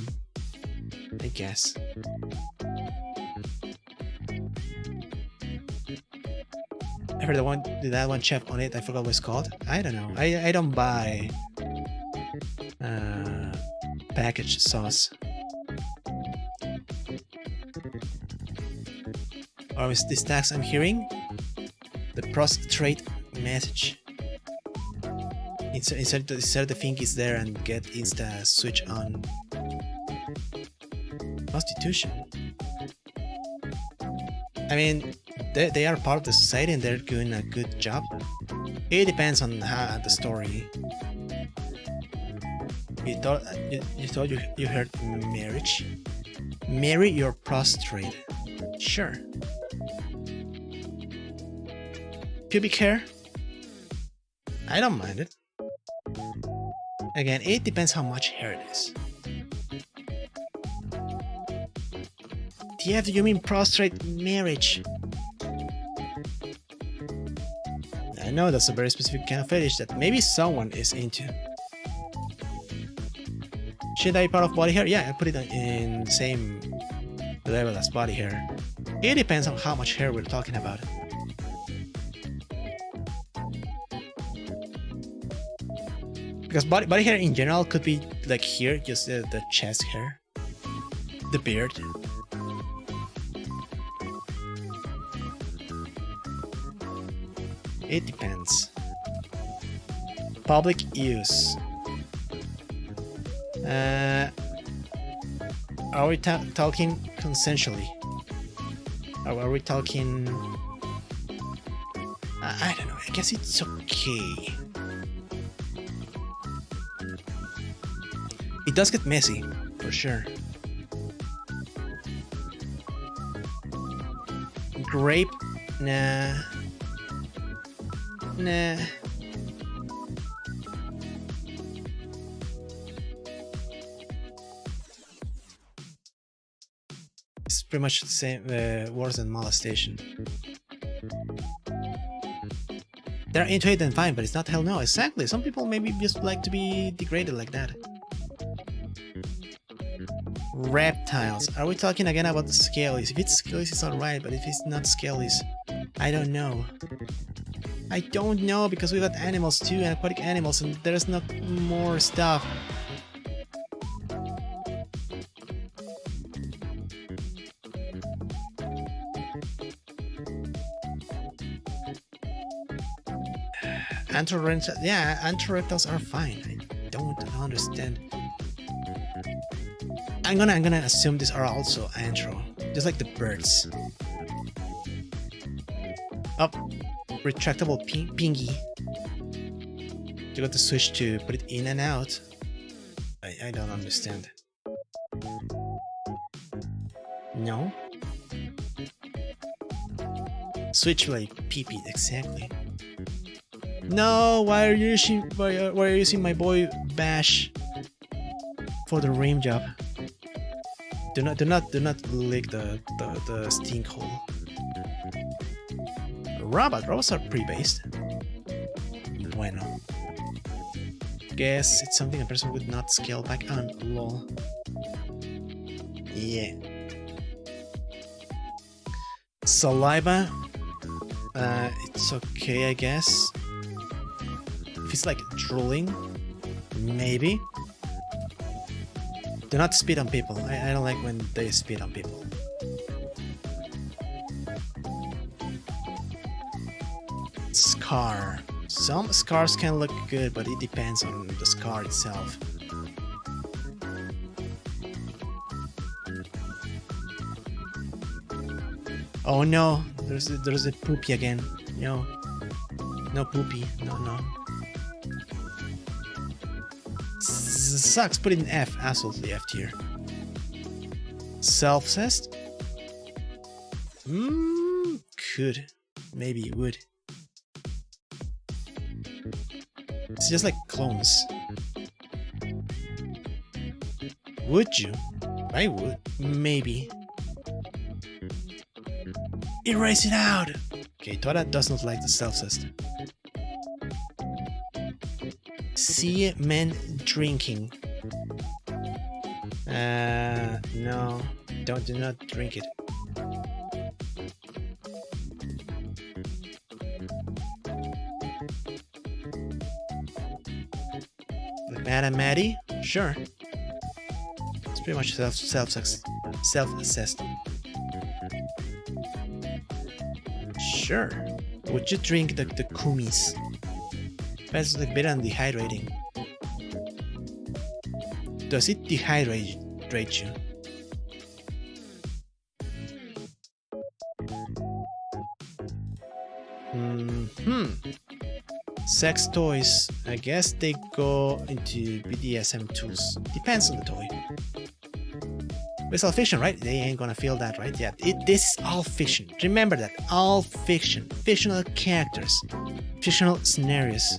I guess. I heard that one chef on it, I forgot what it's called. I don't know. I don't buy packaged sauce. Or is this tax I'm hearing? The prostrate message. Insert the fingies there and get insta switch on. Prostitution. I mean, they are part of the society and they're doing a good job. It depends on the story. You thought you heard marriage? Marry your prostrate. Sure. Pubic hair? I don't mind it. Again, it depends how much hair it is. TF, do you mean prostrate marriage? I know that's a very specific kind of fetish that maybe someone is into. Should I be part of body hair? Yeah, I put it in the same level as body hair. It depends on how much hair we're talking about. Because body hair in general could be like here, just the chest hair, the beard. It depends. Public use. Are we talking consensually? Are we talking... I don't know, I guess it's okay. It does get messy, for sure. Grape? Nah. Nah. It's pretty much the same, worse than molestation. They're into it and fine, but it's not hell no. Exactly. Some people maybe just like to be degraded like that. Reptiles. Are we talking again about the scalies? If it's scalies, it's alright, but if it's not scalies, I don't know. I don't know, because we got animals too, and aquatic animals, and there's not more stuff. Anthoreptiles, yeah, anthoreptiles are fine. I don't understand. I'm gonna assume these are also anthro, just like the birds. Oh, retractable pingy. You got the switch to put it in and out. I don't understand. No. Switch like pee-pee, exactly. No, why are you using my boy Bash for the rim job? Do not lick the stink hole. Robots are pre-based. Bueno. Guess it's something a person would not scale back on. Lol. Yeah. Saliva. It's okay, I guess. If it's like drooling, maybe. Do not spit on people. I don't like when they spit on people. Scar. Some scars can look good, but it depends on the scar itself. Oh no, there's a poopy again. No poopy. No. Sucks. Put it in F. Absolutely F tier. Self-cessed? Could. Maybe it would. It's just like clones. Would you? I would. Maybe. Erase it out! Okay, Tora does not like the self-cessed. See men drinking. No. Do not drink it. Like Madame Maddie? Sure. It's pretty much self-assessed. Sure. Would you drink the kumis? That's like better than dehydrating. Does it dehydrate you? Sex toys. I guess they go into BDSM tools. Depends on the toy. It's all fiction, right? They ain't gonna feel that, right? Yeah, this is all fiction. Remember that. All fiction. Fictional characters. Fictional scenarios.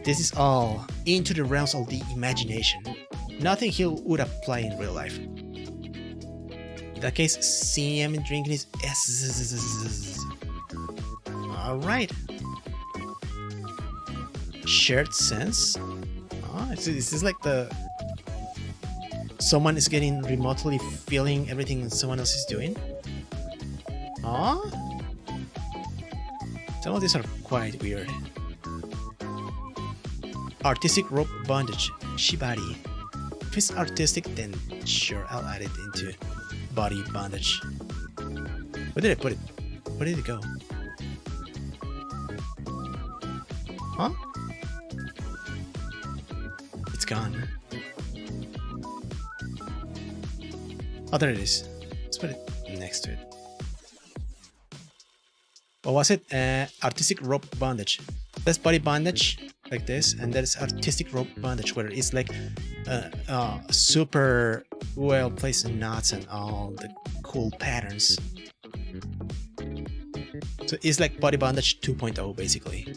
This is all into the realms of the imagination. Nothing he would apply in real life. In that case, seeing him drinking his S. Alright. Shared sense? Oh, is this like the... Someone is getting remotely feeling everything someone else is doing? Oh? Some of these are quite weird. Artistic rope bondage. Shibari. If it's artistic, then sure, I'll add it into body bondage. Where did I put it? Where did it go? Huh? It's gone. Oh, there it is. Let's put it next to it. What was it? Artistic rope bondage. That's body bondage, like this, and that is artistic rope bondage, where it's like super well placed knots and all the cool patterns. So it's like body bondage 2.0 basically.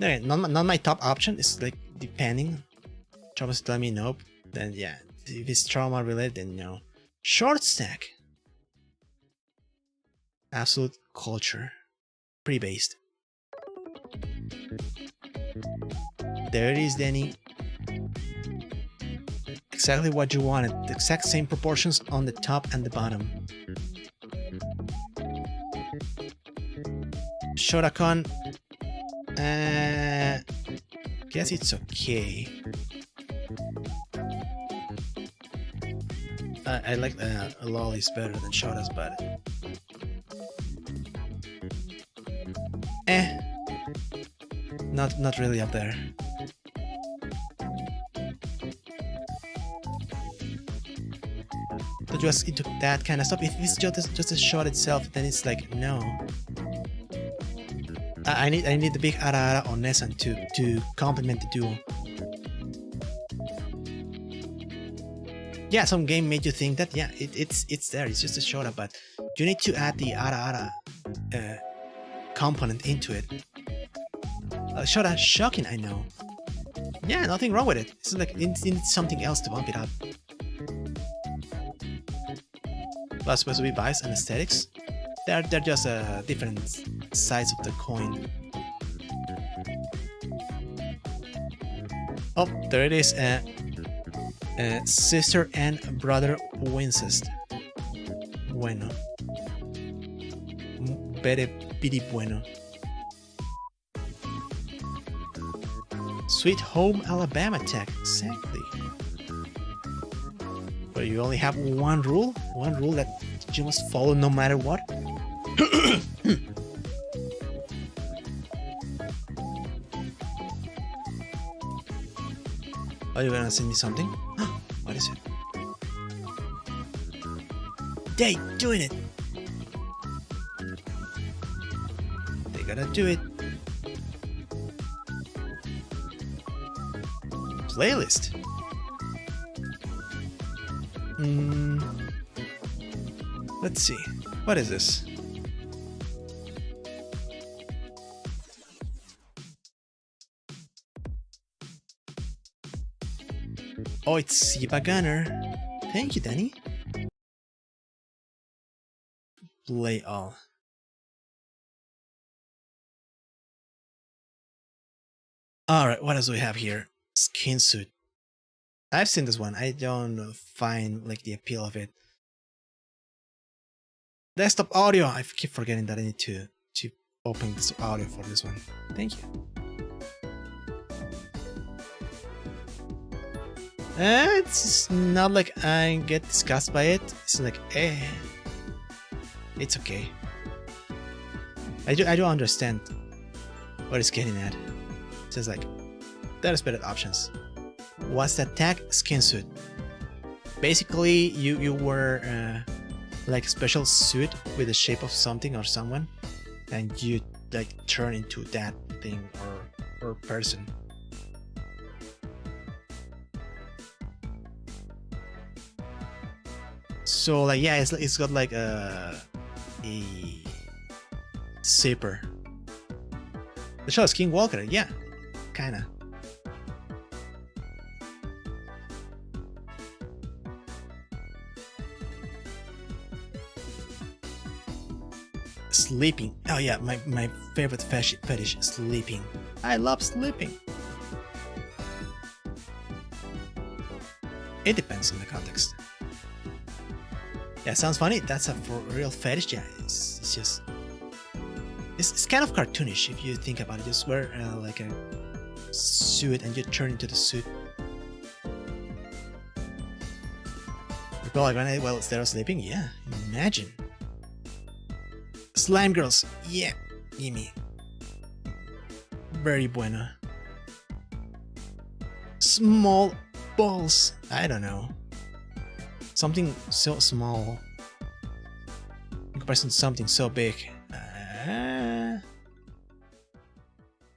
Okay, not my top option. It's like depending. Trauma's telling me nope. Then yeah, if it's trauma related, then no. Short stack. Absolute culture. Pre-based. There it is, Danny. Exactly what you wanted. The exact same proportions on the top and the bottom. Shorakon. Guess it's okay. I like lollies better than Shota's, but not really up there. But just into that kind of stuff. If it's just a shot itself, then it's like no. I need the big Arara or Nessan to complement the duo. Yeah, some game made you think that yeah, it's there. It's just a shota, but you need to add the Arara component into it. Shota, shocking, I know. Yeah, nothing wrong with it. It's like it needs something else to bump it up. Plus, supposed to be biased and aesthetics. They're just different sides of the coin. Oh, there it is. Sister and brother Wincest. Bueno. Very bueno. Sweet Home Alabama tech. Exactly. But you only have one rule that you must follow no matter what. Are you gonna send me something? What is it? They doing it! They gotta do it. Playlist. Let's see. What is this? Oh, it's Siba Gunner. Thank you, Danny. Play all. Alright, what else do we have here? Skin suit. I've seen this one. I don't find like the appeal of it. Desktop audio. I keep forgetting that I need to open this audio for this one. Thank you. It's not like I get disgusted by it. It's like, it's okay. I do understand what it's getting at. It's just like, there's better options. What's that tag? Skin suit. Basically, you wear like a special suit with the shape of something or someone, and you like turn into that thing or person. So like yeah, it's got like a zipper. The show is King Walker, yeah, kinda. Sleeping. Oh yeah, my favorite fetish, sleeping. I love sleeping. It depends on the context. Yeah, sounds funny. That's a for real fetish. Yeah, it's just... It's kind of cartoonish if you think about it. Just wear like a suit and you turn into the suit. People are gonna, well, instead of sleeping, yeah, imagine. Slime girls, yeah, gimme. Very buena. Small balls, I don't know. Something so small in comparison to something so big.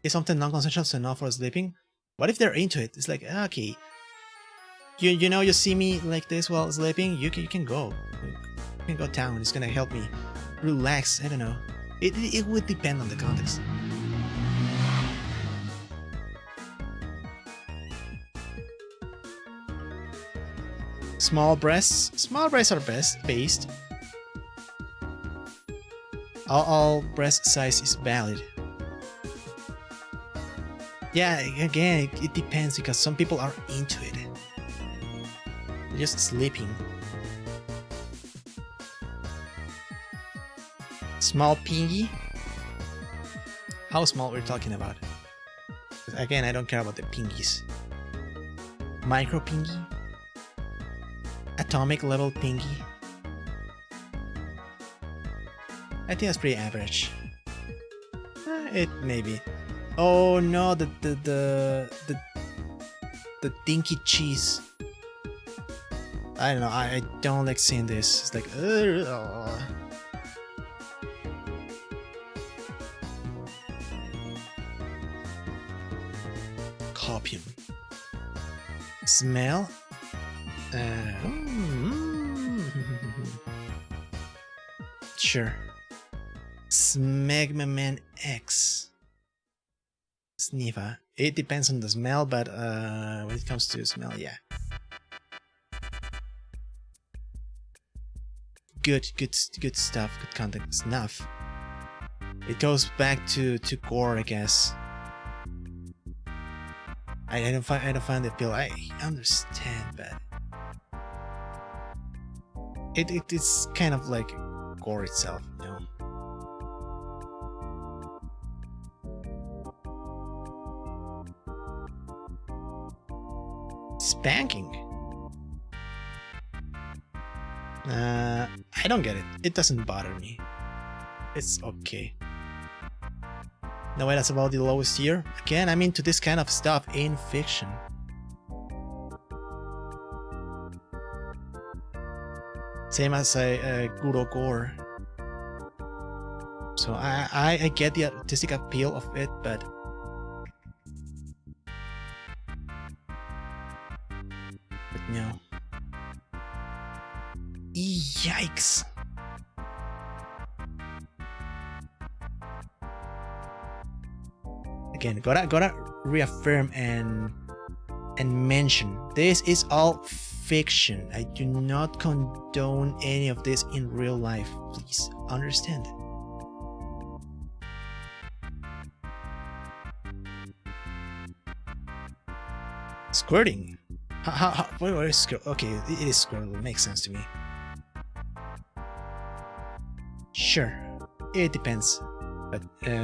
Is something non-consensual so enough for sleeping? What if they're into it? It's like, okay, you know, you see me like this while sleeping, you can go. You can go down, it's gonna help me relax, I don't know. It would depend on the context. Small breasts are based. All breast size is valid. Yeah, again, it depends because some people are into it. They're just sleeping. Small pingy? How small we're talking about? Again, I don't care about the pingies. Micro pingy? Atomic level pingy? I think that's pretty average. It may be. Oh no, the dinky cheese. I don't know. I don't like seeing this. It's like, copium. Smell. Sure. Smegma Man X. Sniva. It depends on the smell, but when it comes to smell, yeah. Good stuff, good content. Snuff. It goes back to gore, I guess. I don't find the appeal. I understand, but it's kind of like gore itself, you know. Spanking. I don't get it. It doesn't bother me. It's okay. No way, that's about the lowest tier. Again, I'm into this kind of stuff in fiction. Same as Guro Gore. So I get the artistic appeal of it, but no. Yikes. Again, gotta reaffirm and mention this is all fiction. I do not condone any of this in real life. Please understand. Squirting. Where is squirt? Okay, it is squirtle. It makes sense to me. Sure, it depends, but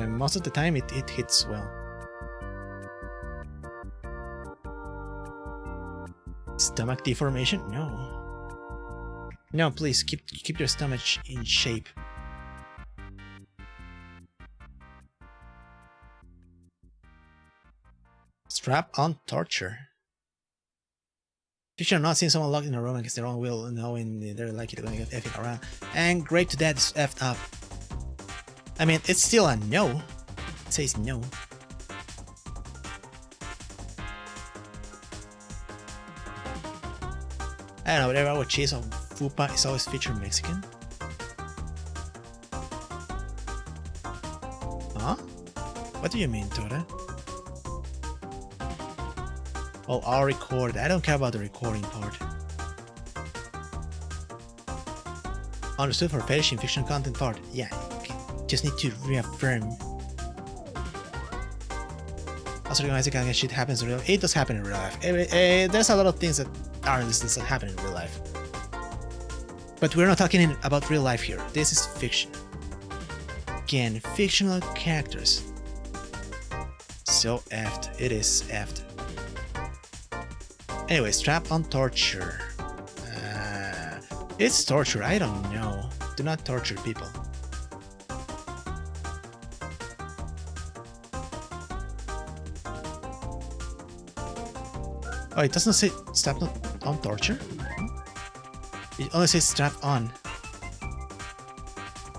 most of the time it hits well. Stomach deformation? No. No, please keep your stomach in shape. Strap on torture. If you're not seeing someone locked in a room against their own will, knowing they're likely to go get effing around, and great to that is effed up. I mean, it's still a no. It says no. I don't know, whatever I would chase on Fupa is always featured Mexican. Huh? What do you mean, Tora? Oh, I'll record. I don't care about the recording part. Understood for fetish in fiction content part. Yeah, okay. Just need to reaffirm. Also recognize the kind of shit happens in real life. It does happen in real life. There's a lot of things that aren't this that happen in real life. But we're not talking about real life here. This is fiction. Again, fictional characters. So effed. It is effed. Anyway, strap on torture. It's torture. I don't know. Do not torture people. Oh, it doesn't say strap on torture? It only says strap on.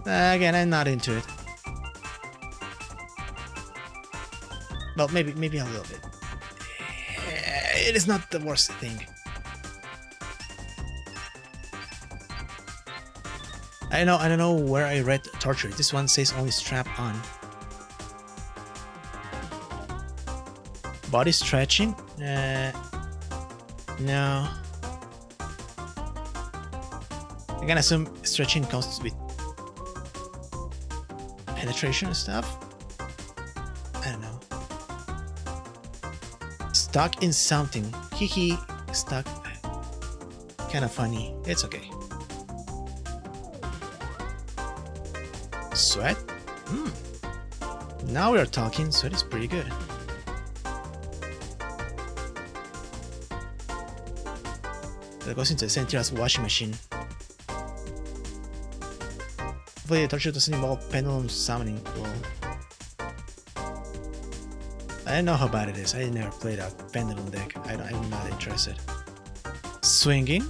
Again, I'm not into it. Well, maybe a little bit. It is not the worst thing. I don't know where I read torture. This one says only strap on. Body stretching? No. I can assume stretching comes with penetration and stuff. I don't know. Stuck in something. Hee. Stuck. Kind of funny. It's okay. Sweat? Now we are talking. Sweat is pretty good. That goes into the same tier as washing machine. Hopefully the torture doesn't involve pendulum summoning. Well, I don't know how bad it is. I never played a pendulum deck. I'm not interested. Swinging?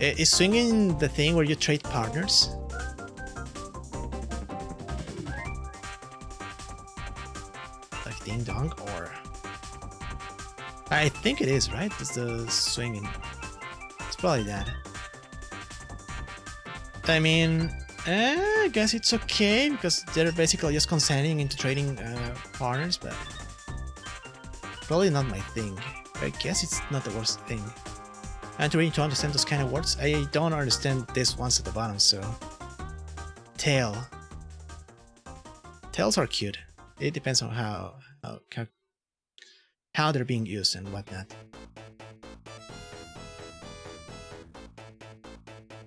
Is swinging the thing where you trade partners? Like ding dong, or... I think it is, right? It's the swinging. It's probably that. I mean, I guess it's okay because they're basically just consenting into trading partners, but probably not my thing. I guess it's not the worst thing. I'm trying to understand those kind of words. I don't understand this ones at the bottom, so... Tail. Tails are cute. It depends on how they're being used and whatnot.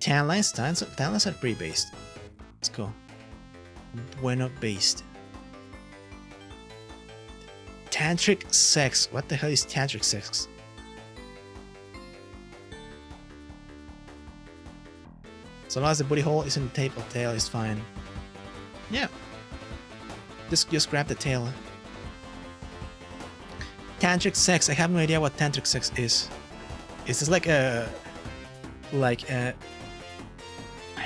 Tan lines? Tan lines are pretty based. Let's go. Bueno based. Tantric sex. What the hell is tantric sex? So long as the booty hole isn't the tape of tail, is fine. Yeah. Just grab the tail. Tantric sex. I have no idea what tantric sex is. Is this like a... I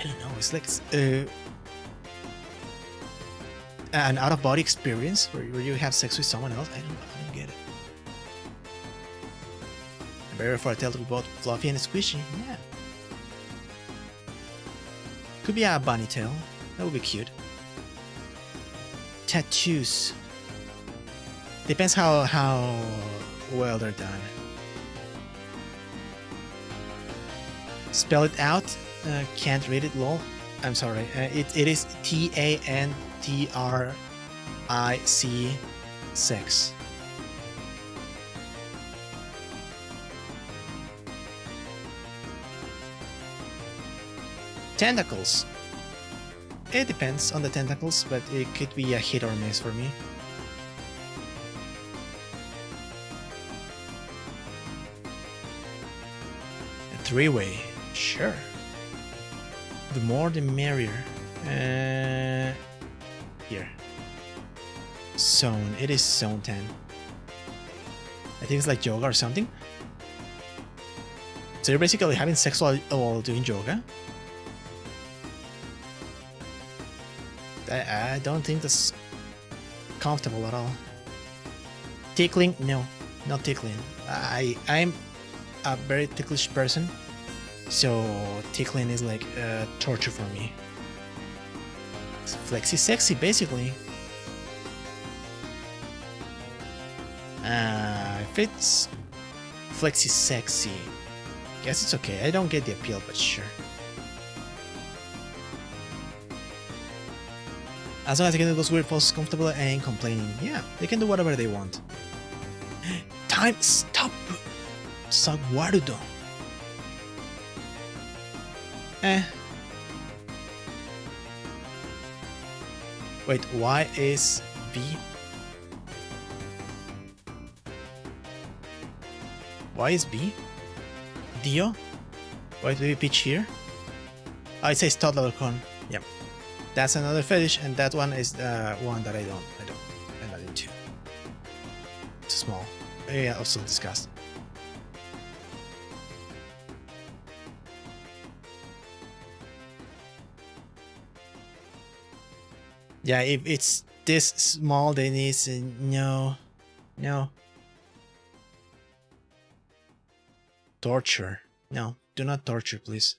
don't know. It's like an out-of-body experience where you have sex with someone else. I don't get it. Better for a tail to be both fluffy and squishy. Yeah. Could be a bunny tail. That would be cute. Tattoos. Depends how well they're done. Spell it out. Can't read it, lol. I'm sorry. It is Tantric sex. Tentacles. It depends on the tentacles, but it could be a hit or miss for me. A three-way. Sure. The more the merrier. Here. Zone. It is zone 10. I think it's like yoga or something. So you're basically having sex while doing yoga? I don't think that's comfortable at all. Tickling? No, not tickling. I'm a very ticklish person, so tickling is like torture for me. It's flexi sexy, basically. If it's flexi sexy, guess it's okay. I don't get the appeal, but sure. As long as they can do those weird poses comfortable and complaining. Yeah, they can do whatever they want. Time stop! Saguardo. Wait, why is B? Why is B? Dio? Why is baby Peach here? Oh, it says toddler corn. Yep. That's another fetish, and that one is one that I'm not into. It's small. Yeah, also discussed. Yeah, if it's this small, then it's no. Torture. No, do not torture, please.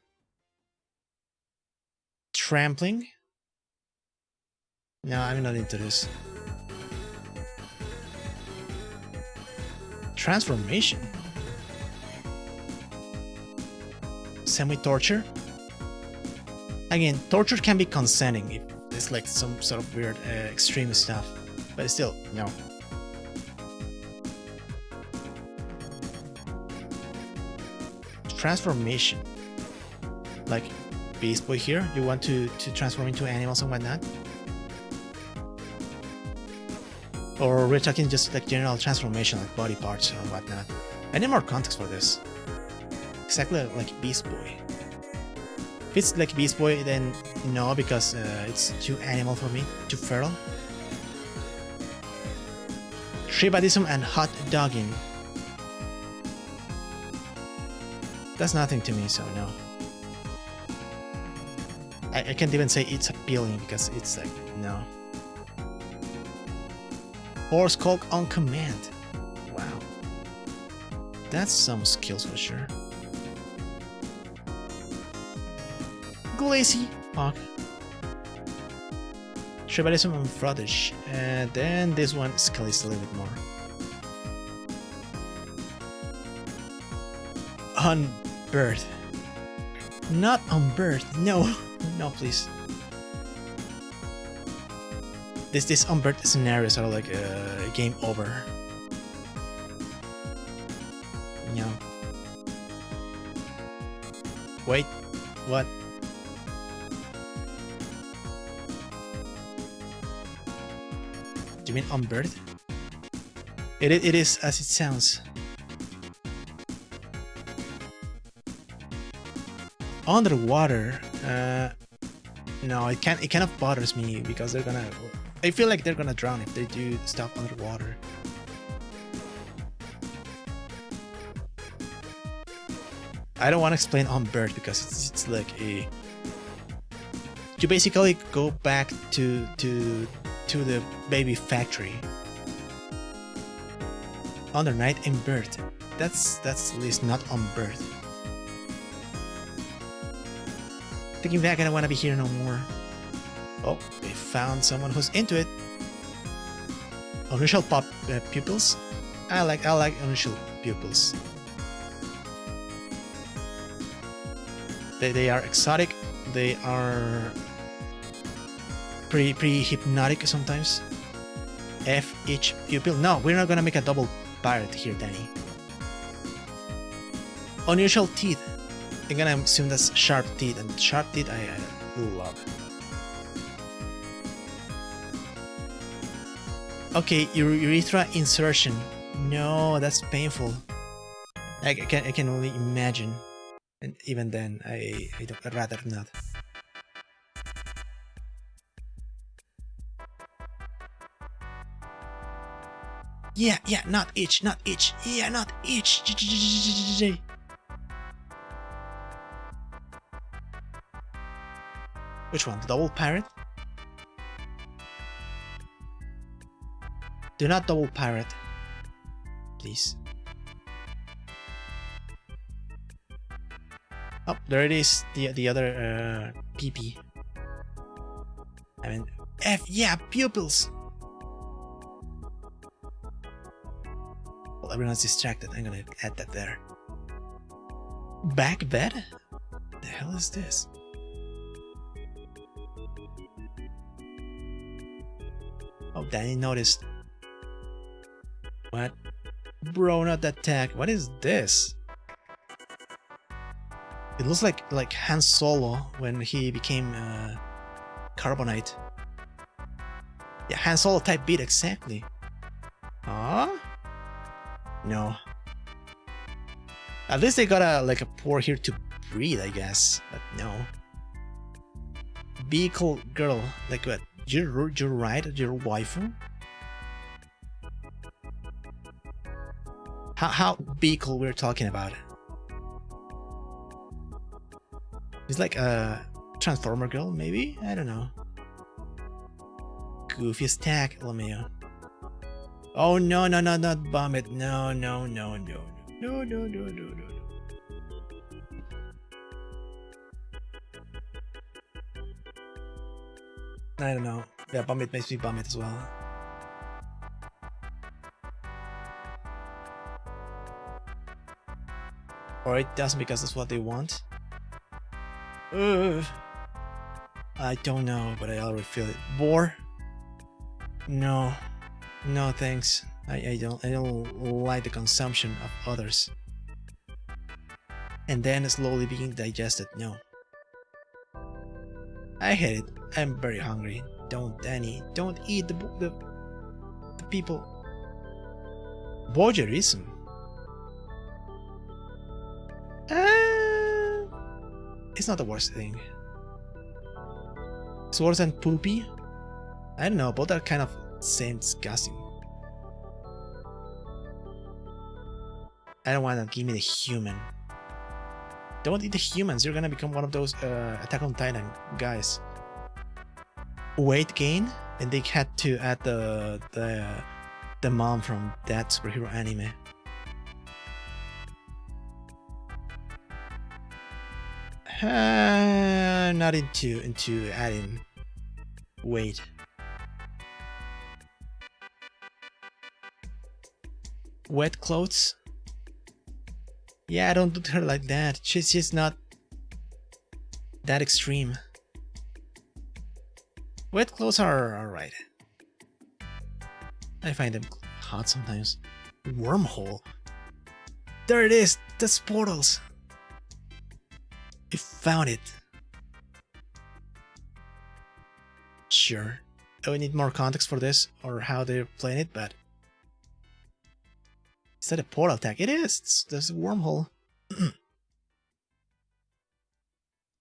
Trampling? No, I'm not into this. Transformation? Semi-torture? Again, torture can be consenting if it's like some sort of weird extreme stuff, but still, no. Transformation. Like Beast Boy here, you want to transform into animals and whatnot? Or we're talking just like general transformation, like body parts or whatnot. I need more context for this. Exactly like Beast Boy. If it's like Beast Boy, then no, because it's too animal for me, too feral. Tribadism and hot dogging. That's nothing to me, so no. I can't even say it's appealing because it's like, no. Horse Hulk on command. Wow. That's some skills for sure. Glacy Hawk. Tribalism and Frothish. And then this one scales a little bit more. On birth. Not on birth. No. No, please. This unbirth scenarios are like game over. No. Wait, what? Do you mean unbirth? It is as it sounds. Underwater. No, it kind of bothers me because they're gonna. I feel like they're gonna drown if they do stuff underwater. I don't want to explain on bird because it's like a. You basically go back to the baby factory. Under night in birth. That's at least not on birth. Thinking back, I don't want to be here no more. Oh, we found someone who's into it. Unusual pupils. I like unusual pupils. They are exotic. They are pretty hypnotic sometimes. F each pupil. No, we're not gonna make a double pirate here, Danny. Unusual teeth. I'm gonna assume that's sharp teeth, and sharp teeth I love. Okay, urethra insertion. No, that's painful. I can only imagine, and even then, I'd rather not. Yeah, not itch. Yeah, not itch. Which one? The double pirate? Do not double pirate, please. Oh, there it is. The other PP. I mean, yeah, pupils. Well, everyone's distracted. I'm gonna add that there. Back bed? The hell is this? Oh, Danny noticed. What? Bro, not that tag. What is this? It looks like Han Solo when he became Carbonite. Yeah, Han Solo type beat exactly. Huh? No. At least they got a port here to breathe, I guess. But no. Vehicle girl, like what? You're right, your waifu? How vehicle we're talking about? It's like a Transformer girl, maybe? I don't know. Goofiest tag, Lameo. Oh no, not Vomit. No. I don't know. Yeah, Vomit makes me vomit as well. Or it doesn't because that's what they want. Ugh. I don't know, but I already feel it. Bore? No. No thanks. I don't like the consumption of others. And then slowly being digested. No. I hate it. I'm very hungry. Don't, Danny. Don't eat the people. Voyeurism. It's not the worst thing. It's worse than poopy. I don't know. Both are kind of same disgusting. I don't want to give me the human. Don't eat the humans. You're gonna become one of those Attack on Titan guys. Weight gain, and they had to add the mom from that superhero anime. Not into adding weight. Wet clothes. Yeah, don't do her like that. She's not that extreme. Wet clothes are alright. I find them hot sometimes. Wormhole. There it is. That's portals. I found it. Sure. I would need more context for this or how they're playing it, but is that a portal tag? It is. There's a wormhole.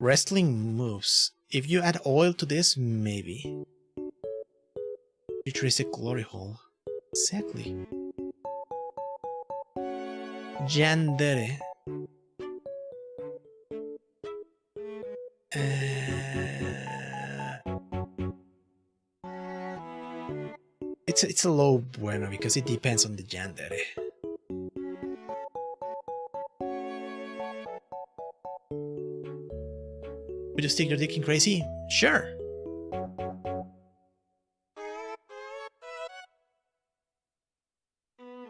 Wrestling moves. If you add oil to this, maybe. Futuristic glory hole. Exactly. Yandere. It's a low bueno because it depends on the yandere. Would you stick your dick in crazy? Sure.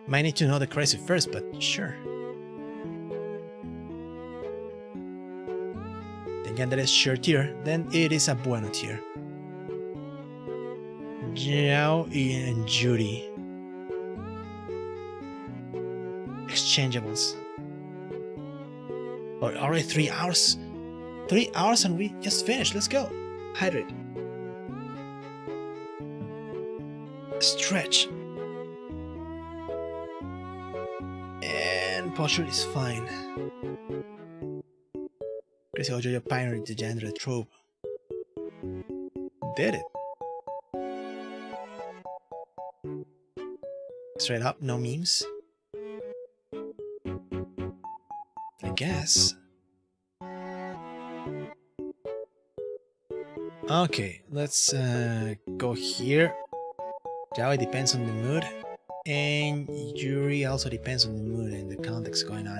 Might need to know the crazy first, but sure. The yandere is sure tier, then it is a bueno tier. Jiao and Judy. Exchangeables. Oh, already 3 hours? 3 hours and we just finished. Let's go. Hydrate. Stretch. And posture is fine. Crazy how Jojo pioneered the gender trope. Did it. Straight up, no memes? I guess. Okay, let's go here. Yaoi depends on the mood, and Yuri also depends on the mood and the context going on.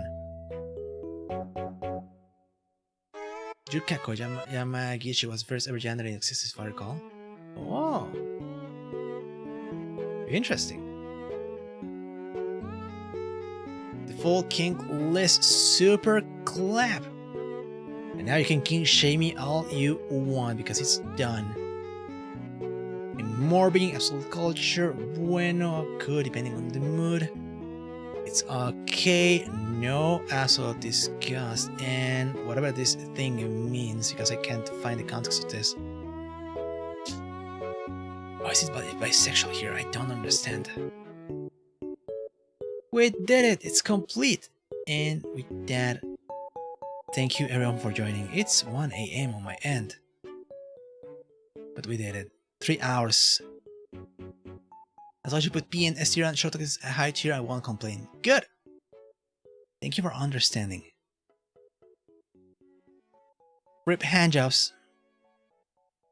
Yukako Yamagishi was first ever gendered in existence, if I recall. Oh, interesting. The full Kink list, super clap. And now you can Kink shame me all you want because it's done. And morbing, absolute culture, bueno, good, depending on the mood. It's okay, no absolute disgust, and whatever this thing means, because I can't find the context of this. Why is it bisexual here? I don't understand. We did it! It's complete! And with that, thank you everyone for joining. It's 1 a.m. on my end. But we did it. 3 hours. As long as you put P and S tier and short is a high tier, I won't complain. Good! Thank you for understanding. Rip handjobs.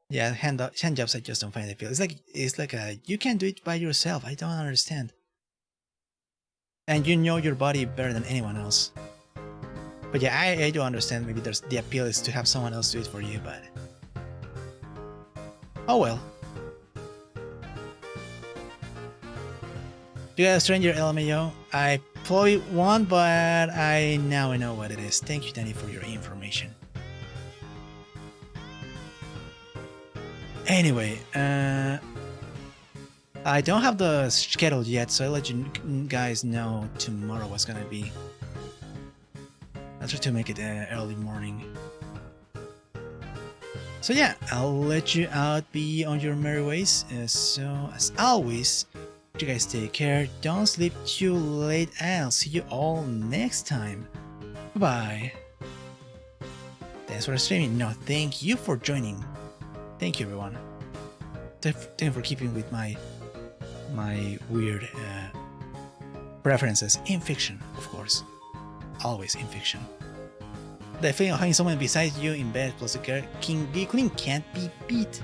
Yeah, handjobs I just don't find appeal. It's like a you can't do it by yourself. I don't understand. And you know your body better than anyone else. But yeah, I do understand. Maybe there's the appeal is to have someone else do it for you, but oh well. Do you got a stranger LMAO? I probably won't, but I now know what it is. Thank you, Danny, for your information. Anyway, I don't have the schedule yet, so I'll let you guys know tomorrow what's gonna be. I'll try to make it early morning. So yeah, I'll let you out be on your merry ways. So as always, you guys take care, don't sleep too late, and I'll see you all next time. Bye-bye. Thanks for streaming. No, thank you for joining. Thank you, everyone. Thank you for keeping with my weird preferences in fiction, of course. Always in fiction. The feeling of having someone beside you in bed plus a king giggling can't be beat.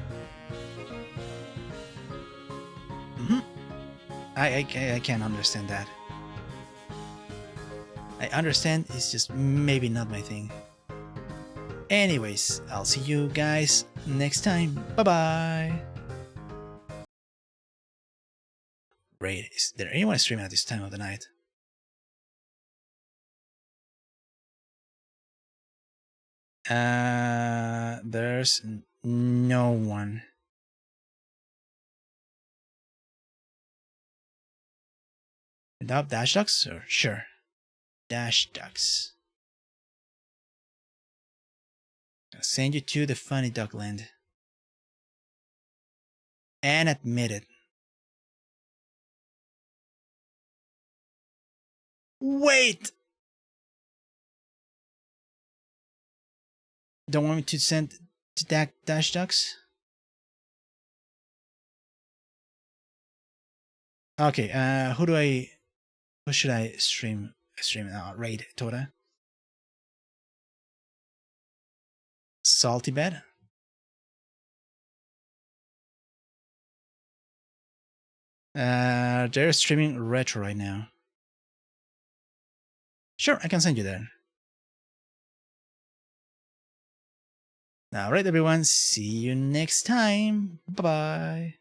I can't understand that. I understand, it's just maybe not my thing. Anyways, I'll see you guys next time. Bye-bye. Raid, is there anyone streaming at this time of the night? There's no one. Without Dash Ducks? Or sure. Dash Ducks. I'll send you to the funny duck land. And admit it. Wait! Don't want me to send to Dash Ducks? Okay, who should I stream now? Raid Toda? Salty Bed? They're streaming retro right now. Sure, I can send you there. Alright everyone, see you next time. Bye bye.